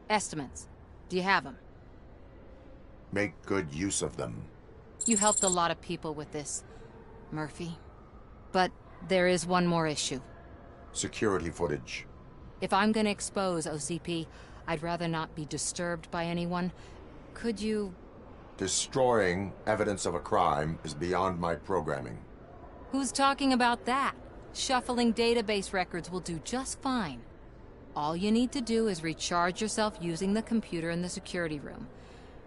Estimates. Do you have them? Make good use of them. You helped a lot of people with this, Murphy. But there is one more issue. Security footage. If I'm gonna expose OCP, I'd rather not be disturbed by anyone. Could you... Destroying evidence of a crime is beyond my programming. Who's talking about that? Shuffling database records will do just fine. All you need to do is recharge yourself using the computer in the security room.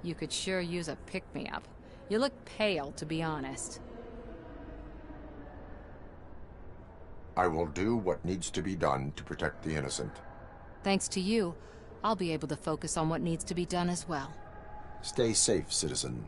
You could sure use a pick-me-up. You look pale, to be honest. I will do what needs to be done to protect the innocent. Thanks to you, I'll be able to focus on what needs to be done as well. Stay safe, citizen.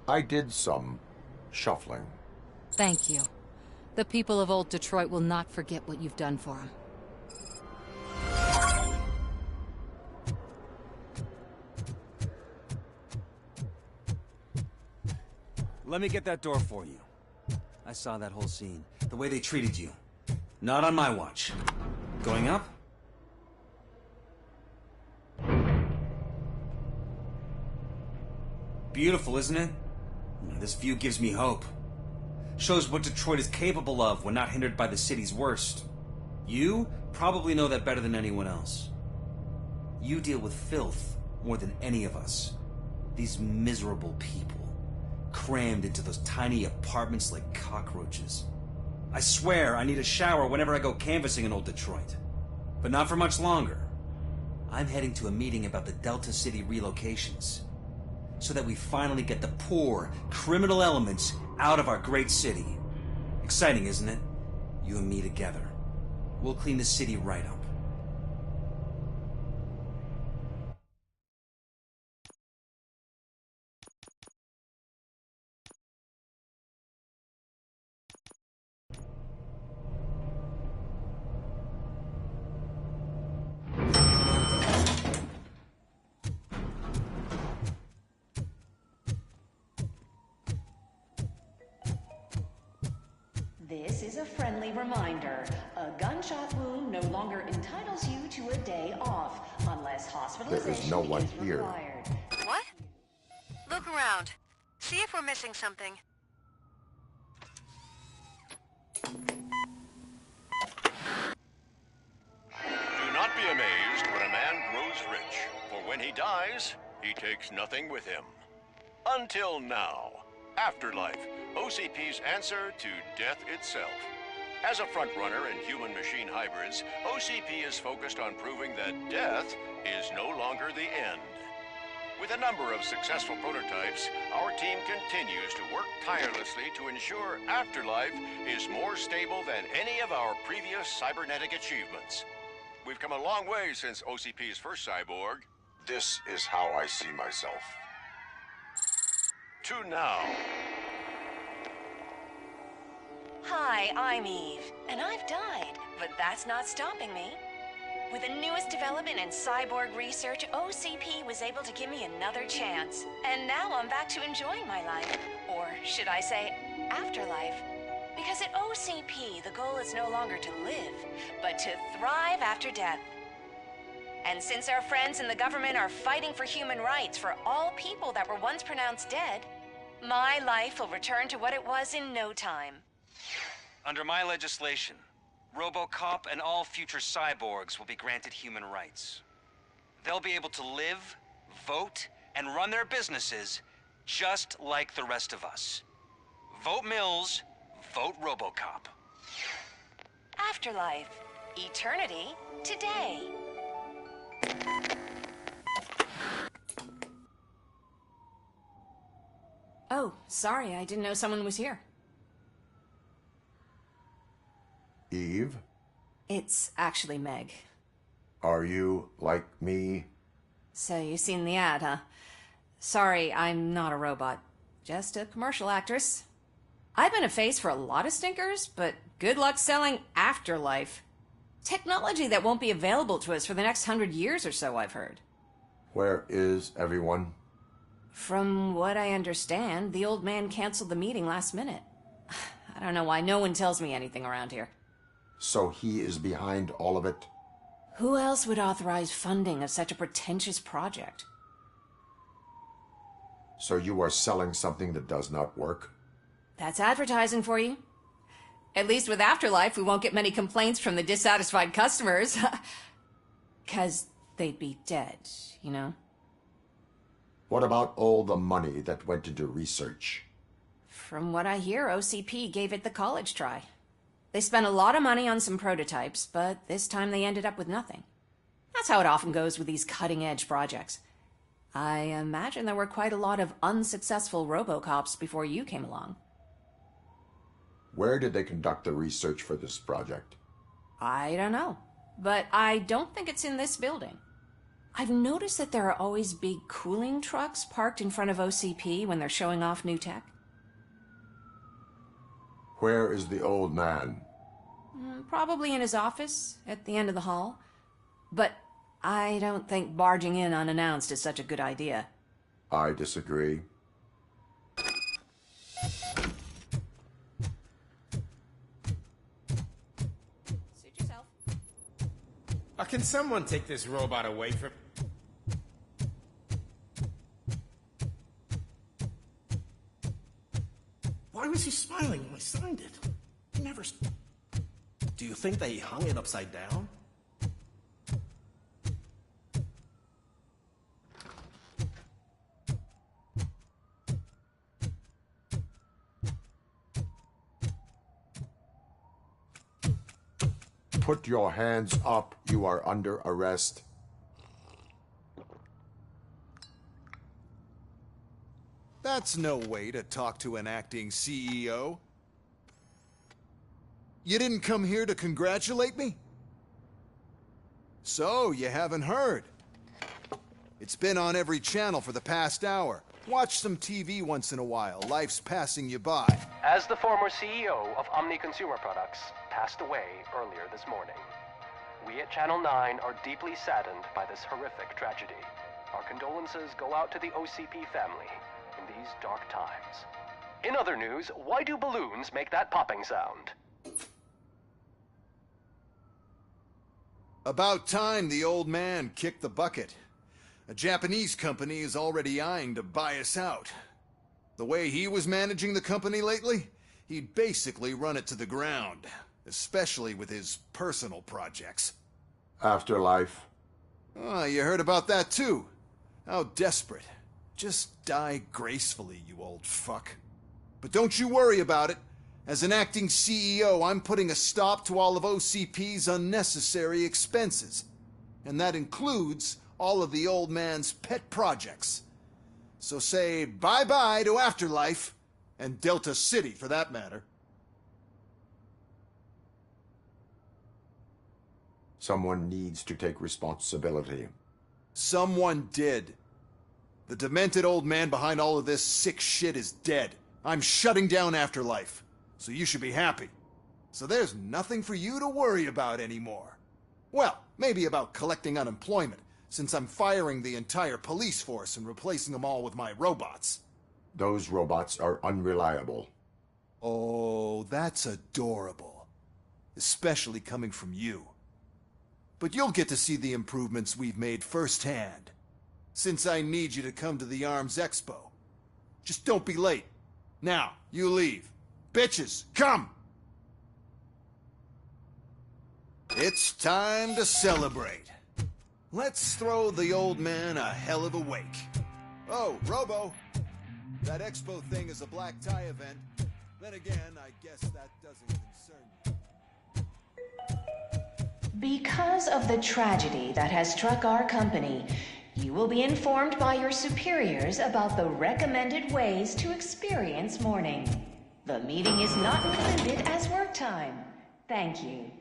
I did some shuffling. Thank you. The people of Old Detroit will not forget what you've done for them. Let me get that door for you. I saw that whole scene. The way they treated you. Not on my watch. Going up? Beautiful, isn't it? This view gives me hope. Shows what Detroit is capable of when not hindered by the city's worst. You probably know that better than anyone else. You deal with filth more than any of us. These miserable people, crammed into those tiny apartments like cockroaches. I swear I need a shower whenever I go canvassing in Old Detroit. But not for much longer. I'm heading to a meeting about the Delta City relocations, so that we finally get the poor, criminal elements out of our great city. Exciting, isn't it? You and me together. We'll clean the city right up. This is a friendly reminder. A gunshot wound no longer entitles you to a day off, unless hospitalization There is no one here. required. What? Look around. See if we're missing something. Do not be amazed when a man grows rich, for when he dies, he takes nothing with him. Until now. Afterlife, OCP's answer to death itself. As a frontrunner in human-machine hybrids, OCP is focused on proving that death is no longer the end. With a number of successful prototypes, our team continues to work tirelessly to ensure Afterlife is more stable than any of our previous cybernetic achievements. We've come a long way since OCP's first cyborg. This is how I see myself. To now. Hi, I'm Eve, and I've died, but that's not stopping me. With the newest development in cyborg research, OCP was able to give me another chance. And now I'm back to enjoying my life. Or should I say, afterlife. Because at OCP, the goal is no longer to live, but to thrive after death. And since our friends in the government are fighting for human rights for all people that were once pronounced dead, my life will return to what it was in no time. Under my legislation, Robocop and all future cyborgs will be granted human rights. They'll be able to live, vote, and run their businesses just like the rest of us. Vote Mills, vote Robocop. Afterlife. Eternity. Today. Oh, sorry, I didn't know someone was here. Eve? It's actually Meg. Are you like me? So you've seen the ad, huh? Sorry, I'm not a robot. Just a commercial actress. I've been a face for a lot of stinkers, but good luck selling Afterlife. Technology that won't be available to us for the next 100 years or so, I've heard. Where is everyone? From what I understand, the old man canceled the meeting last minute. I don't know why no one tells me anything around here. So he is behind all of it? Who else would authorize funding of such a pretentious project? So you are selling something that does not work? That's advertising for you. At least with Afterlife, we won't get many complaints from the dissatisfied customers. 'Cause they'd be dead, you know? What about all the money that went into research? From what I hear, OCP gave it the college try. They spent a lot of money on some prototypes, but this time they ended up with nothing. That's how it often goes with these cutting-edge projects. I imagine there were quite a lot of unsuccessful Robocops before you came along. Where did they conduct the research for this project? I don't know, but I don't think it's in this building. I've noticed that there are always big cooling trucks parked in front of OCP when they're showing off new tech. Where is the old man? Probably in his office, at the end of the hall. But I don't think barging in unannounced is such a good idea. I disagree. Suit yourself. Can someone take this robot away from... Why was he smiling when I signed it? He never... Do you think they hung it upside down? Put your hands up. You are under arrest. That's no way to talk to an acting CEO. You didn't come here to congratulate me? So, you haven't heard. It's been on every channel for the past hour. Watch some TV once in a while. Life's passing you by. As the former CEO of Omni Consumer Products passed away earlier this morning, we at Channel 9 are deeply saddened by this horrific tragedy. Our condolences go out to the OCP family in these dark times. In other news, why do balloons make that popping sound? About time the old man kicked the bucket. A Japanese company is already eyeing to buy us out. The way he was managing the company lately, he'd basically run it to the ground, especially with his personal projects. Afterlife. Oh, you heard about that too. How desperate. Just die gracefully, you old fuck. But don't you worry about it. As an acting CEO, I'm putting a stop to all of OCP's unnecessary expenses. And that includes all of the old man's pet projects. So say bye-bye to Afterlife, and Delta City for that matter. Someone needs to take responsibility. Someone did. The demented old man behind all of this sick shit is dead. I'm shutting down Afterlife. So you should be happy. So there's nothing for you to worry about anymore. Well, maybe about collecting unemployment, since I'm firing the entire police force and replacing them all with my robots. Those robots are unreliable. Oh, that's adorable. Especially coming from you. But you'll get to see the improvements we've made firsthand. Since I need you to come to the Arms Expo. Just don't be late. Now, you leave. Bitches, come! It's time to celebrate. Let's throw the old man a hell of a wake. Oh, Robo! That expo thing is a black tie event. Then again, I guess that doesn't concern you. Because of the tragedy that has struck our company, you will be informed by your superiors about the recommended ways to experience mourning. The meeting is not included as work time. Thank you.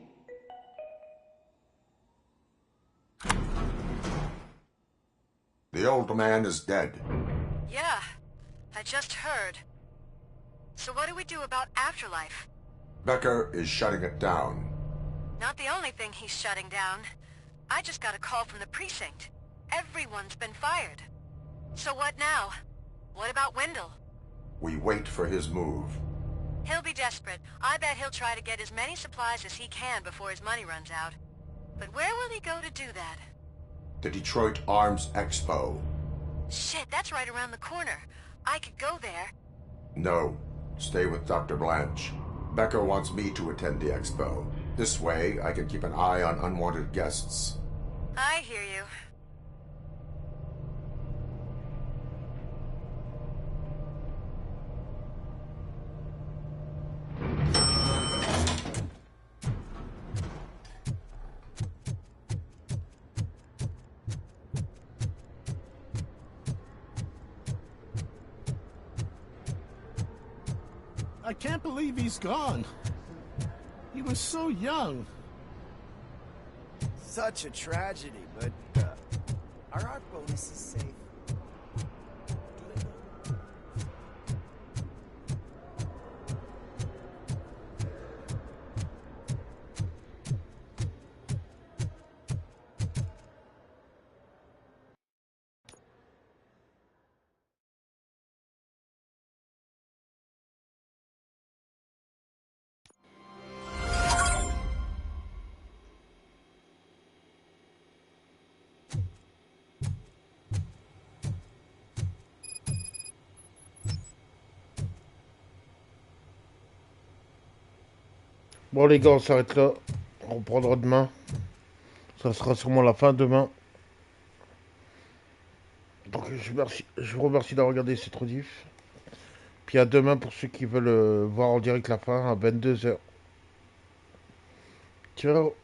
The old man is dead. Yeah, I just heard. So what do we do about Afterlife? Becker is shutting it down. Not the only thing he's shutting down. I just got a call from the precinct. Everyone's been fired. So what now? What about Wendell? We wait for his move. He'll be desperate. I bet he'll try to get as many supplies as he can before his money runs out. But where will he go to do that? The Detroit Arms Expo. Shit, that's right around the corner. I could go there. No. Stay with Dr. Blanche. Becker wants me to attend the expo. This way, I can keep an eye on unwanted guests. I hear you. I can't believe he's gone. He was so young. Such a tragedy, but Are our bonuses safe? Bon les gars, on s'arrête là. On reprendra demain. Ça sera sûrement la fin demain. Donc je vous remercie d'avoir regardé cette rediff. Puis à demain pour ceux qui veulent voir en direct la fin à 22h. Ciao.